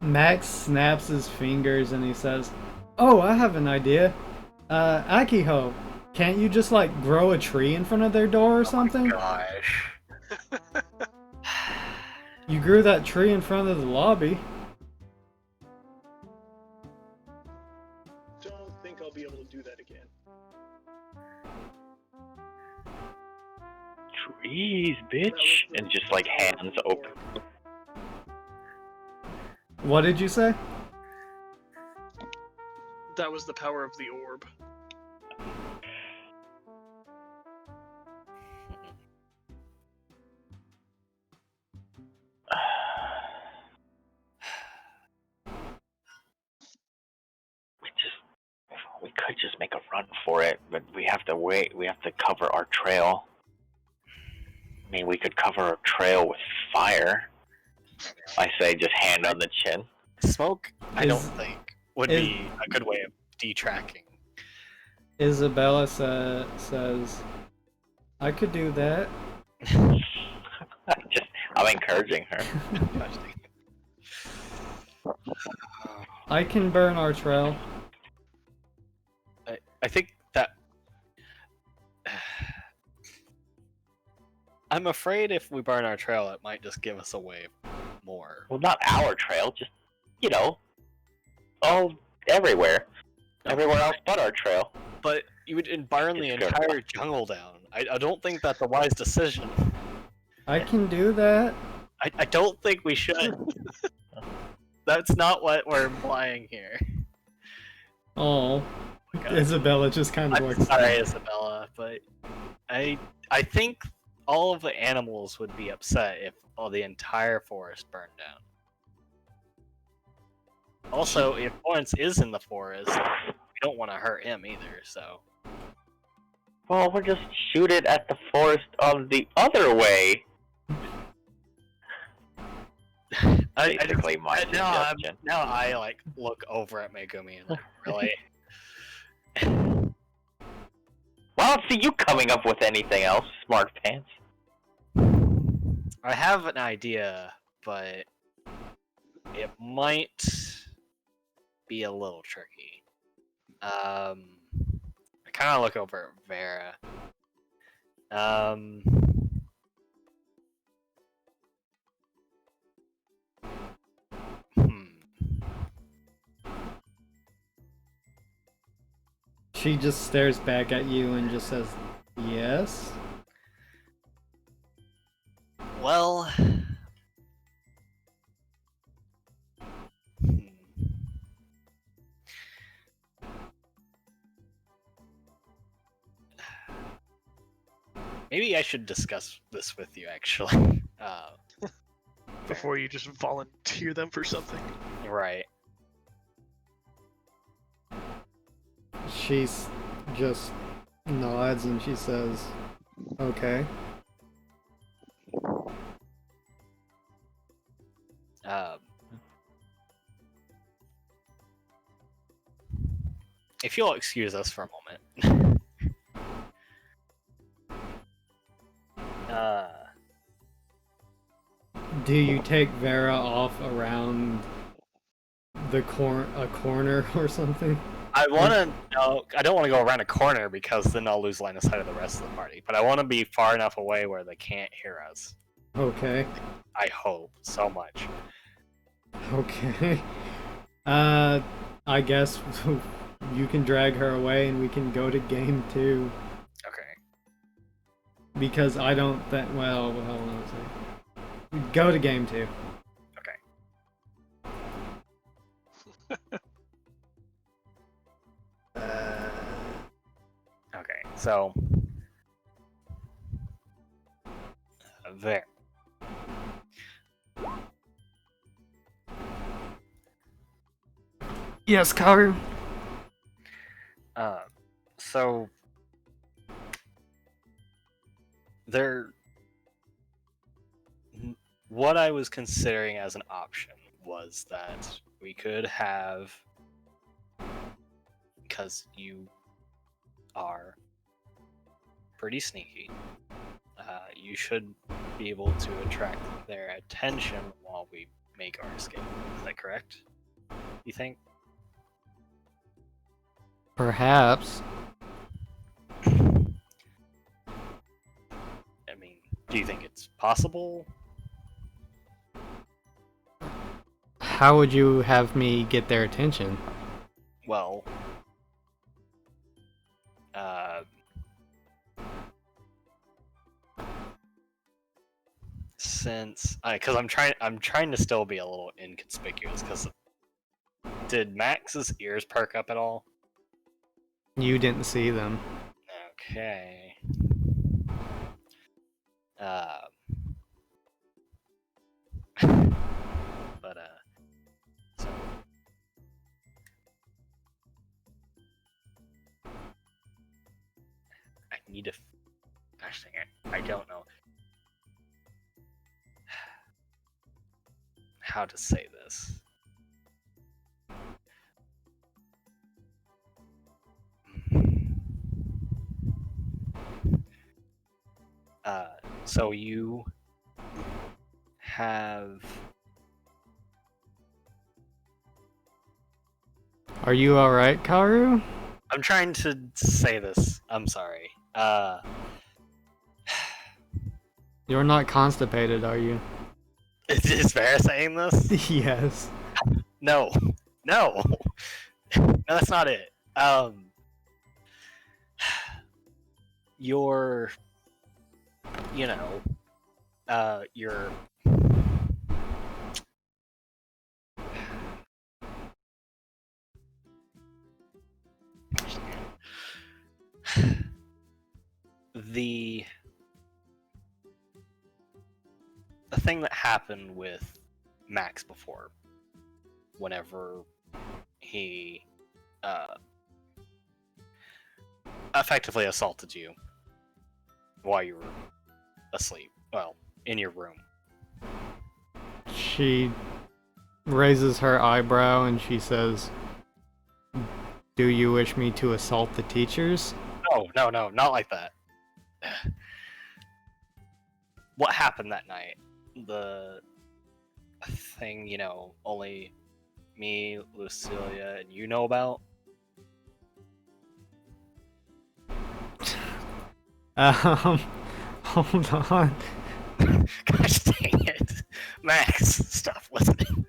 Max snaps his fingers and he says, "Oh, I have an idea. Akiho, can't you just like grow a tree in front of their door or something?" gosh. You grew that tree in front of the lobby. Don't think I'll be able to do that again. Trees, bitch! And just like hands open. What did you say? That was the power of the orb. We could just make a run for it, but we have to wait. We have to cover our trail. I mean, we could cover our trail with fire. I say just hand on the chin. Smoke, I don't think, would be a good way of detracking. Isabella says, "I could do that." I'm encouraging her. I can burn our trail. I think that I'm afraid if we burn our trail, it might just give us away more. Well, not our trail, just, you know, all everywhere. Everywhere else but our trail. But you would burn the It's good. entire jungle down. I don't think that's a wise decision. I can do that. I don't think we should. That's not what we're implying here. Oh, God. Isabella just kind of I'm looks. sorry, Isabella, but I think all of the animals would be upset if all the entire forest burned down. Also, if Lawrence is in the forest, we don't want to hurt him either, so... Well, we'll just shoot it at the forest on the other way. Basically, my suggestion. Now I, like, look over at Megumi and, like, really... Well, I don't see you coming up with anything else, smart pants. I have an idea, but it might be a little tricky. I kind of look over at Vera. She just stares back at you and just says, "Yes." Well, maybe I should discuss this with you, actually. Before you just volunteer them for something. Right. She's just nods and she says, "Okay." If you'll excuse us for a moment. Do you take Vera off around the corner or something? I want to know. I don't want to go around a corner because then I'll lose line of sight of the rest of the party. But I want to be far enough away where they can't hear us. Okay. I hope so much. Okay. I guess you can drag her away and we can go to game 2. Okay. Because I don't think. Well, hold on a second. Go to game 2. Okay. So there. Yes, Karu. So there. What I was considering as an option was that we could have, because you are pretty sneaky, you should be able to attract their attention while we make our escape. Is that correct? You think? Perhaps. I mean, do you think it's possible? How would you have me get their attention? Well, since because I'm trying to still be a little inconspicuous. Because did Max's ears perk up at all? You didn't see them. Okay. But so I need to. Actually, I don't know how to say this. So you have. Are you alright, Karu? I'm trying to say this. I'm sorry. You're not constipated, are you? Is Vera saying this? Yes. No. No. No, that's not it. You're, you know, you're. The thing that happened with Max before, whenever he effectively assaulted you while you were asleep, well, in your room. She raises her eyebrow and she says, "Do you wish me to assault the teachers?" No, not like that. What happened that night? The thing, only me, Lucilia, and you know about? Hold on. Gosh dang it. Max, stop listening.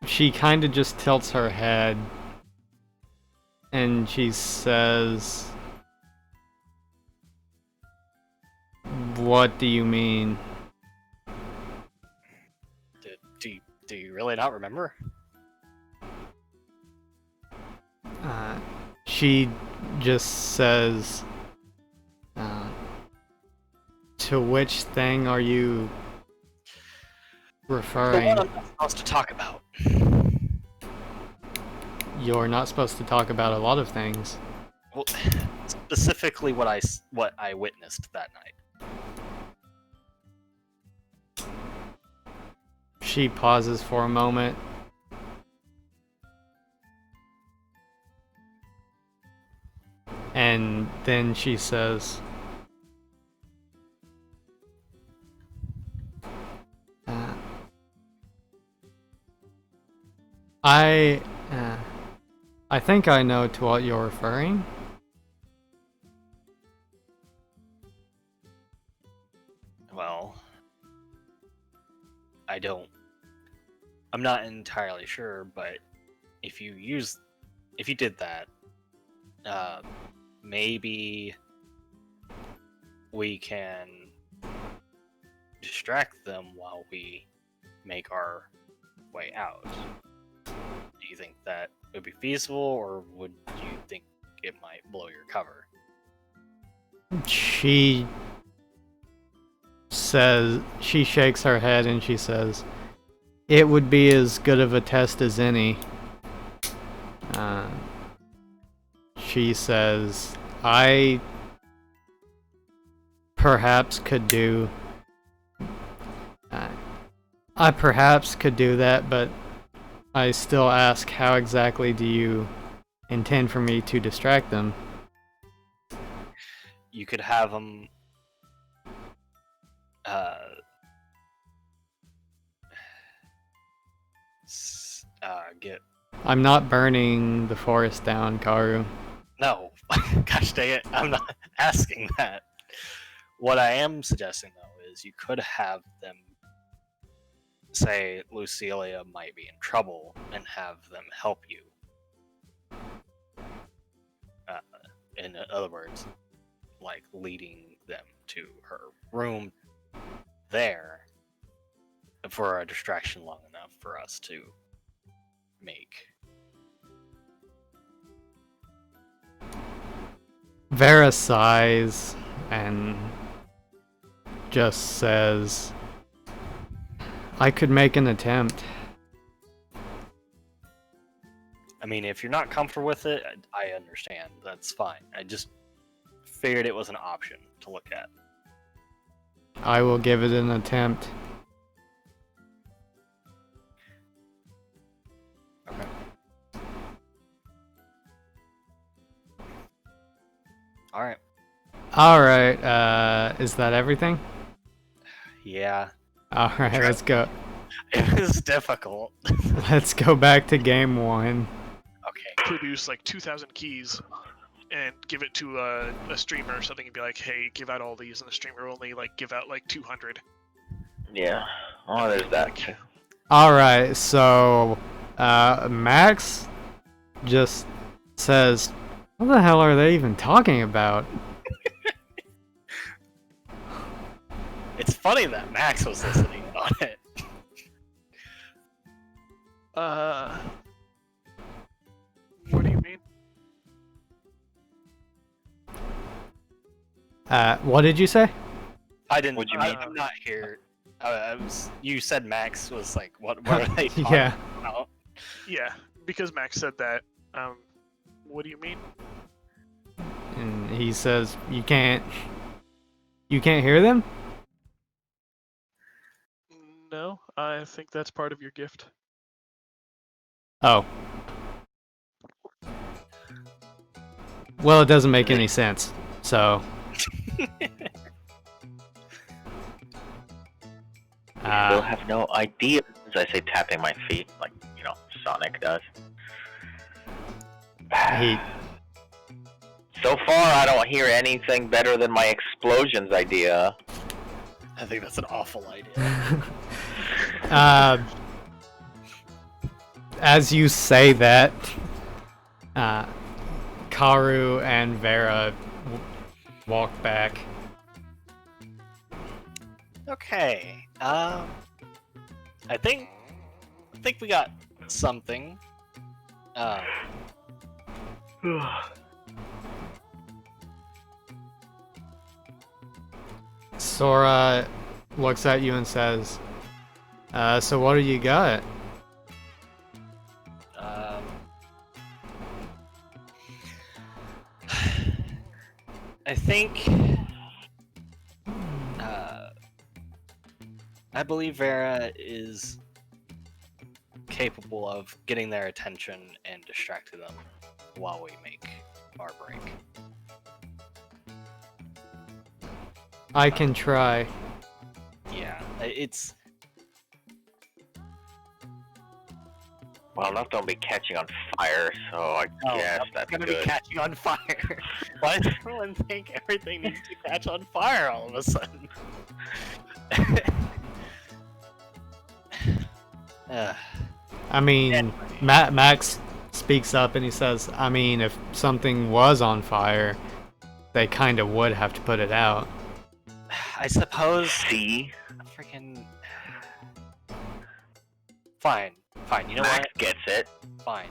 She kind of just tilts her head and she says, "What do you mean?" Do you really not remember? She just says, "To which thing are you The referring?" one I'm not supposed to talk about. You're not supposed to talk about a lot of things. Well, specifically what I witnessed that night. She pauses for a moment. And then she says, I think I know to what you're referring." Well, I'm not entirely sure, but if you did that, maybe we can distract them while we make our way out. Do you think that would be feasible, or would you think it might blow your cover? She shakes her head and she says, "It would be as good of a test as any." She says, I perhaps could do that, but I still ask, how exactly do you intend for me to distract them? You could have them get. I'm not burning the forest down, Karu. No, gosh dang it, I'm not asking that. What I am suggesting, though, is you could have them say Lucilia might be in trouble and have them help you. In other words, like leading them to her room there for a distraction long enough for us to make. Vera sighs and just says, I could make an attempt. I mean, if you're not comfortable with it, I understand. That's fine. I just figured it was an option to look at. I will give it an attempt. Okay. Alright. Alright, is that everything? Yeah. Alright, let's go. It was difficult. Let's go back to game one. produce like 2,000 keys and give it to a streamer or something and be like, hey, give out all these, and the streamer will only like give out like 200. Yeah. Oh, there's that too. Alright, so Max just says, what the hell are they even talking about? It's funny that Max was listening on it. What do you mean? What did you say? I didn't. What'd you mean? I'm not here. You said Max was like, what are they talking Yeah. about? Yeah, because Max said that. What do you mean? And he says, you can't hear them? No, I think that's part of your gift. Oh. Well, it doesn't make any sense, so... Still have no idea, as I say, tapping my feet, like, Sonic does. he... So far, I don't hear anything better than my explosions idea. I think that's an awful idea. As you say that, Karu and Vera walk back. Okay. I think we got something. Sora looks at you and says, so what do you got? I think I believe Vera is capable of getting their attention and distracting them while we make our break. I can try. Yeah, it's... Well, enough don't be catching on fire, so I guess that's gonna good. be catching on fire. Why does everyone think everything needs to catch on fire all of a sudden? I mean, Max speaks up and he says, I mean, if something was on fire, they kind of would have to put it out. I suppose... See? Freaking... Fine. You know Max what? gets it. Fine.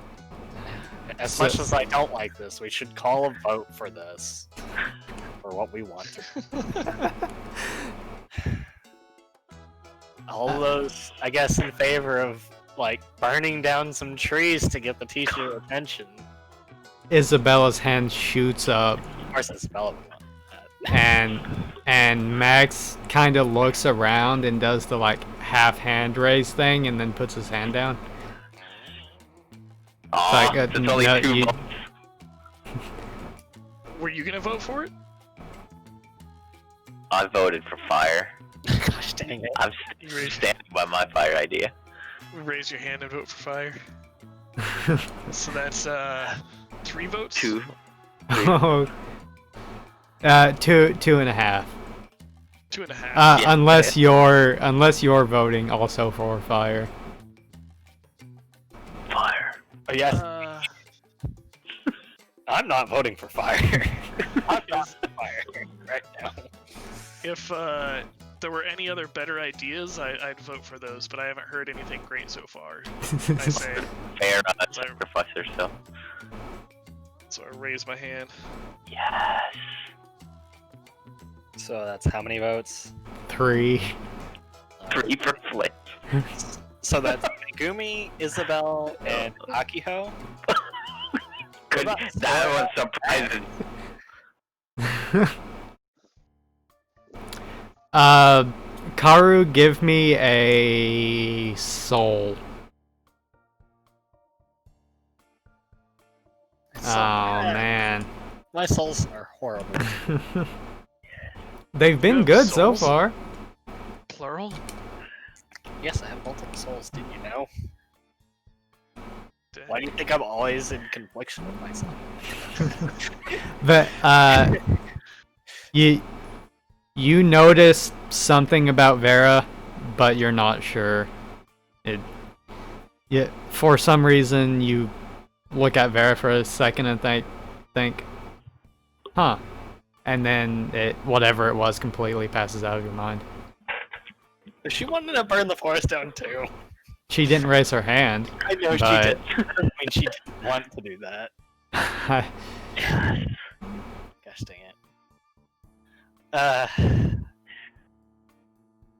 As much as I don't like this, we should call a vote for this. For what we want to. All those, I guess, in favor of, like, burning down some trees to get the teacher attention. Isabella's hand shoots up, Of course, Isabella would want that. and Max kind of looks around and does the like half hand raise thing, and then puts his hand down. Aw, Like, there's only no, 2 you- votes. Were you gonna vote for it? I voted for fire. Gosh dang it. I'm standing by my fire idea. Raise your hand and vote for fire. So that's 3 votes. 2. Oh. 2.5. 2.5. Yeah. Unless you're voting also for fire. Fire. Oh, yes, I'm not voting for fire. I'm not for fire right now. If there were any other better ideas, I'd vote for those, but I haven't heard anything great so far. I say, Fair on the Sorry. sacrificer, so. so I raise my hand. Yes. So that's how many votes? 3. 3 for Flint. So that's Megumi, Isabel, and Akiho. Good. about That was surprising. Karu, give me a soul. Oh man. My souls are horrible. They've been have good so souls? far. Plural? Yes, I have multiple souls, did you know? Why do you think I'm always in confliction with myself? But you noticed something about Vera, but you're not sure. For some reason you look at Vera for a second and think, huh, and then whatever it was completely passes out of your mind. She wanted to burn the forest down too. She didn't raise her hand. I know she but... did. I mean, she didn't want to do that. Gosh dang it.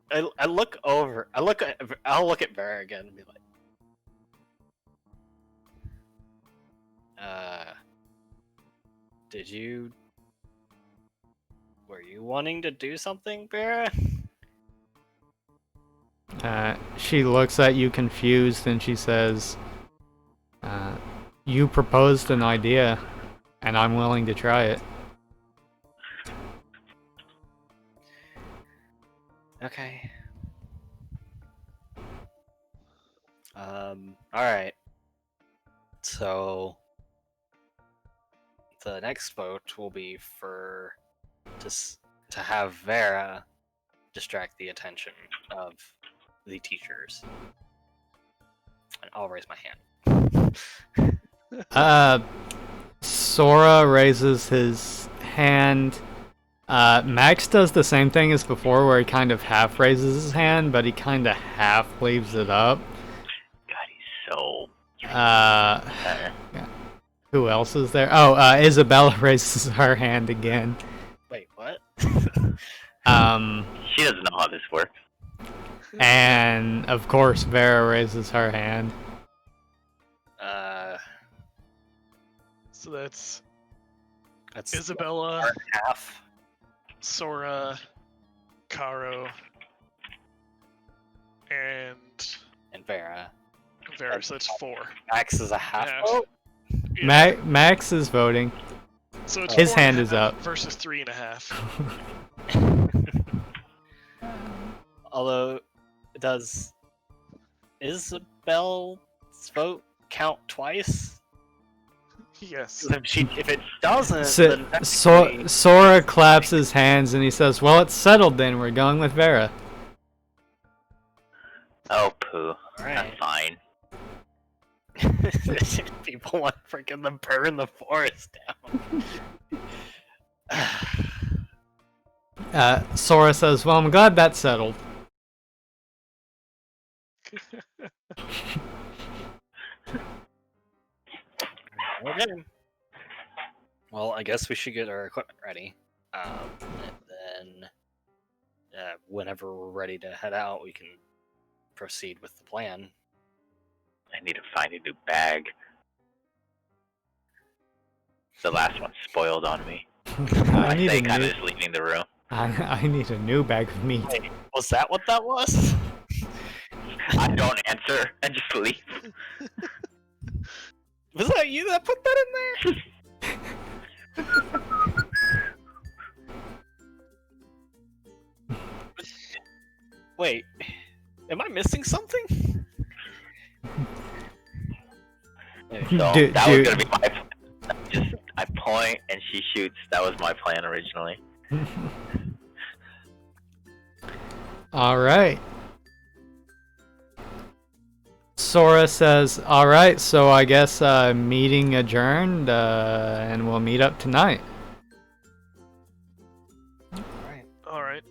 I'll look at Vera again and be like, were you wanting to do something, Vera? She looks at you confused and she says, you proposed an idea and I'm willing to try it. Okay. Alright. So the next vote will be to have Vera distract the attention of the teachers. And I'll raise my hand. Sora raises his hand. Max does the same thing as before, where he kind of half raises his hand, but he kind of half leaves it up. God, he's so... Who else is there? Oh, Isabella raises her hand again. Wait, what? She doesn't know how this works. And, of course, Vera raises her hand. So that's That's Isabella, half. Sora, Karo, and Vera. Vera. So that's 4. Max is a half Yeah. vote? Yeah. Max is voting. So it's His 4 hand and a is half up. versus 3.5. Although, does Isabel's vote count twice? Yes. If it doesn't, then technically- Sora claps his hands and he says, well, it's settled then. We're going with Vera. Oh, poo. Alright. That's fine. People want freaking to burn the forest down. Sora says, well, I'm glad that's settled. Okay. Well, I guess we should get our equipment ready. And then, whenever we're ready to head out, we can proceed with the plan. I need to find a new bag. The last one spoiled on me. I need a kind new. of just leaving the room. I need a new bag of meat. Wait, was that what that was? I don't answer and just leave. Was that you that put that in there? Wait, am I missing something? So Dude, that was gonna be my plan. Just I point and she shoots. That was my plan originally. All right. Sora says, all right, so I guess meeting adjourned, and we'll meet up tonight. Alright.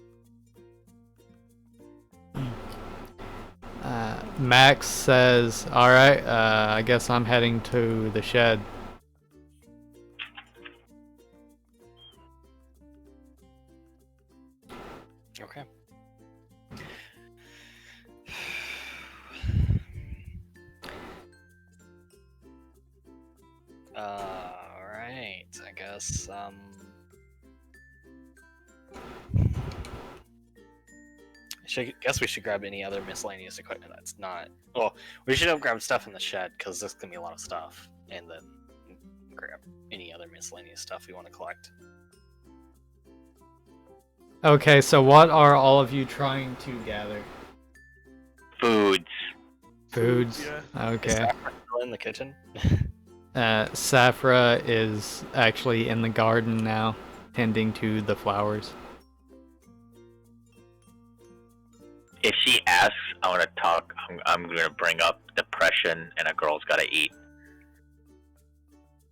Max says, all right, I guess I'm heading to the shed. Okay. Alright, I guess, guess we should grab any other miscellaneous equipment that's not... Well, we should have grabbed stuff in the shed, because there's gonna be a lot of stuff. And then grab any other miscellaneous stuff we want to collect. Okay, so what are all of you trying to gather? Foods. Foods? Yeah. Okay. Is that still in the kitchen? Safra is actually in the garden now, tending to the flowers. If she asks, I want to talk. I'm going to bring up depression and a girl's got to eat.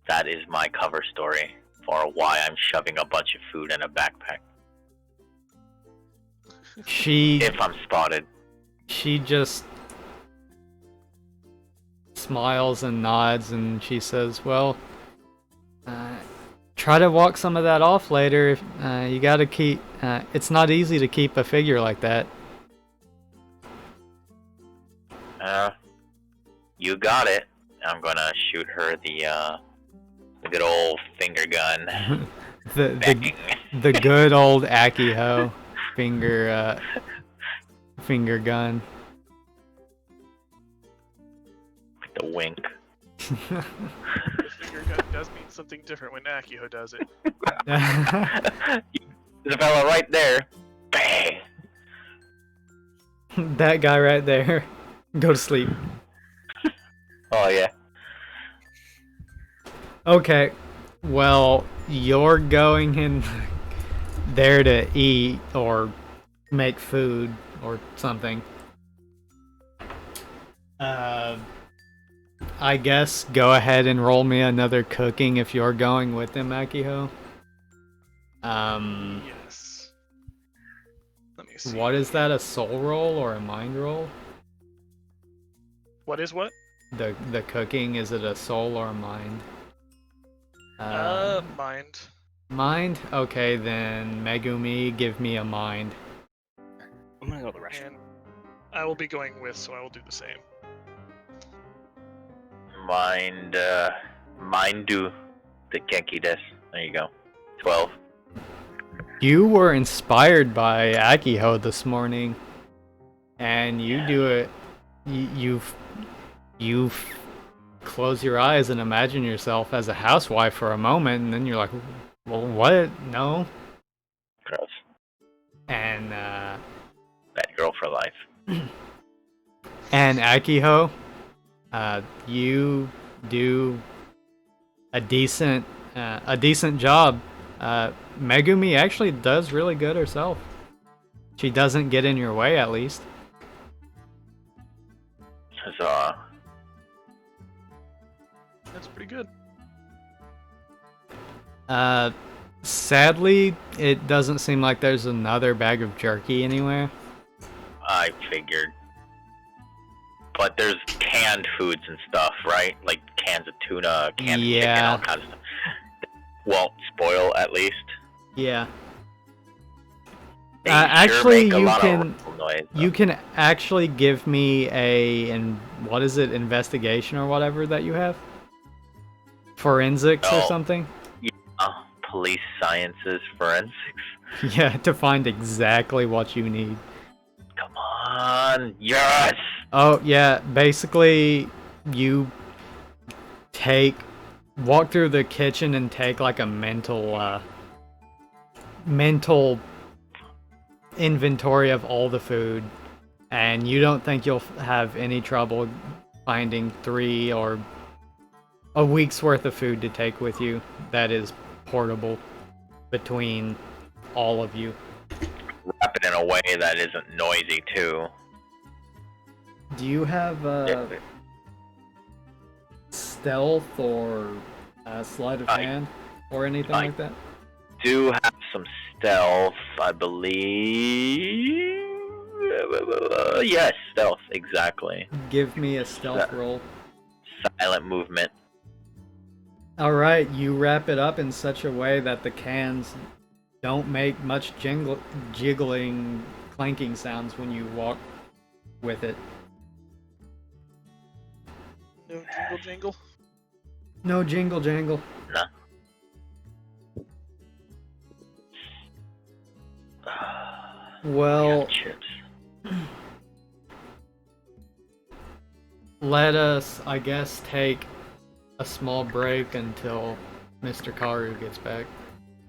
That is my cover story for why I'm shoving a bunch of food in a backpack. If I'm spotted. She just smiles and nods, and she says, well, try to walk some of that off later. You gotta keep, it's not easy to keep a figure like that. You got it. I'm gonna shoot her the good old finger gun. the good old Akiho finger gun. The wink. The finger gun does mean something different when Akio does it. There's a fella right there. Bang! That guy right there. Go to sleep. Oh, yeah. Okay. Well, you're going in there to eat or make food or something. I guess go ahead and roll me another cooking if you're going with him, Akiho. Yes. Let me see. What is that, a soul roll or a mind roll? What is what? The cooking, is it a soul or a mind? Mind. Mind? Okay, then Megumi, give me a mind. I'm gonna go to the restroom. And I will be going with, so I will do the same. Mindu the Genki desu. There you go. 12. You were inspired by Akiho this morning, and you do it. You close your eyes and imagine yourself as a housewife for a moment, and then you're like, well, what? No. Gross. And Bad girl for life. and Akiho, you do a decent job. Megumi actually does really good herself. She doesn't get in your way, at least. Huzzah. That's pretty good. Sadly, it doesn't seem like there's another bag of jerky anywhere. I figured. But there's canned foods and stuff, right? Like cans of tuna, cans of chicken, all kinds of stuff. Won't spoil, at least. Yeah. They actually, sure make a you lot can of noise, you can actually give me what is it, investigation or whatever that you have? Forensics or something? Police sciences, forensics. Yeah, to find exactly what you need. Come on, yes! Oh, yeah, basically, you walk through the kitchen and take like a mental inventory of all the food, and you don't think you'll have any trouble finding 3 or a week's worth of food to take with you that is portable between all of you. Wrap it in a way that isn't noisy, too. Do you have stealth or sleight of hand or anything like that? Do have some stealth, I believe. Yes, stealth, exactly. Give me a stealth roll. Silent movement. Alright, you wrap it up in such a way that the cans don't make much jiggling, clanking sounds when you walk with it. No jingle jangle? No jingle jangle. No. Well, let us, I guess, take a small break until Mr. Karu gets back.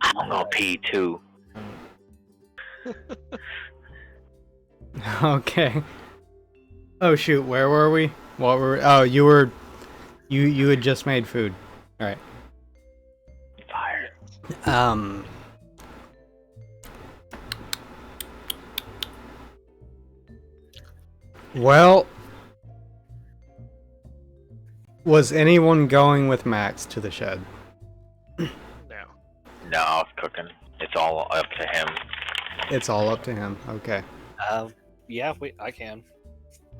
I'm gonna pee too. Okay. Oh shoot, where were we? What were? Oh, you were You had just made food. All right. Fire. Well, was anyone going with Max to the shed? No. No, I was cooking. It's all up to him. It's all up to him. Okay. Yeah, I can.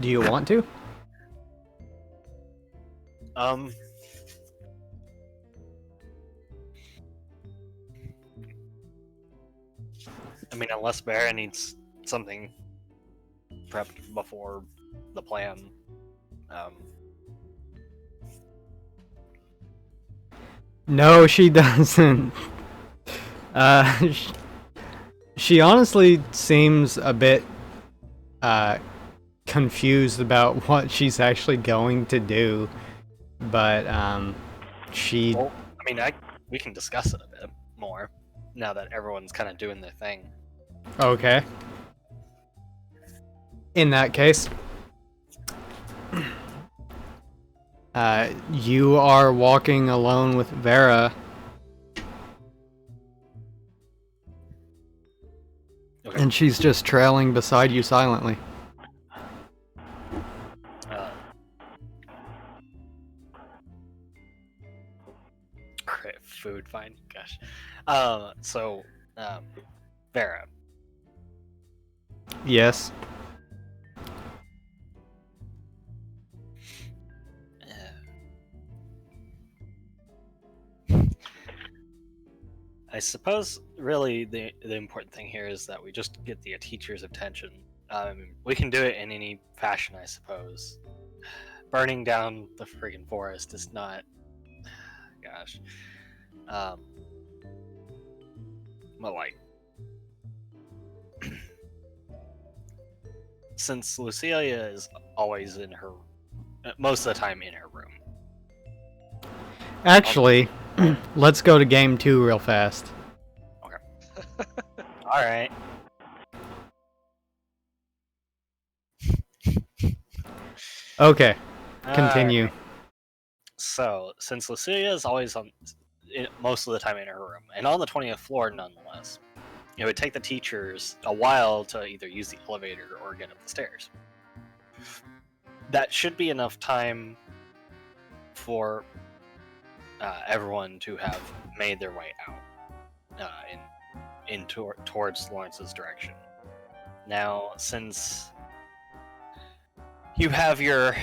Do you want to? Um, I mean, unless Barra needs something prepped before the plan. No, she doesn't. She honestly seems a bit confused about what she's actually going to do, but she. Well, I mean, we can discuss it a bit more now that everyone's kind of doing their thing. Okay. In that case, you are walking alone with Vera. Okay. And she's just trailing beside you silently. Great food, fine. Gosh. So, Vera. Yes. I suppose really the important thing here is that we just get the teacher's attention. We can do it in any fashion, I suppose. Burning down the friggin' forest is not. Gosh. But like, since Lucelia is always in her, most of the time in her room. Actually, let's go to game 2 real fast. All right. Okay, continue. So, since Lucelia is always most of the time in her room, and on the 20th floor nonetheless, it would take the teachers a while to either use the elevator or get up the stairs. That should be enough time for everyone to have made their way out towards Lawrence's direction. Now, since you have your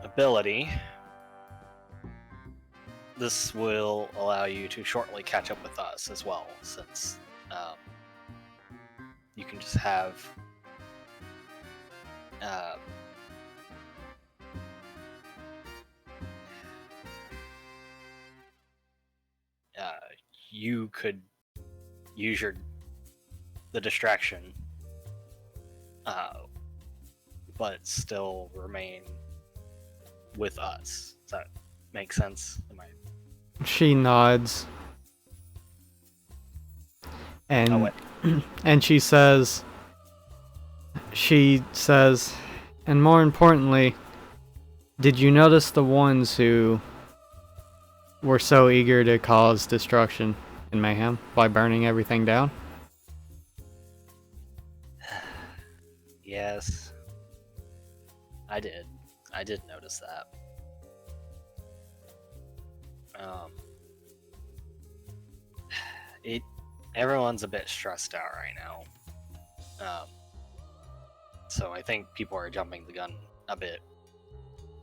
ability, this will allow you to shortly catch up with us as well, since you can just have you could use the distraction, but still remain with us. Does that make sense? She nods. And and she says, and more importantly, did you notice the ones who were so eager to cause destruction and mayhem by burning everything down? Yes, I did. I did notice that. Everyone's a bit stressed out right now. So I think people are jumping the gun a bit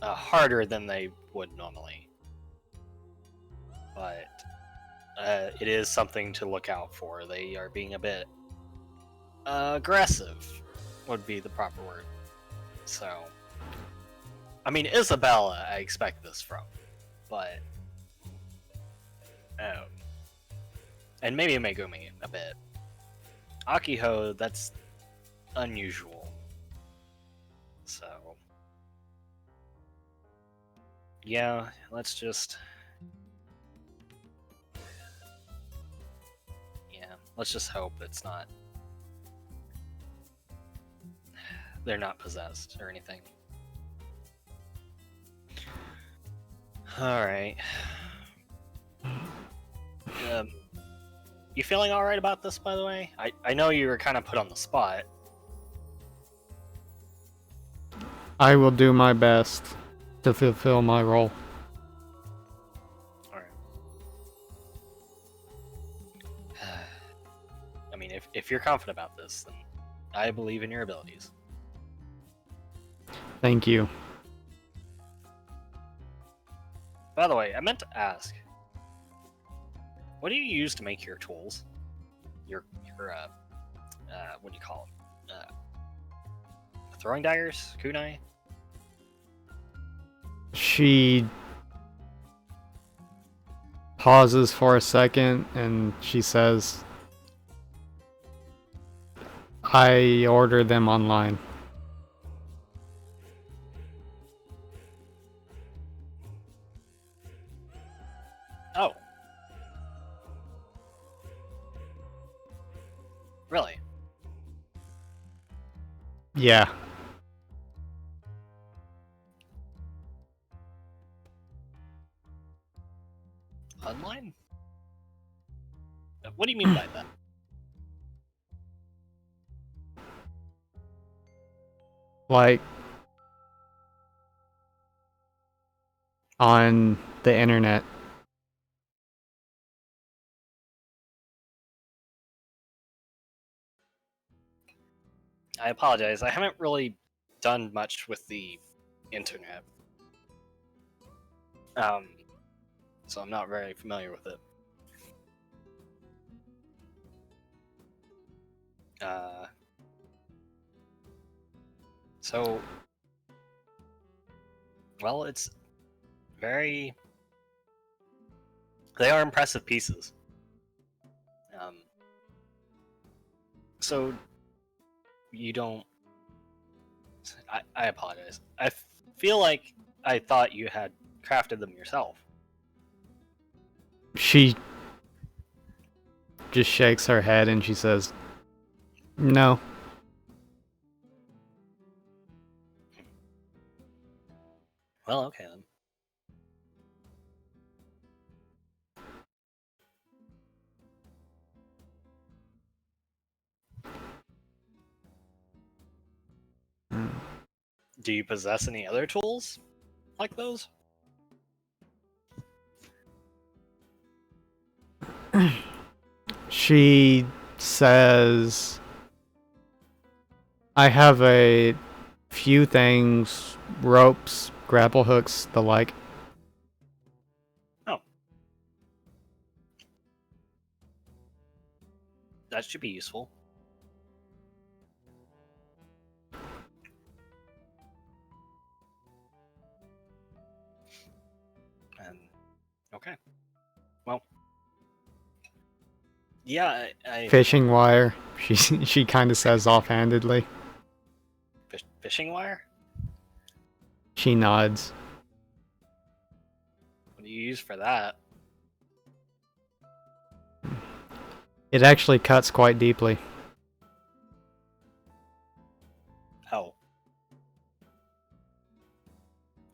harder than they would normally. But it is something to look out for. They are being a bit aggressive, would be the proper word. So, I mean, Isabella, I expect this from, but and maybe Megumi a bit. Akiho, that's unusual. So, yeah, let's just hope it's not. They're not possessed or anything. All right. You feeling all right about this, by the way? I know you were kind of put on the spot. I will do my best to fulfill my role. All right. I mean, if you're confident about this, then I believe in your abilities. Thank you. By the way, I meant to ask, what do you use to make your tools? Your what do you call them? Throwing daggers, kunai. She pauses for a second and she says, I order them online. Oh. Really? Yeah. Online? What do you mean by that? Like on the internet. I apologize. I haven't really done much with the internet. So I'm not very familiar with it. So, well, it's very. They are impressive pieces. So you don't. I apologize. I feel like I thought you had crafted them yourself. She just shakes her head and she says, no. Well, okay then. Do you possess any other tools like those? She says, I have a few things, ropes, grapple hooks, the like. Oh. That should be useful. Okay. Well. Yeah, I Fishing wire, she kind of says offhandedly. Fishing wire? She nods. What do you use for that? It actually cuts quite deeply. Oh.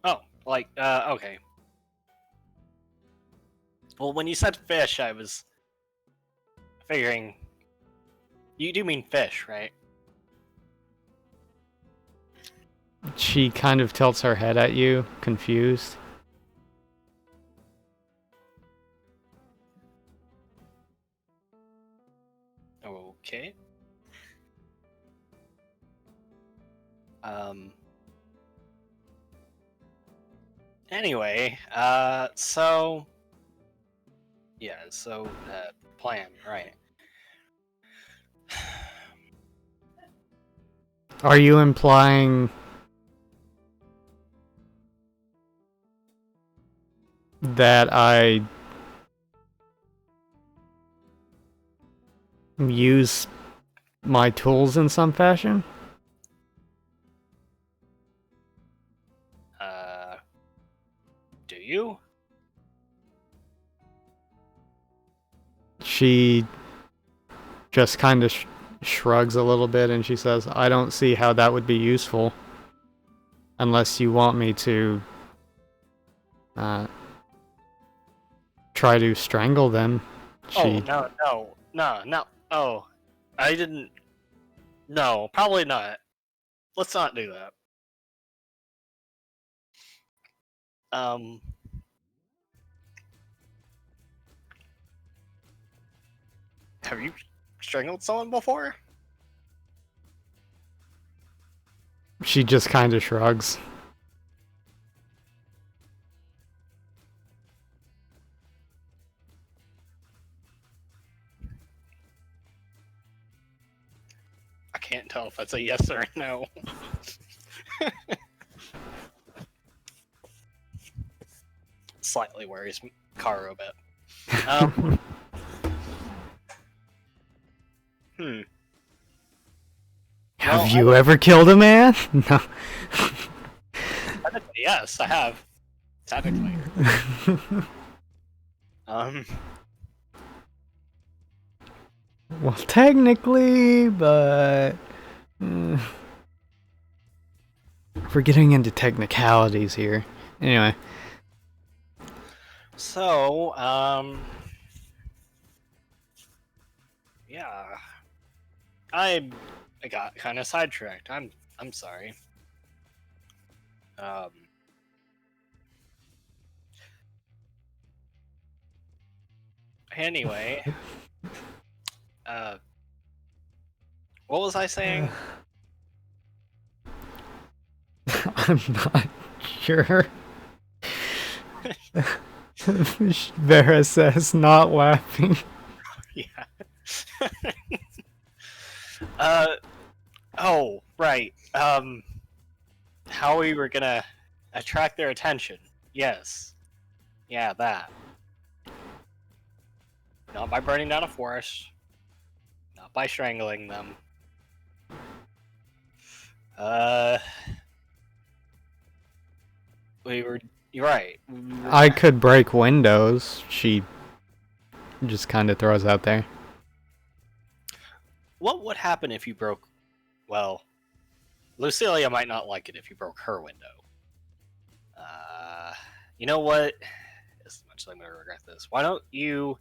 Oh, like, okay. Well, when you said fish, I was figuring... You do mean fish, right? She kind of tilts her head at you, confused. Okay. Anyway, so... Yeah, so, plan, right. Are you implying that I use my tools in some fashion? Do you? She just kind of shrugs a little bit and she says, I don't see how that would be useful unless you want me to try to strangle them. Oh, no. Oh, I didn't. No, probably not. Let's not do that. Have you strangled someone before? She just kind of shrugs. I can't tell if that's a yes or a no. Slightly worries Karu a bit. Have Well, you ever killed a man? No. Technically, yes, I have. Technically. Well, technically, but we're getting into technicalities here. Anyway. So, yeah, I got kind of sidetracked. I'm sorry. Anyway, what was I saying? I'm not sure. Vera says, not laughing. Yeah. Oh, right. How we were gonna attract their attention. Yes. Yeah, that. Not by burning down a forest. Not by strangling them. You're right. I could break windows. She just kind of throws out there. What would happen if you broke... Well, Lucilia might not like it if you broke her window. You know what? As much as I'm going to regret this. Why don't you...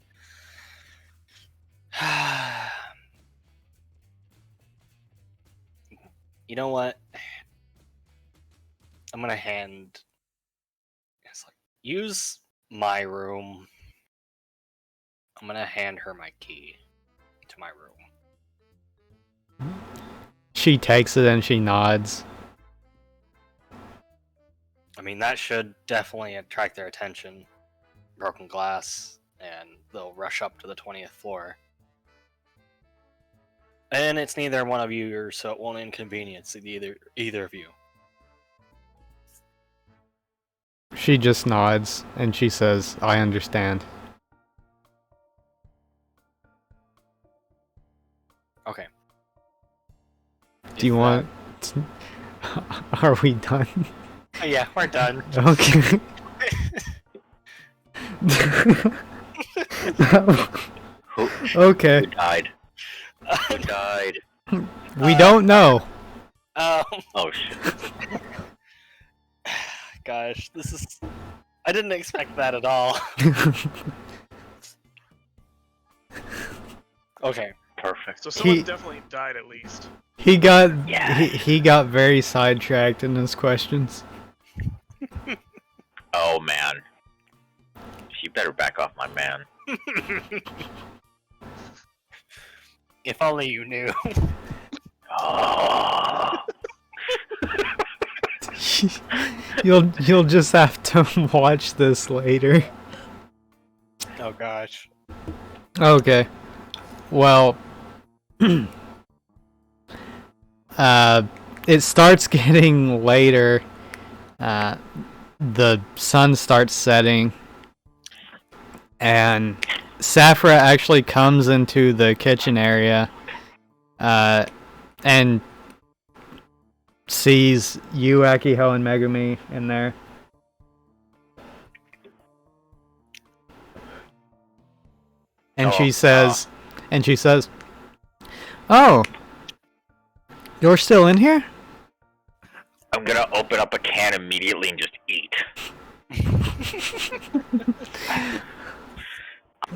You know what? I'm going to hand... It's like, use my room. I'm going to hand her my key to my room. She takes it and she nods. I mean, that should definitely attract their attention. Broken glass, and they'll rush up to the 20th floor. And it's neither one of you, so it won't inconvenience either of you. She just nods and she says, I understand. Okay. Do you want... Are we done? Oh, yeah, we're done. Okay. Okay. Who died? Who died? We don't know. Oh shit. Gosh, this is... I didn't expect that at all. Okay. Perfect. So someone definitely died at least. He got very sidetracked in his questions. Oh man. She better back off my man. If only you knew. Oh. You'll just have to watch this later. Oh gosh. Okay. Well, it starts getting later. The sun starts setting, and Safra actually comes into the kitchen area, and sees you, Akiho, and Megumi in there. And she says, "Oh, you're still in here?" I'm gonna open up a can immediately and just eat.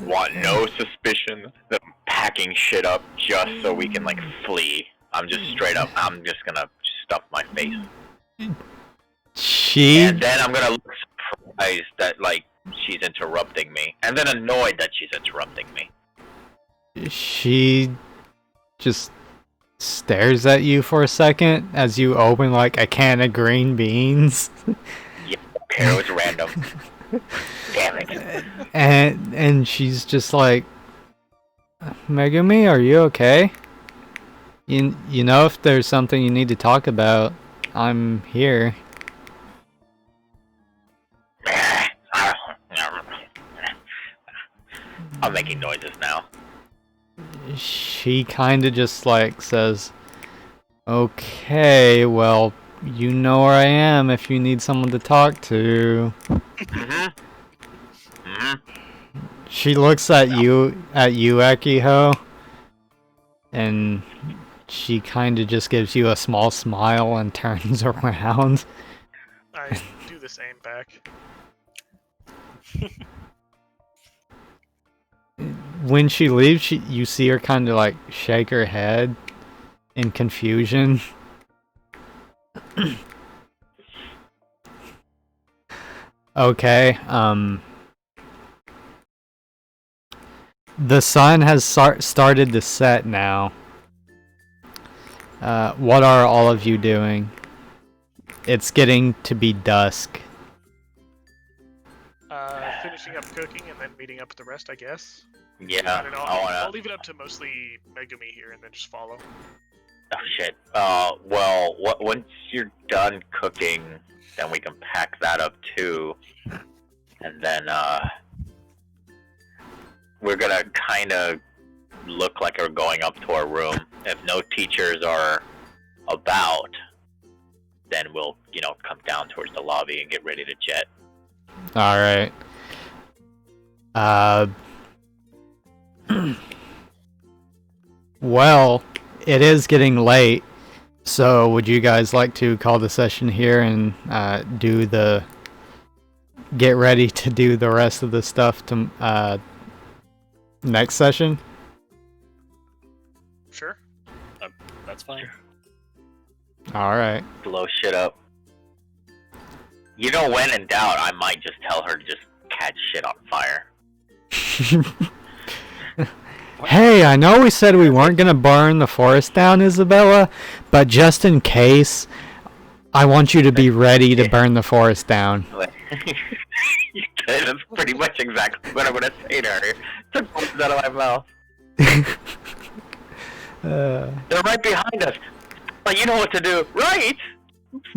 want no suspicion that I'm packing shit up just so we can like flee. I'm just straight up. I'm just gonna stuff my face, She and then I'm gonna look surprised that like she's interrupting me, and then annoyed that she's interrupting me. she just stares at you for a second as you open like a can of green beans. Yeah, okay, it was random. Damn it. And she's just like, Megumi, are you okay? You know, if there's something you need to talk about, I'm here. I'm making noises now. She kind of just like says, okay, well, you know where I am if you need someone to talk to. She looks at you, Akiho, and she kind of just gives you a small smile and turns around. I do the same back. When she leaves, you see her kind of like shake her head in confusion. Okay, the sun has started to set now. What are all of you doing? It's getting to be dusk. Finishing up cooking and then meeting up with the rest, I guess. Yeah, I don't know. I'll leave it up to mostly Megumi here and then just follow. Oh shit. Well, once you're done cooking, then we can pack that up too, and then we're gonna kind of look like we're going up to our room. If no teachers are about, then we'll, come down towards the lobby and get ready to jet. All right. Well, it is getting late, so would you guys like to call the session here and get ready to do the rest of the stuff to next session? Sure. That's fine. All right. Blow shit up. When in doubt, I might just tell her to just catch shit on fire. Hey, I know we said we weren't gonna burn the forest down, Isabella, but just in case, I want you to be ready to burn the forest down. That's pretty much exactly what I'm gonna say to her. Took words out of my mouth. They're right behind us. But you know what to do, right?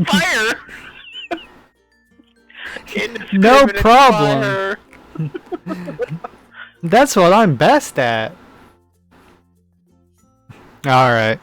Fire! No problem. Fire. That's what I'm best at. All right.